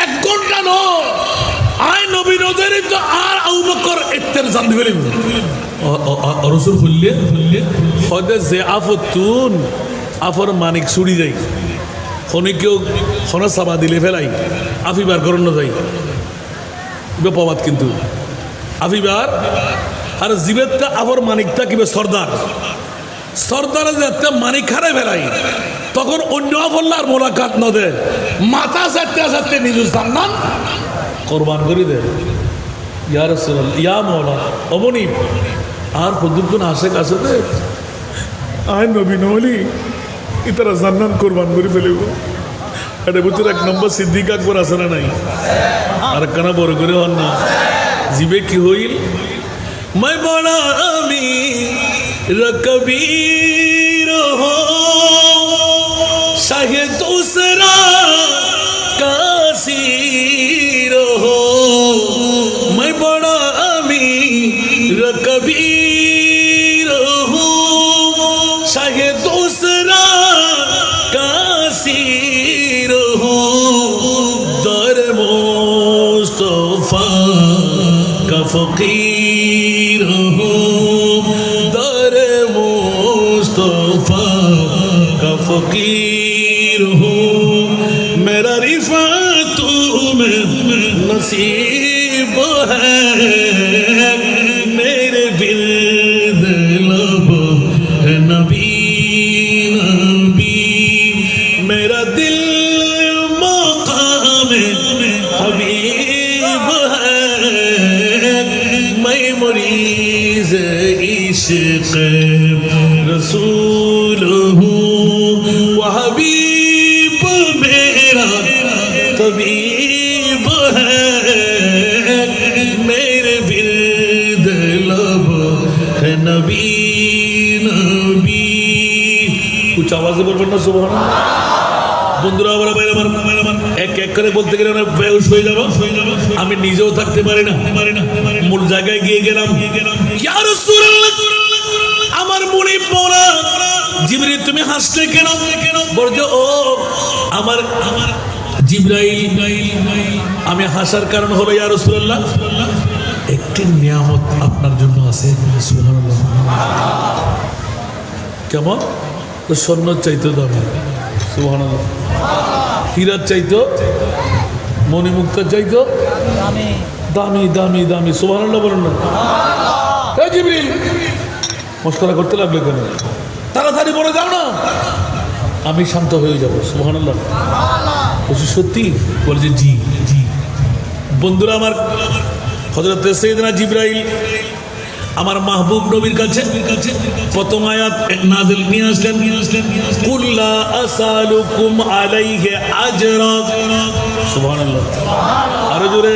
1 ঘন্টা নয় আয় নবী নজরে তো আর আবু বকর এত্তের জান দিবে রসুল খুললে হদে যে আফতুন আফর মানিক ছুড়ি যায় খনিকেও খনা চাবা দিলে ফেলাই আফিবার করণ যাই বেপবাদ কিন্তু আফিবার আর জীবেরটা আবার মানিকটা কিবে সর্দার সর্দারে যাতে মানিক হারে ফেলাই তখন অন্য আফল্লার মোলাকাত ন দে মাথা চারটে চারটে নিজের জান্নাত কোরবান করে দে ইয়া রাসূলুল্লাহ ইয়া মওলা অবনি আর প্রদুক্ষণ আশেক আছে দে আয় নবী নলি ইতারা জান্নাত কোরবান করে ফেলিব এটা ভিতরে 1 নম্বর সিদ্দিক আকবর আছে না নাই আর কানা বড় করে হন না জিবে কি হইল मैं बड़ा अमीर कबीर हो शाहे दूसरा कासीर हो मैं बड़ा अमीर कबीर हो शाहे दूसरा कासीर हो दर मुस्तफा का फकीर हो दर मुस्तफा का फकीर हो मेरा रिफ़ात में नसीब है मेरे विर्द लब है नबी नबी मेरा दिल मकाम मरीज इश्क रसूल हूँ वो हबीब मेरा तबीब है मेरे विर्द लब है नबी नबी कुछ आवाज बोलবেন না সুবহানাল্লাহ বন্ধুরা আমার এক এক করে বলতে গেলে আমরা বেহুশ হয়ে যাব আমি নিজেও থাকতে পারি না মূল জায়গায় গিয়ে গেলাম ইয়া রাসূলুল্লাহ আমার মুনিব মাওলা জিবরিল তুমি হাসলে কেন বলছো ও আমার জিবরাইল আমি হাসার কারণ হলো ইয়া রাসূলুল্লাহ একটি নিয়ামত আপনার জন্য আছে সুবহানাল্লাহ কেমন তো স্বর্ণ চাইতো দামি সুবহানাল্লাহ হীরার চাইতো মণিমুক্তার চাইতো দামি দামি দামি সুবহানাল্লাহ বলেন না এই জিবরিল মশকরা করতে লাগলো কেন তাড়াতাড়ি বলে দাও না আমি শান্ত হয়ে যাব সুবহানাল্লাহ বলছি সত্যি বলছে জি জি বন্ধুরা আমার হযরত সাইয়েদনা জিবরাইল আমার মাহবুব নবীর কাছে প্রথম আয়াত নাযিল নিয়ে আসলেন কুল লা আসালুকুম আলাইহি আজরা সুবহানাল্লাহ আরো জোরে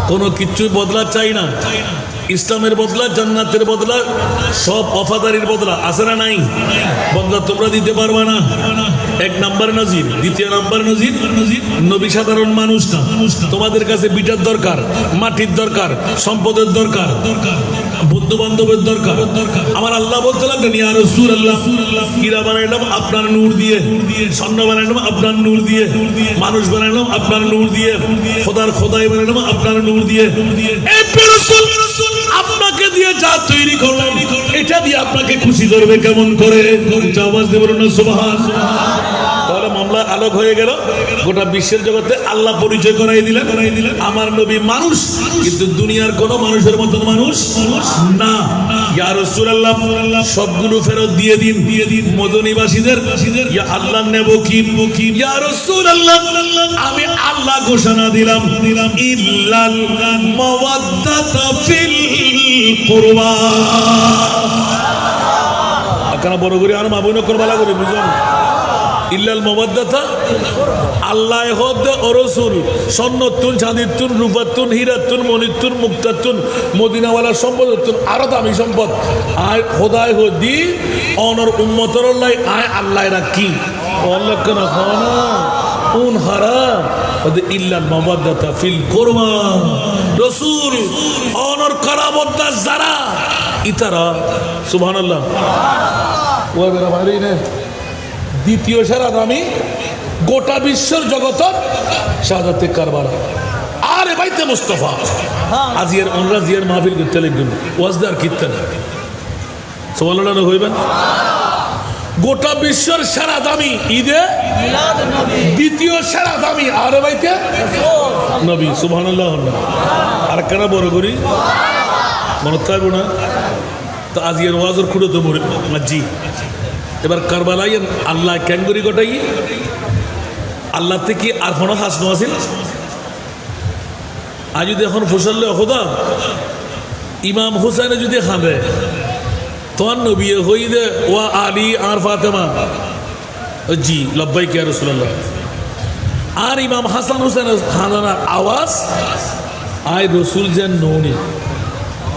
কোনো কিছু বদলা চাই না ইসলামের বদলা জান্নাতের বদলা সব ওয়াফাদারির বদলা আছে না নাই বদলা তোমরা দিতে পারবে না এক নাম্বার নজির দ্বিতীয় নাম্বার নজির নবী সাধারণ মানুষ না তোমাদের কাছে বিটার দরকার মাটির দরকার সম্পদের দরকার বন্ধু বান্ধবের দরকার আমার আল্লাহ বলতে লাগলেন ইয়া রাসূলুল্লাহ হীরা বানাইলাম আপনার নূর দিয়ে স্বর্ণ বানাইলাম আপনার নূর দিয়ে মানুষ বানাইলাম আপনার নূর দিয়ে খোদার খোদাই বানাইলাম আপনার নূর দিয়ে এই রাসূল আপনাকে দিয়ে যা তৈরি করলাম এটা দিয়ে আপনাকে খুশি করবে কেমন করে আওয়াজ দেব না সুবহানাল্লাহ তাহলে মামলা আলোক হয়ে গেল গোটা বিশ্বের জগতে আল্লাহ পরিচয় করাই দিলেন আমার নবী মানুষ কিন্তু দুনিয়ার কোন মানুষের মতন মানুষ না ইয়া রাসূলুল্লাহ সবগুলো ফেরত দিয়ে দিন মদিনাবাসীদের ইয়া আল্লাহ নেব কি ইয়া রাসূলুল্লাহ আমি আল্লাহ ঘোষণা দিলাম ইল্লাল মাওয়াদ্দাতা ফিল কুরবা আকানা বড় করে আর মাবুন করবালা করে বুঝুন ইল্লাল মাওয়াদ্দাতা আল্লাহ হদ ও রাসূল সন্নতুন চাঁদিতুন রূপাতুন হীরাতুন মনিতুন মুক্তাতুন মদিনাওয়ালা সম্পদতুন আরো দামি সম্পদ আয় খোদায় হদি অনর উম্মতর লাই আয় আল্লাহ রাখি আল্লাহ কেন খানা উন হারা ওদ ইল্লাল মাওয়াদ্দাতা ফিল কুরবা রাসূল অনর কারামতটা যারা ইতারা সুবহানাল্লাহ ওয়া বেরা ভারী নে দ্বিতীয় সেরা দামি গোটা বিশ্বের জগত শাহাদাতে কারবালা আরে বাইতে মুস্তাফা আজিয়ার অনরাজিয়ার মাহফিল করতে লাগবেন ওয়াজদার কীর্তন সুবহানাল্লাহ হইবেন গোটা বিশ্বের সেরা দামি ঈদে মিলাদ নবী দ্বিতীয় সেরা দামি আরে বাইতে নবী সুবহানাল্লাহ আর কেন বড় করি মনে থাকবো না তো আজিয়ার ওয়াজের খুঁড়ে তো বলি জি এবার কারবালাই আল্লাহ ক্যাঙ্গুরি গোটাই আল্লাহ থেকে আর কোনো হাস নোয়াছিল আজ যদি এখন ফসললে খোদা ইমাম হুসাইনে যদি খাবে তোমার নবী হই দে ওয়া আলী আর ফাতেমা জি লব্বাইক ইয়া রাসূলুল্লাহ আর ইমাম হাসান হুসাইনের খানার আওয়াজ আয় রসুল যেন নৌনি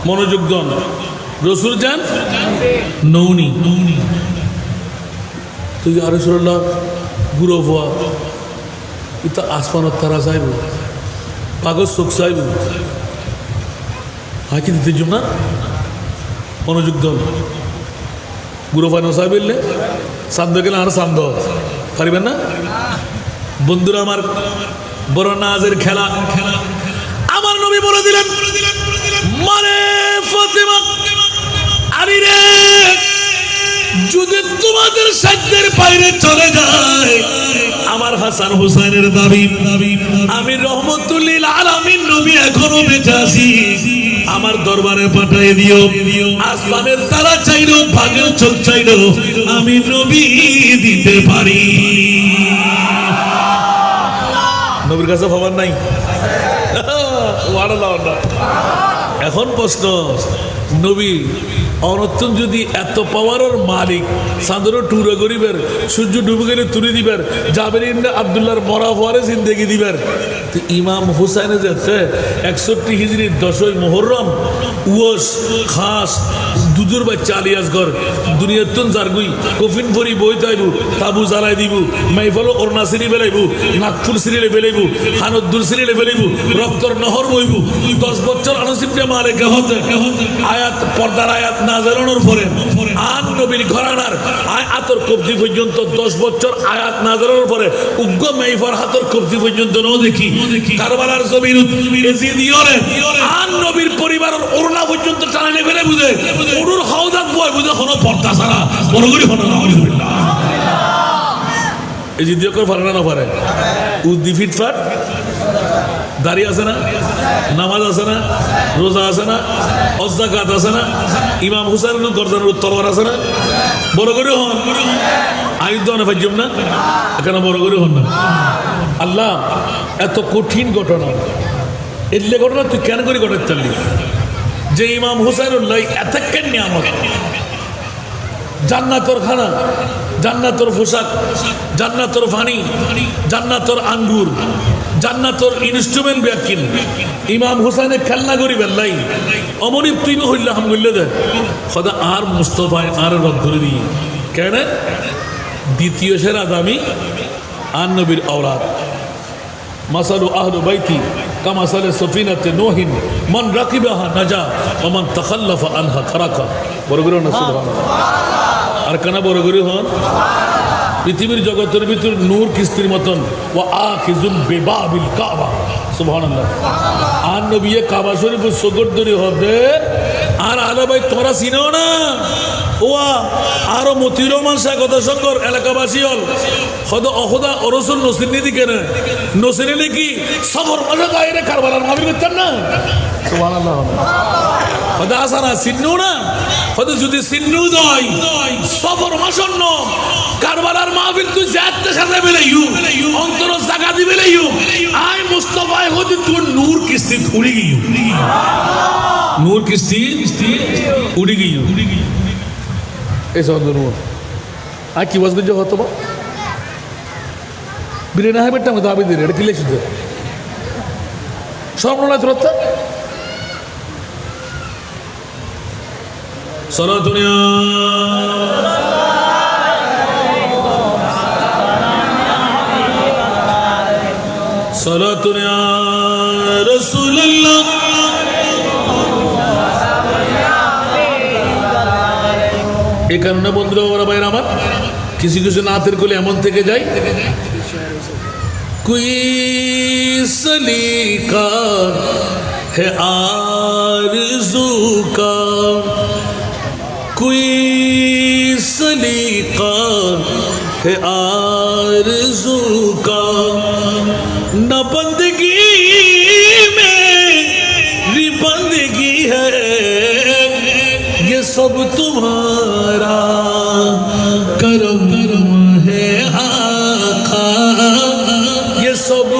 মনোযোগ দন রসুল যেন নৌনি তো ইয়া রাসূলুল্লাহ গুরু হওয়া এটা আসমানত তারা চাইব কাগজ চোখ চাইব হাঁকি দিতে যাব না মনোযোগ দল গুরু ফানো চাইবলে চান্দ গেলে আর চান্দ পারিবেন না বন্ধুরা আমার বড় নাজের খেলা আমার নবী বলে দিলেন মানে ফাতেমা আরে রে যদি তোমাদের সাধ্যের বাইরে চলে যায় আমার হাসান হুসাইনের দাবি আমি রহমতুল্লিল আলামিন নবী এখনো বেঁচে আছি আমার দরবারে পাঠিয়ে দিও আসমানের তারা চাইলো ভাগের চোখ চাইলো আমি নবী দিতে পারি নবীর কাছে খবর নাই এখন প্রশ্ন, নবী অনর্থন যদি এত পাওয়ারের মালিক, চাঁদরও টুরে গরিবের, সূর্য ডুবে গেলে তুলে দিবার, জাবের ইবনে আব্দুল্লাহর মরা হওয়ারে জিন্দেগি দিবার, তো ইমাম হুসাইনে যেতে 61 হিজরির 10ই মুহররম উয়স খাস দুধুর বাচ্চা আলিয়াসগর দুনিয়াতুন জারগুই কফিন ভরি বই তাইবু তাবু জ্বালাই দিব মাইফলো ওরনা সিরি বেলাইবু নাকফুল সিরিলে বেলাইবু হানদ্দুর সিরিলে বেলাইবু রক্তর নহর বইবু 10 বছর আনসিবনে মালিক হতে আয়াত পর্দার আয়াত নাযিলের পরে আন নবীর ঘরানার আয়াতর কবজি পর্যন্ত 10 বছর আয়াত নাযিলের পরে উগ্র মাইফার হাতর কবজি পর্যন্ত ন দেখি কারবালার জমিন এজিদিয়রে আন নবীর পরিবারের ওরনা পর্যন্ত টানানে ফেলে বুঝে ওরুর হাওদাত বয় বুঝে কোনো পর্দা ছাড়া বড় করে হলো না আলহামদুলিল্লাহ এজিদিয় করে পারে না পারে উদ্দি ফিটফাট দাড়ি আছে না, নামাজ আছে না, রোজা আছে না, অজ্জাকাত আছে না, ইমাম হুসাইনের গর্দানের তরবার আছে না, বড় করে হন আইন তো অনেক না এখানে বড় করে হন না। আল্লাহ এত কঠিন ঘটনা এলে ঘটনা তুই কেন করে ঘটাতে চাললি যে ইমাম হুসাইনুল্লাহ এতক্ষণ নিয়ামত, জান্নাতর খানা, জান্নাতর পোশাক, জান্নাতর পানি, জান্নাতর আঙ্গুর, জান্নাতর ইনস্ট্রুমেন্ট ব্যাকিন ইমাম হুসাইনের খেলনা করি বেল্লাই অমনি তুই হইলে হামগুল্লে দে সদা আর মুস্তফায় আর রদ ধরে দিই কেন দ্বিতীয় সেরা দামি আর নবীর আওলাদ মাসালু আহলু বাইতি কামাসালে সফিনাতে নোহিন মান রাকিবাহা নাজা ওয়া মান তাখাল্লাফা আনহা তারাকা বড় করে না সুবহানাল্লাহ আর কানা বড় করে হন পৃথিবীর জগতের ভিতর নূর কিস্তির মতন ওয়া আখিজুল বিবাবিল কাবা সুবহানাল্লাহ আর নবী কাবা শরীফ সগরদরি হবে আর আলা ভাই তোরা চিনো না ওয়া আরো মতির রহমান শাহ কথা শঙ্কর এলাকাবাসী হল হয়তো অখদা অরসুল নসির নিদি কেন নসির কি সফর মাঝে গায়ে কারবালার মাবির করতেন না সুবহানাল্লাহ হয়তো আসা না চিহ্নু না হয়তো যদি চিহ্নু দয় সফর মাসন্ন কারবালার মাহফিল তুই যাতে সাথে বেলাইউ অন্তর জায়গা দিবে লাইউ আই মুস্তাফায় হতে তুই নূর কিস্তি উড়ি গিয়ে নূর কিস্তি উড়ি গিয়ে এই সন্দেহ আর কি বাস করছে হতো বা বিরিয়ানি হয় বেটা দাবি দিলে এটা কিলে শুধু সব নয় তোর সরা দুনিয়া সলাতুন ইয়া রাসূলুল্লাহ এই কারণে বন্ধুরা ওরা ভাইরা আমার কিছু কিছু নাতের কোলে এমন থেকে যায় কোই সলিকা হে আরজু কা कोई सलीका है आरज़ू का न बंदगी मेरी बंदगी है ये सब तुम्हारा करम है आका ये सब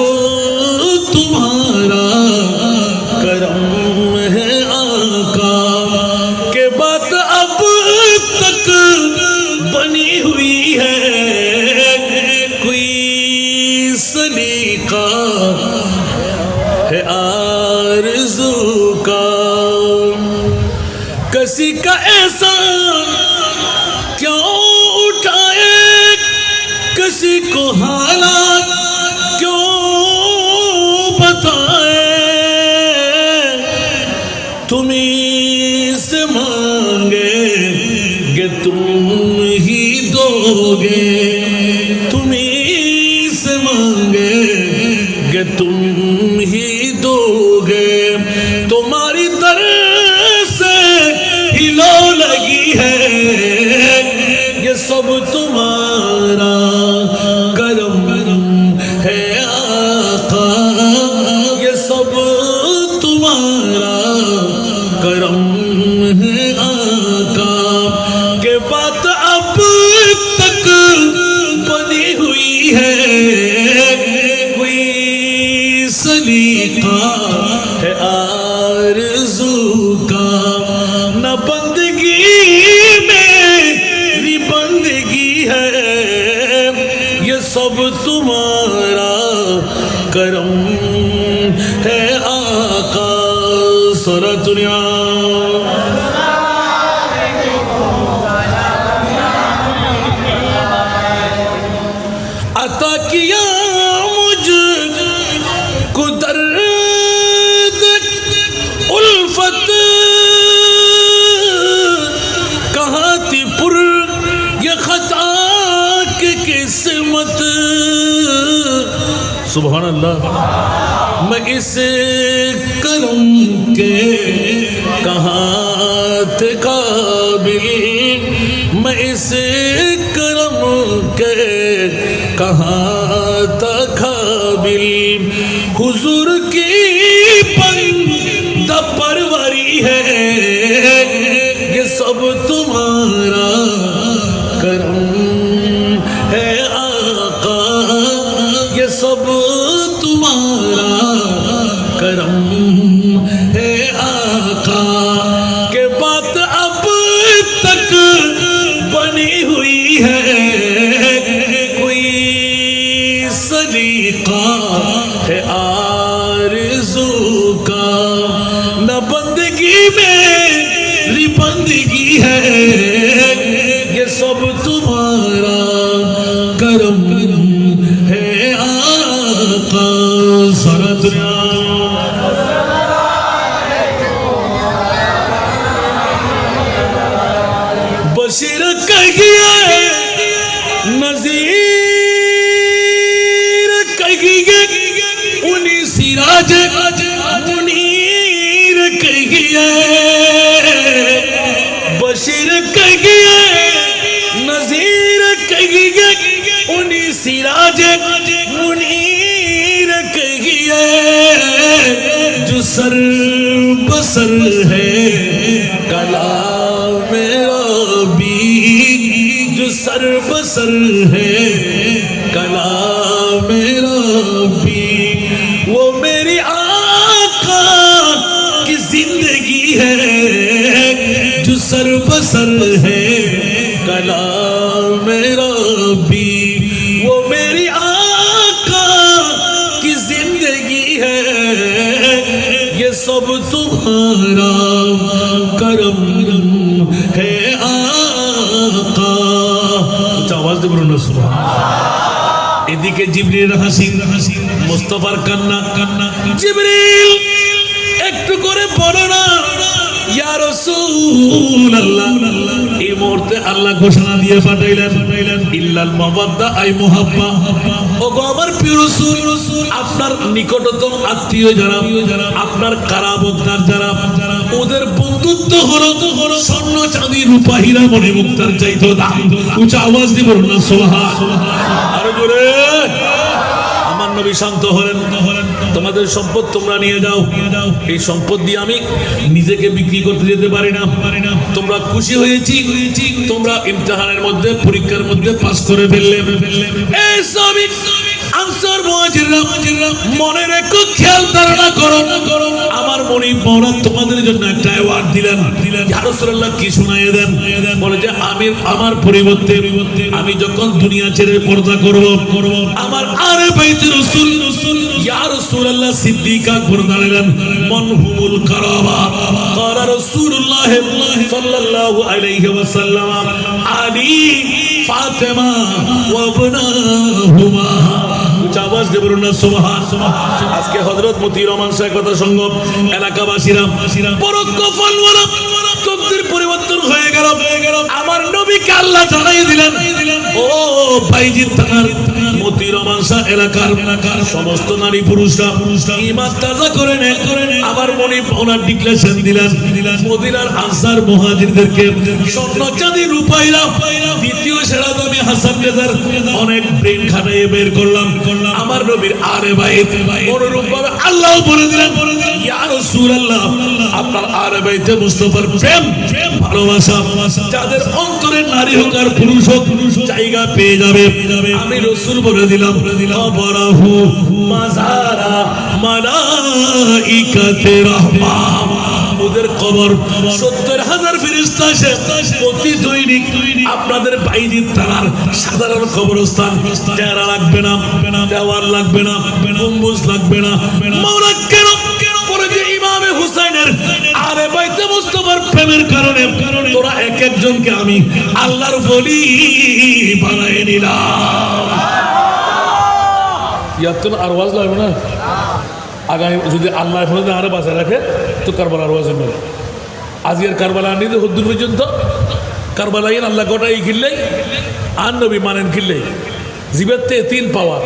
तुम्हारा करम है आका के बात अब तक बनी हुई है कोई सलीका है आरज़ू का किसी का ऐसा क्यों उठाए किसी को हालात क्यों बताए तुम्ही से मांगे तुम ही दोगे तुम्ही से मांगे तुम ही दोगे तुम्हारी तरफ से हिलो लगी है ये सब तुम्हारा करम है आका ये सब तुम्हारा करम है आका के बात अब तक बनी हुई है कोई सलीका है आरज़ू आरज़ू का न बंदगी मेरी बंदगी है, ये सब तुम्हारा करम है आका। सारा दुनिया अता किया मुझको दर्द उल्फत, कहाँ थी पुर ये खता की किस्मत। सुभान अल्लाह। मैं इस करम के कहाँ थे काबिल, मैं इस करम के कहाँ था काबिल। हुजूर की बंदा परवरी है, ये सब तुम्हारा करम है आका, ये सब तुम्हारा करम है आका। के बात अब तक बनी हुई है, कोई सलीका है आरज़ू का, न बंदगी मेरी बंदगी है, ये सब तुम्हारा करम है आका। सारा दुनिया बशीर कहिए नज़ीर कहिए, उन्हीं सिराज मुनीर कहिए। बशीर कहिए नज़ीर कहिए, उन्हीं सिराज मुनीर कहिए। जो सर बसर है कलाम रबी, जो सर बसर है कलाम रबी, वो मेरी आका की जिंदगी है। जो सर बसर है कलाम रबी, वो मेरी आका की जिंदगी है, ये सब तुम्हारा करम है आका। कुछ आवाज दे बोलो ना। सुबह এদিকে জিবরিল হাসি মুস্তাফার কান্না। জিবরিল একটু করে বলো না ইয়া রাসূলুল্লাহ। এই মুহূর্তে আল্লাহ ঘোষণা দিয়ে পাঠাইলেন ইল্লাল মাওয়াদ্দা আই মুহাব্বা। ওগো আমার প্রিয় রাসূল, আপনার নিকটতম আত্মীয় যারা, আপনার কারাবন্দার যারা, ওদের বন্ধুত্ব হলো স্বর্ণ চাঁদি রূপা হীরা মণি মুক্তার চাইতো দাম। উচ্চ আওয়াজ দিয়ে বলুন না সুবহান। আরো জোরে। আমার নবী শান্ত হলেন, তোমাদের সম্পদ তোমরা নিয়ে যাও, এই সম্পদ দিয়ে আমি নিজেকে বিক্রি করতে যেতে পারি না। তোমরা খুশি হয়েছি, তোমরা ইমতিহানের মধ্যে পরীক্ষার মধ্যে পাস করে ফেললে। এই সবই আনসার মুহাজিররা মনে রেখো, খেয়াল ধারণা করো। আমার মনিব মাওলা তোমাদের জন্য একটা অ্যাওয়ার্ড দিলেন। ইয়া রাসূলুল্লাহ কি শুনাইয়ে দেন? বলে যে আমি আমার পরিবর্তে আমি যখন দুনিয়া ছেড়ে পর্দা করব, আমার আরে বাইতে রাসূল ইয়া রাসূলুল্লাহ সিদ্দিক আকবর দাঁড়ালেন। মানহুমুল কারাবা ক্বালা রাসূলুল্লাহ সাল্লাল্লাহু আলাইহি ওয়াসাল্লাম আলী ফাতেমা ওয়া ইবনাহুমা। আওয়াজ দিয়ে বলুন না সুবহান। আজকে হযরত মতি রহমান সাহেব কথা সঙ্গ এলাকাবাসীরা পরোক্ষ ফলওয়ালা তকদীর পরিবর্তন হয়ে গেল। আমার নবীকে আল্লাহ জানাই দিলেন, ও বাইজিদ থানার মতি রহমান সাহেব এলাকার সমস্ত নারী পুরুষরা ঈমান তাজা করে নে। আমার মনিব ওনার ডিক্লারেশন দিলেন, মদিনার আনসার মুহাজিরদেরকে স্বর্ণ চাঁদি রূপাইরা দ্বিতীয় সেরা দামি হাসান রেজার অনেক ব্রেন খাটাইয়ে বের করলাম। আমার নবীর আরে বাইত অনুরূপ ভাবে আল্লাহ বলে দিলেন, ইয়া রাসূলুল্লাহ আপনার আরে বাইতে মুস্তাফার প্রেম ভালোবাসা যাদের অন্তরে নারী হোক আর পুরুষ হোক জায়গা পেয়ে যাবে। আমি রাসূল বলে দিলাম, কবরহু মাজারা মালাইকাতে রাহমা। মাহমুদের কবর 70,000 ফেরেশতা এসে প্রতি দৈনিক আপনাদের বাইজির তারার সাধারণ কবরস্থান, টেরা লাগবে না, দেওয়াল লাগবে না, গম্বুজ লাগবে না। মাওলা কেন পরে যে ইমামে হুসাইনের আলে বাইতে মুস্তাফার প্রেমের কারণে তোরা এক একজনকে আমি আল্লাহর ওলি বানায় নিলাম। ইয়ার তো আর ওয়াজ লাগবে না। আগামী যদি আল্লাহ এখন আরে বাঁচায় রাখে তো কারবালার ওয়াজ নেই। আজকের কারবালা আনি হদ্দুর পর্যন্ত কারবালাইন আল্লাহ গোটাই কিনলেই আর নবী মানেন কিনলেই জীবেতে 3 পাওয়ার,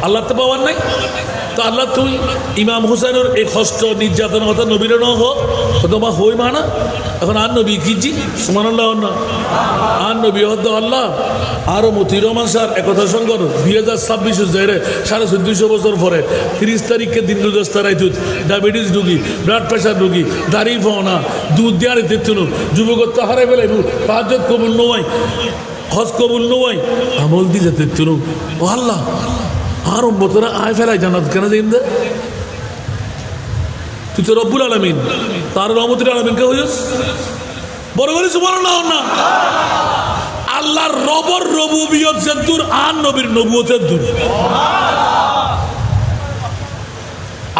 আল্লাহ তো পাওয়ার নাই। তো আল্লাহ তুই ইমাম হুসাইনের এই কষ্ট নির্যাতন কথা নবীর তোমা হই মানা এখন আর নবী কিজি সুবহানাল্লাহ না আর নবী হদ্দ আল্লাহ আরো মতির রহমান স্যার একথা সংকট 2026 যাইরে 1450 বছর পরে 30 তারিখে দিন দুদস্তা রাইতুত ডায়াবেটিস রুগী, ব্লাড প্রেশার রুগী, দাড়ি ফাওনা, দুধ দেওয়ার দেখতুন যুবকত্ব হারাই ফেলাইব, তাহাজ্জুদ কবুল নয়, হজ কবুল নয়, আমল দি যেতে তুলু ও আল্লাহ আর উম্মতরা আয় ফেলাই জান্নাত কেন যাইম দে? তুই তো রব্বুল আলামিন, তার রহমতুল আলামিন কে হইস বড় করে সুবহানাল্লাহ না। আল্লাহর রবর রবুবিয়ত যে দূর আর নবীর নবুয়তের দূর।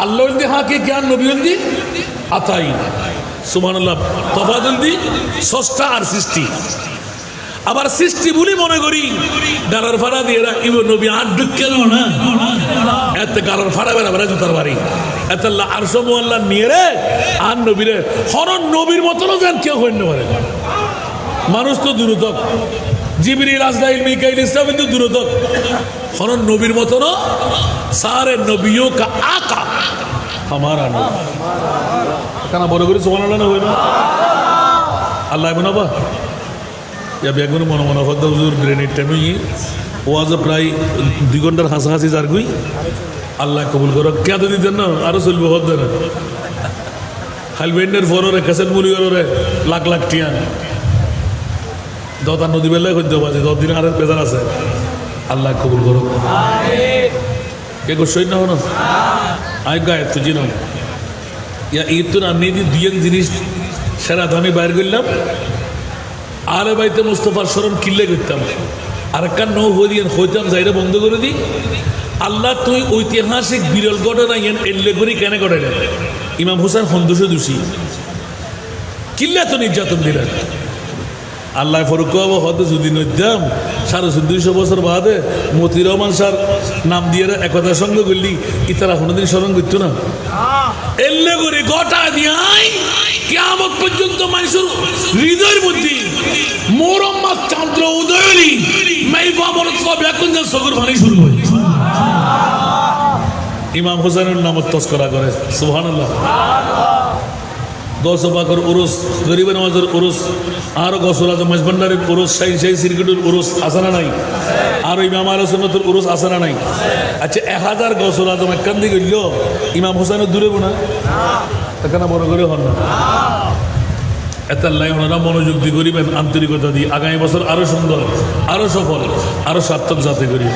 আল্লাহ দি হাকে জ্ঞান নবী দি আতাই সুবহানাল্লাহ তফাদুল দি স্রষ্টা আর সৃষ্টি। আবার সৃষ্টি বলি মনে করি গালার ফাড়া দিয়ে ইব নবী আর ঢুকেল না এত গালার ফাড়া বেড়া বেড়া জুতার বাড়ি এত আর সব আল্লাহ নিয়ে রে আর নবীরে হরণ নবীর মতনও যেন কেউ হইতে পারে। মানুষ তো দূরতক, জিবরিল আজরাইল মিকাইল ইসলাম কিন্তু দূরতক, হরণ নবীর মতনও সারে নবীও কা আকা আমারা নবী কেন বড় করে সুবহানাল্লাহ না হই না আল্লাহ বাবা বেগুন মনে মনে হদ্দ হুজুর গ্রেনেড টেনুই ওয়াজ প্রায় 2 ঘন্টার হাসাহাসি যার গুই আল্লাহ কবুল করো কে তো দিতেন না আরো চলবে হদ্দ না হালবেন্ডের ফোরে কাসেট মুলি করে লাখ লাখ টিয়ান দতা নদী বেলায় হইতে পারে 10 দিন আর বেজার আছে আল্লাহ কবুল করো কে গোসই না হনো আই গায়ে তো জিনো ইয়া ঈদ তো আমি দুইজন জিনিস সেরা দামি বাইর করলাম আলে বাইতে মুস্তফার স্মরণ কিল্লে করতাম আর একটা নৌ হইয়ান হইতাম যাইরে বন্ধ করে দিই আল্লাহ তুই ঐতিহাসিক বিরল ঘটনা ইয়ান এল্লে করি কেন ঘটাইলেন ইমাম হুসাইন সন্দোষে দোষী কিল্লে তো নির্যাতন দিলেন আল্লাহ ফরুক হয়তো যদি নইতাম 1450 বছর বাদে মতির রহমান স্যার নাম দিয়ে একতার সঙ্গে করলি ইতারা কোনোদিন স্মরণ করতো না এল্লে করে গোটা দিয়াই কিয়ামত পর্যন্ত মানুষের হৃদয়ের মধ্যে মোরম মাস চন্দ্র উদয়লি মাইবা বরত সব এখন যে সগর ভানি শুরু হয় ইমাম হুসাইনের নাম তস্করা করে সুবহানাল্লাহ গৌসবাকর উরুস গরিব নওয়াজের উরুস আরো গৌসুল আজম মজবন্ডারের উরুস শাহী সিরকুটের উরুস আসানা নাই আর ইমাম আহলে সুন্নাতের উরুস আসানা নাই আচ্ছা 1000 গৌসুল আজম একখান দিকে গেল ইমাম হুসাইনের দূরে না এখানে বড় করে হন না এতাল্লাই ওনারা মনোযোগ দিয়ে করিবেন আন্তরিকতা দিয়ে আগামী বছর আরো সুন্দর আরো সফল আরো সার্থক যাতে করি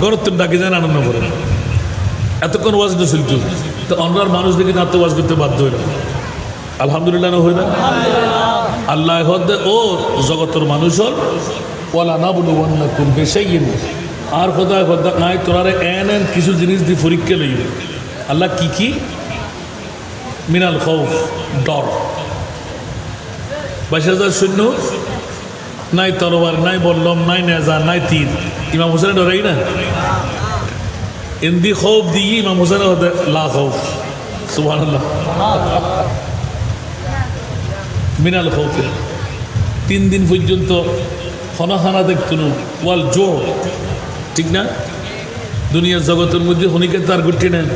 গরত্ব ডাকে যান আনন্দ করেন এতক্ষণ ওয়াজ চলত তো অন্যার মানুষ দেখে নাত্য ওয়াজ করতে বাধ্য হইল আলহামদুলিল্লাহ না হইল আল্লাহ ও জগতের মানুষ হল ওয়ালা না বলু ওয়ান্নাকুম বিশাইইন আর খোদা খোদা নাই তোরারে এন কিছু জিনিস দিয়ে পরীক্ষা লইব আল্লাহ কি মিনাল খৌফ ডর 22,000 সৈন্য নাই তরোয়ার নাই বল্লম নাই নেজা নাই তীর ইমাম হুসেন ডরাই না ইন্দি খৌফ দিয়ে ইমাম হুসেন লা খৌফ সুবহানাল্লাহ মিনাল খৌফে 3 দিন পর্যন্ত খানা দেখতুন ওয়াল জো ঠিক না দুনিয়ার জগতের মধ্যে হনিকে তার গুটি নেন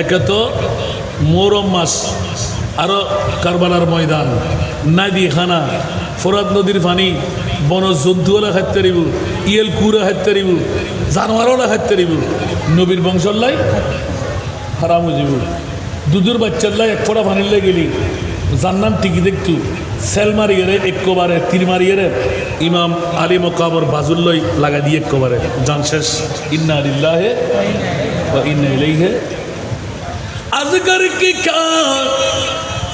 একে তো মোরম মাস আরো কারবালার ময়দান নাদি খানা ফোরাত নদীর পানি বন জন্তুওয়ালা খাইতে পারিব ইয়েল কুড়া খাইতে পারিব জানোয়ারওয়ালা খাইতে পারিব নবীর বংশল্লাই হারাম হয়ে যাব দুধের বাচ্চাল্লাই এক ফোড়া পানির গেলি জান্নান টিকি দেখতু সেল মারিয়ে একবারে তীর মারিয়ে ইমাম আলী মকাবর বাজুল্লই লাগা দিয়ে একবারে জান শেষ ইন্না লিল্লাহি ওয়া ইন্না ইলাইহি আজগর কি কা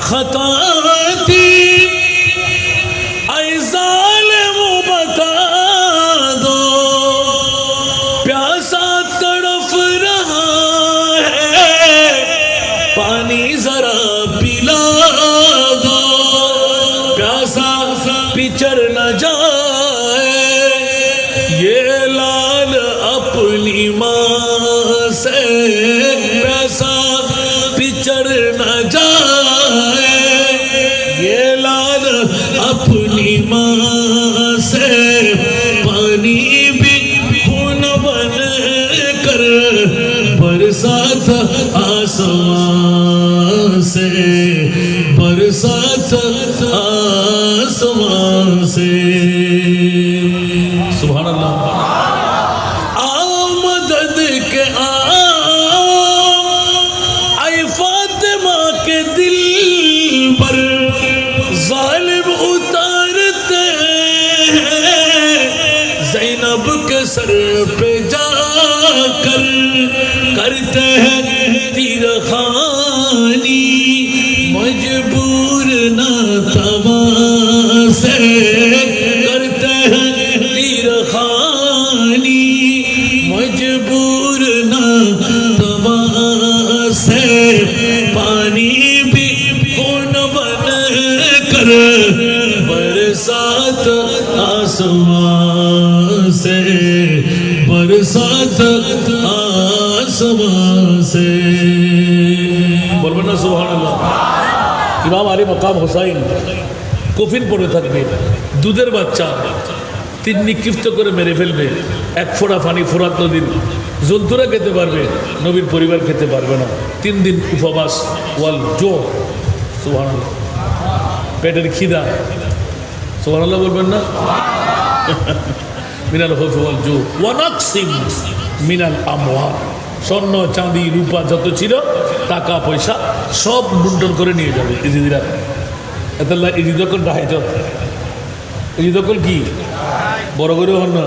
खता थी ऐ ज़ालिम बता दो प्यासा तड़फ रहा है पानी जरा पिला दो प्यासा पिचर न जाए ये लाल अपनी माँ से प्यासा पिचर न जाए ये लाल अपनी माँ से पानी भी खून बन कर बरसात आसमां से बरसात आसमां से सुभान अल्लाह आओ मदद के आओ ऐ फातिमा के दिल पर जालिम उतारते हैं ज़ैनब के सर पे जाकर करते हैं तीर खानी मजबूर न तवा से करते हैं तीर खानी मजबूर न तवा से पानी भी खून बन कर बरसात आसमां से बरसात आसमां से बोलबो ना सुभान अल्लाह ইমাম আলী মকাম হোসাইন কফিন পড়ে থাকবে দুধের বাচ্চা তিন নিক্ষিপ্ত করে মেরে ফেলবে এক ফোঁটা পানি ফোরাত নদীর জন্তুরা খেতে পারবে নবীর পরিবার খেতে পারবে না 3 দিন উপবাস ওয়াল জো সুবহানাল্লাহ পেটের খিদা সুবহানাল্লাহ বলবেন না মিনাল খৌফি ওয়াল জো ওয়া নাকসিম মিনাল আমওয়াল স্বর্ণ চাঁদি রূপা যত ছিল টাকা পয়সা সব লুণ্ঠন করে নিয়ে যাবে ইজিদিরা এতলা ইজিদকল রাহাইত ইজিদকল কি বড় করে হন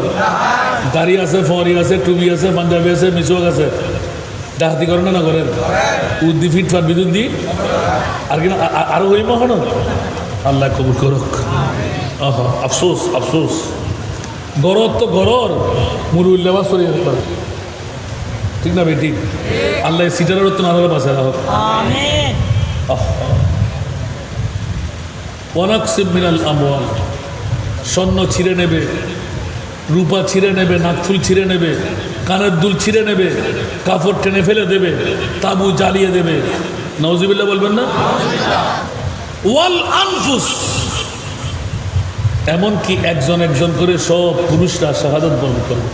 দাড়ি আছে ফরি আছে টুপি আছে পাঞ্জাবি আছে মিসওয়াক আছে ডাহাতি করে না করেন উদ্দি ফিট ফার বিদ্যুৎ দি আর কি আরো হইম হন আল্লাহ কবুল করক আহা আফসোস আফসোস গরর তো গরর মুরুল্লাবাস করে যেতে পারে ঠিক না বেটি আল্লাহ সিটারের তো নাহলে বাঁচা রাখো আমিন ওয়ানাকসিম মিনাল আমওয়াল স্বর্ণ ছিঁড়ে নেবে রূপা ছিঁড়ে নেবে নাকফুল ছিঁড়ে নেবে কানের দুল ছিঁড়ে নেবে কাপড় টেনে ফেলে দেবে তাবু জ্বালিয়ে দেবে নাউজুবিল্লাহ বলবেন না ওয়াল আনফুস এমনকি একজন একজন করে সব পুরুষরা শাহাদাত বরণ করবে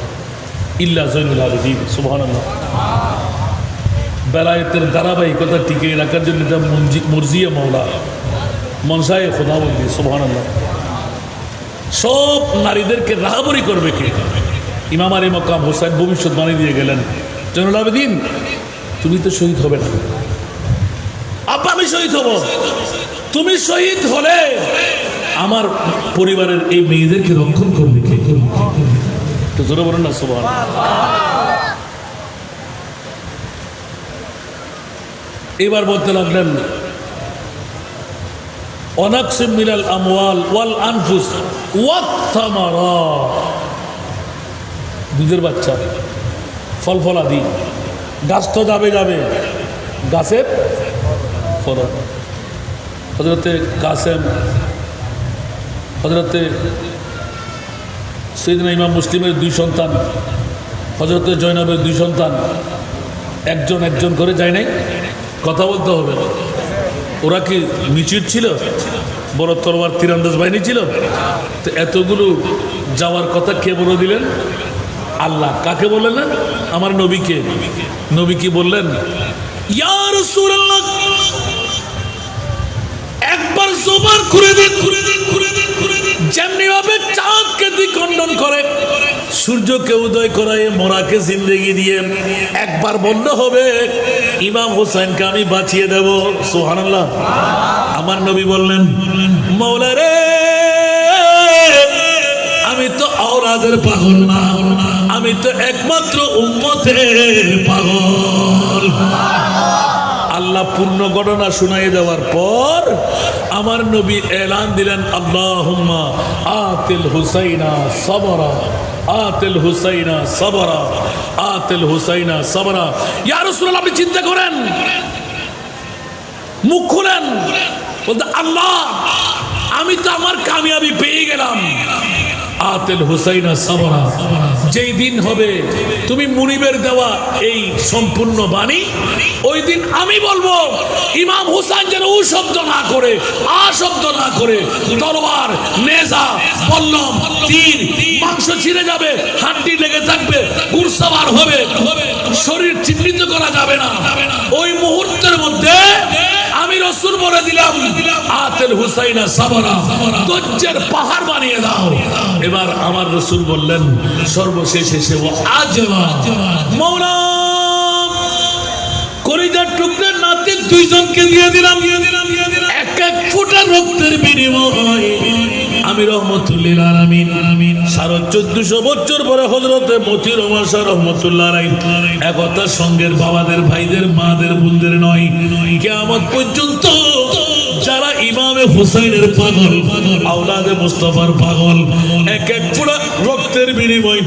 ইল্লা জৈনুল আবেদিন সুবহানাল্লাহ বেলায়েতের ধারাবাহিকতা টিকিয়ে রাখার জন্য এটা মর্জিয়ে মাওলা মনসায়ে খোদাবন্দি সুবহানাল্লাহ সব নারীদেরকে রাহাবরি করবে কে ইমাম আলী মকাম হোসেন ভবিষ্যৎবাণী দিয়ে গেলেন জৈনুল আবেদিন তুমি তো শহীদ হবে না আব্বা আমি শহীদ হব তুমি শহীদ হলে আমার পরিবারের এই মেয়েদেরকে রক্ষণ করবে কে তো জোরে বলেন না সুবহানাল্লাহ এবার বলতে লাগলেন অনাকসিম মিনাল আমওয়াল ওয়াল আনফুস ওয়াত থামারাত দুধের বাচ্চা ফল ফলাদি গাছ তো যাবে যাবে গাছের ফল হযরতে কাসেম হযরতে সৈয়দনা ইমাম মুসলিমের 2 সন্তান হযরতে জয়নবের 2 সন্তান একজন একজন করে যায় নাই কথা বলতে হবে ওরা কি মিচির ছিল বড় তরবার তীরন্দাজ বাহিনী ছিল তো এতগুলো যাওয়ার কথা কে বলে দিলেন আল্লাহ কাকে বললেন না আমার নবীকে নবী কি বললেন ইয়া রাসূলুল্লাহ একবার জবান খুলে দেন যেমনি ভাবে চাঁদকে দ্বিখণ্ডন করে সূর্যকে উদয় করায় মোরাকে জিন্দেগি দিয়ে একবার বন্ধ হবে ইমাম হোসেনকে আমি বাঁচিয়ে দেব সুবহানাল্লাহ আমার নবী বললেন মওলা রে আমি তো আওলাদের পাগল না আমি তো একমাত্র উম্মতের পাগল আল্লাহ পূর্ণ ঘটনা শুনাই দেওয়ার পর আমার নবী এলান দিলেন, আল্লাহুম্মা আতিল হুসাইনা সাবরা, আতিল হুসাইনা সাবরা, আতিল হুসাইনা সাবরা। ইয়া রাসূলুল্লাহ, আপনি চিন্তা করেন, মুখ খুলেন, বলতে আল্লাহ আমি তো আমার কামিয়াবি পেয়ে গেলাম। আতিল হুসাইনা সাবরা, যেই দিন হবে তুমি মুনিবের দেওয়া এই সম্পূর্ণ বাণী, ওই দিন আমি বলবো ইমাম হুসাইন যেন ও শব্দ না করে, আ শব্দ না করে, তরোয়ার, নেজা, বল্লম, তীর, মাংস ছিঁড়ে যাবে, হাড্ডি লেগে থাকবে, গুরসাবার হবে, শরীর চিহ্নিত করা যাবে না। ওই মুহূর্তের মধ্যে আমি রাসূল বলে দিলাম, আতিল হুসাইনা সাবরা, ধৈর্যের পাহাড় বানিয়ে দাও। এবার আমার রাসূল বললেন সর্বশেষ এসে, ও আজমা মাওলা, কলিজার টুকরা নাতে দুইজনকে দিয়ে দিলাম, এক এক ফোঁটা রক্তের বিনিময়ে আমি রহমতুল্লিল আলামিন 1450 বছর পরে হযরতে মতিউর রহমান শাহ রহমতুল্লাহ আলাইহি একতার সঙ্গের বাবাদের, ভাইদের, মাদের, বোনদের নয়, কিয়ামত পর্যন্ত যারা ইমামে হুসাইনের পাগল, আওলাদে মুস্তাফার পাগল, এক এক ফোঁটা রক্তের বিনিময়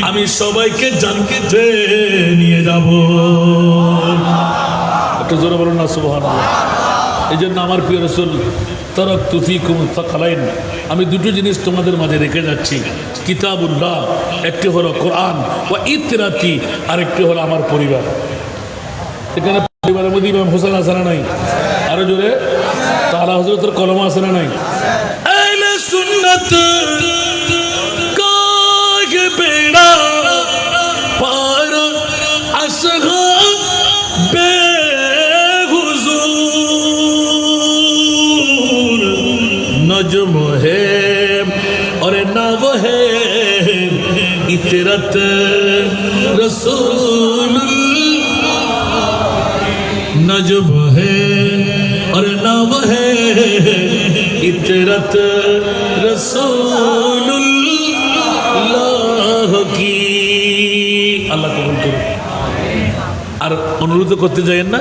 আমি সবাইকে জান্নাতে নিয়ে যাব। একটু জোরে বলুন না সুবহানাল্লাহ। এই জন্য আমার প্রিয় রাসূল, তারাকতু ফীকুম সাকালাইন, আমি দুটো জিনিস তোমাদের মাঝে রেখে যাচ্ছি, কিতাবুল্লাহ, একটি হলো কোরআন, ওয়া ইতরাতি, আরেকটি হলো আমার পরিবার। এখানে পরিবারের মধ্যে ইমাম হোসেন আছে না নাই? আরো জোরে, তাআলা হযরতের কলম আছে না নাই? আহলে সুন্নাত কাকে বেড়া পার আসহাবে হুজুর, নজম হে और नाव है इतरत रसूल, नजम है और नाव है इतरत रसूलुल्लाह की। আল্লাহ কবুল করুন। আর অনুরোধ করতে যাইয়েন না,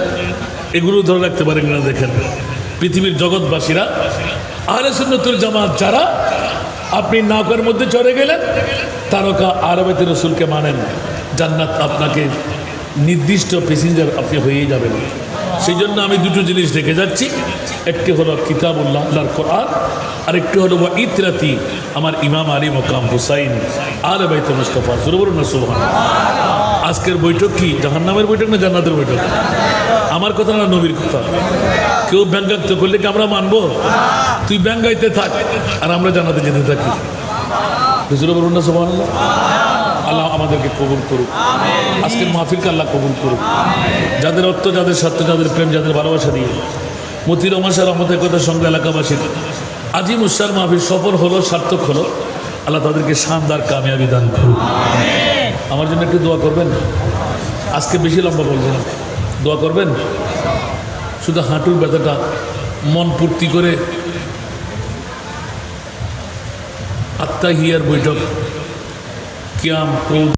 এগুলো ধরে রাখতে পারেন না। দেখেন পৃথিবীর জগৎবাসীরা, আহলে সুন্নাতুল জামাত যারা, আপনি নৌকার মধ্যে চড়ে গেলেন, তারকা আরবেতে রসুলকে মানেন, জান্নাত আপনাকে নির্দিষ্ট প্যাসেঞ্জার আপনি হয়েই যাবেন। সেই জন্য আমি দুটো জিনিস রেখে যাচ্ছি, একটি হলো কিতাবুল্লাহ, আল্লাহর কোরআন, আর একটি হলো ওয়া ইতরাতি, আমার ইমাম আলী মকাম হুসাইন আলে বাইতে মুস্তাফা। জোরে বলুন না সুবহানাল্লাহ। আজকের বৈঠক কি জাহান্নামের বৈঠক না জান্নাতের বৈঠক? আমার কথা না নবীর কথা। কেউ ব্যঙ্গাত্ম করলে কি আমরা মানবো? তুই ব্যঙ্গাইতে থাক আর আমরা জান্নাতে যেতে থাকি। জোরে বলুন না সুবহানাল্লাহ। আল্লাহ আমাদেরকে কবুল করুক, আজকের মাহফিলকে আল্লাহ কবুল করুক। যাদের অর্থ, যাদের সত্য, যাদের প্রেম, যাদের ভালোবাসা দিয়ে মতিউর রহমান শাহ রহমতের কথার সঙ্গে এলাকাবাসীর আজি মুশার মাহফিল সফল হলো, সার্থক হলো। আল্লাহ তাদেরকে শানদার কামিয়াবি দান করুক। আমার জন্য একটু দোয়া করবেন। আজকে বেশি লম্বা বলবেন, দোয়া করবেন। শুধু হাঁটুর ব্যথাটা মন পূর্তি করে আত্মাহিয়ার বৈঠক, কিয়াম, ক্রোধ,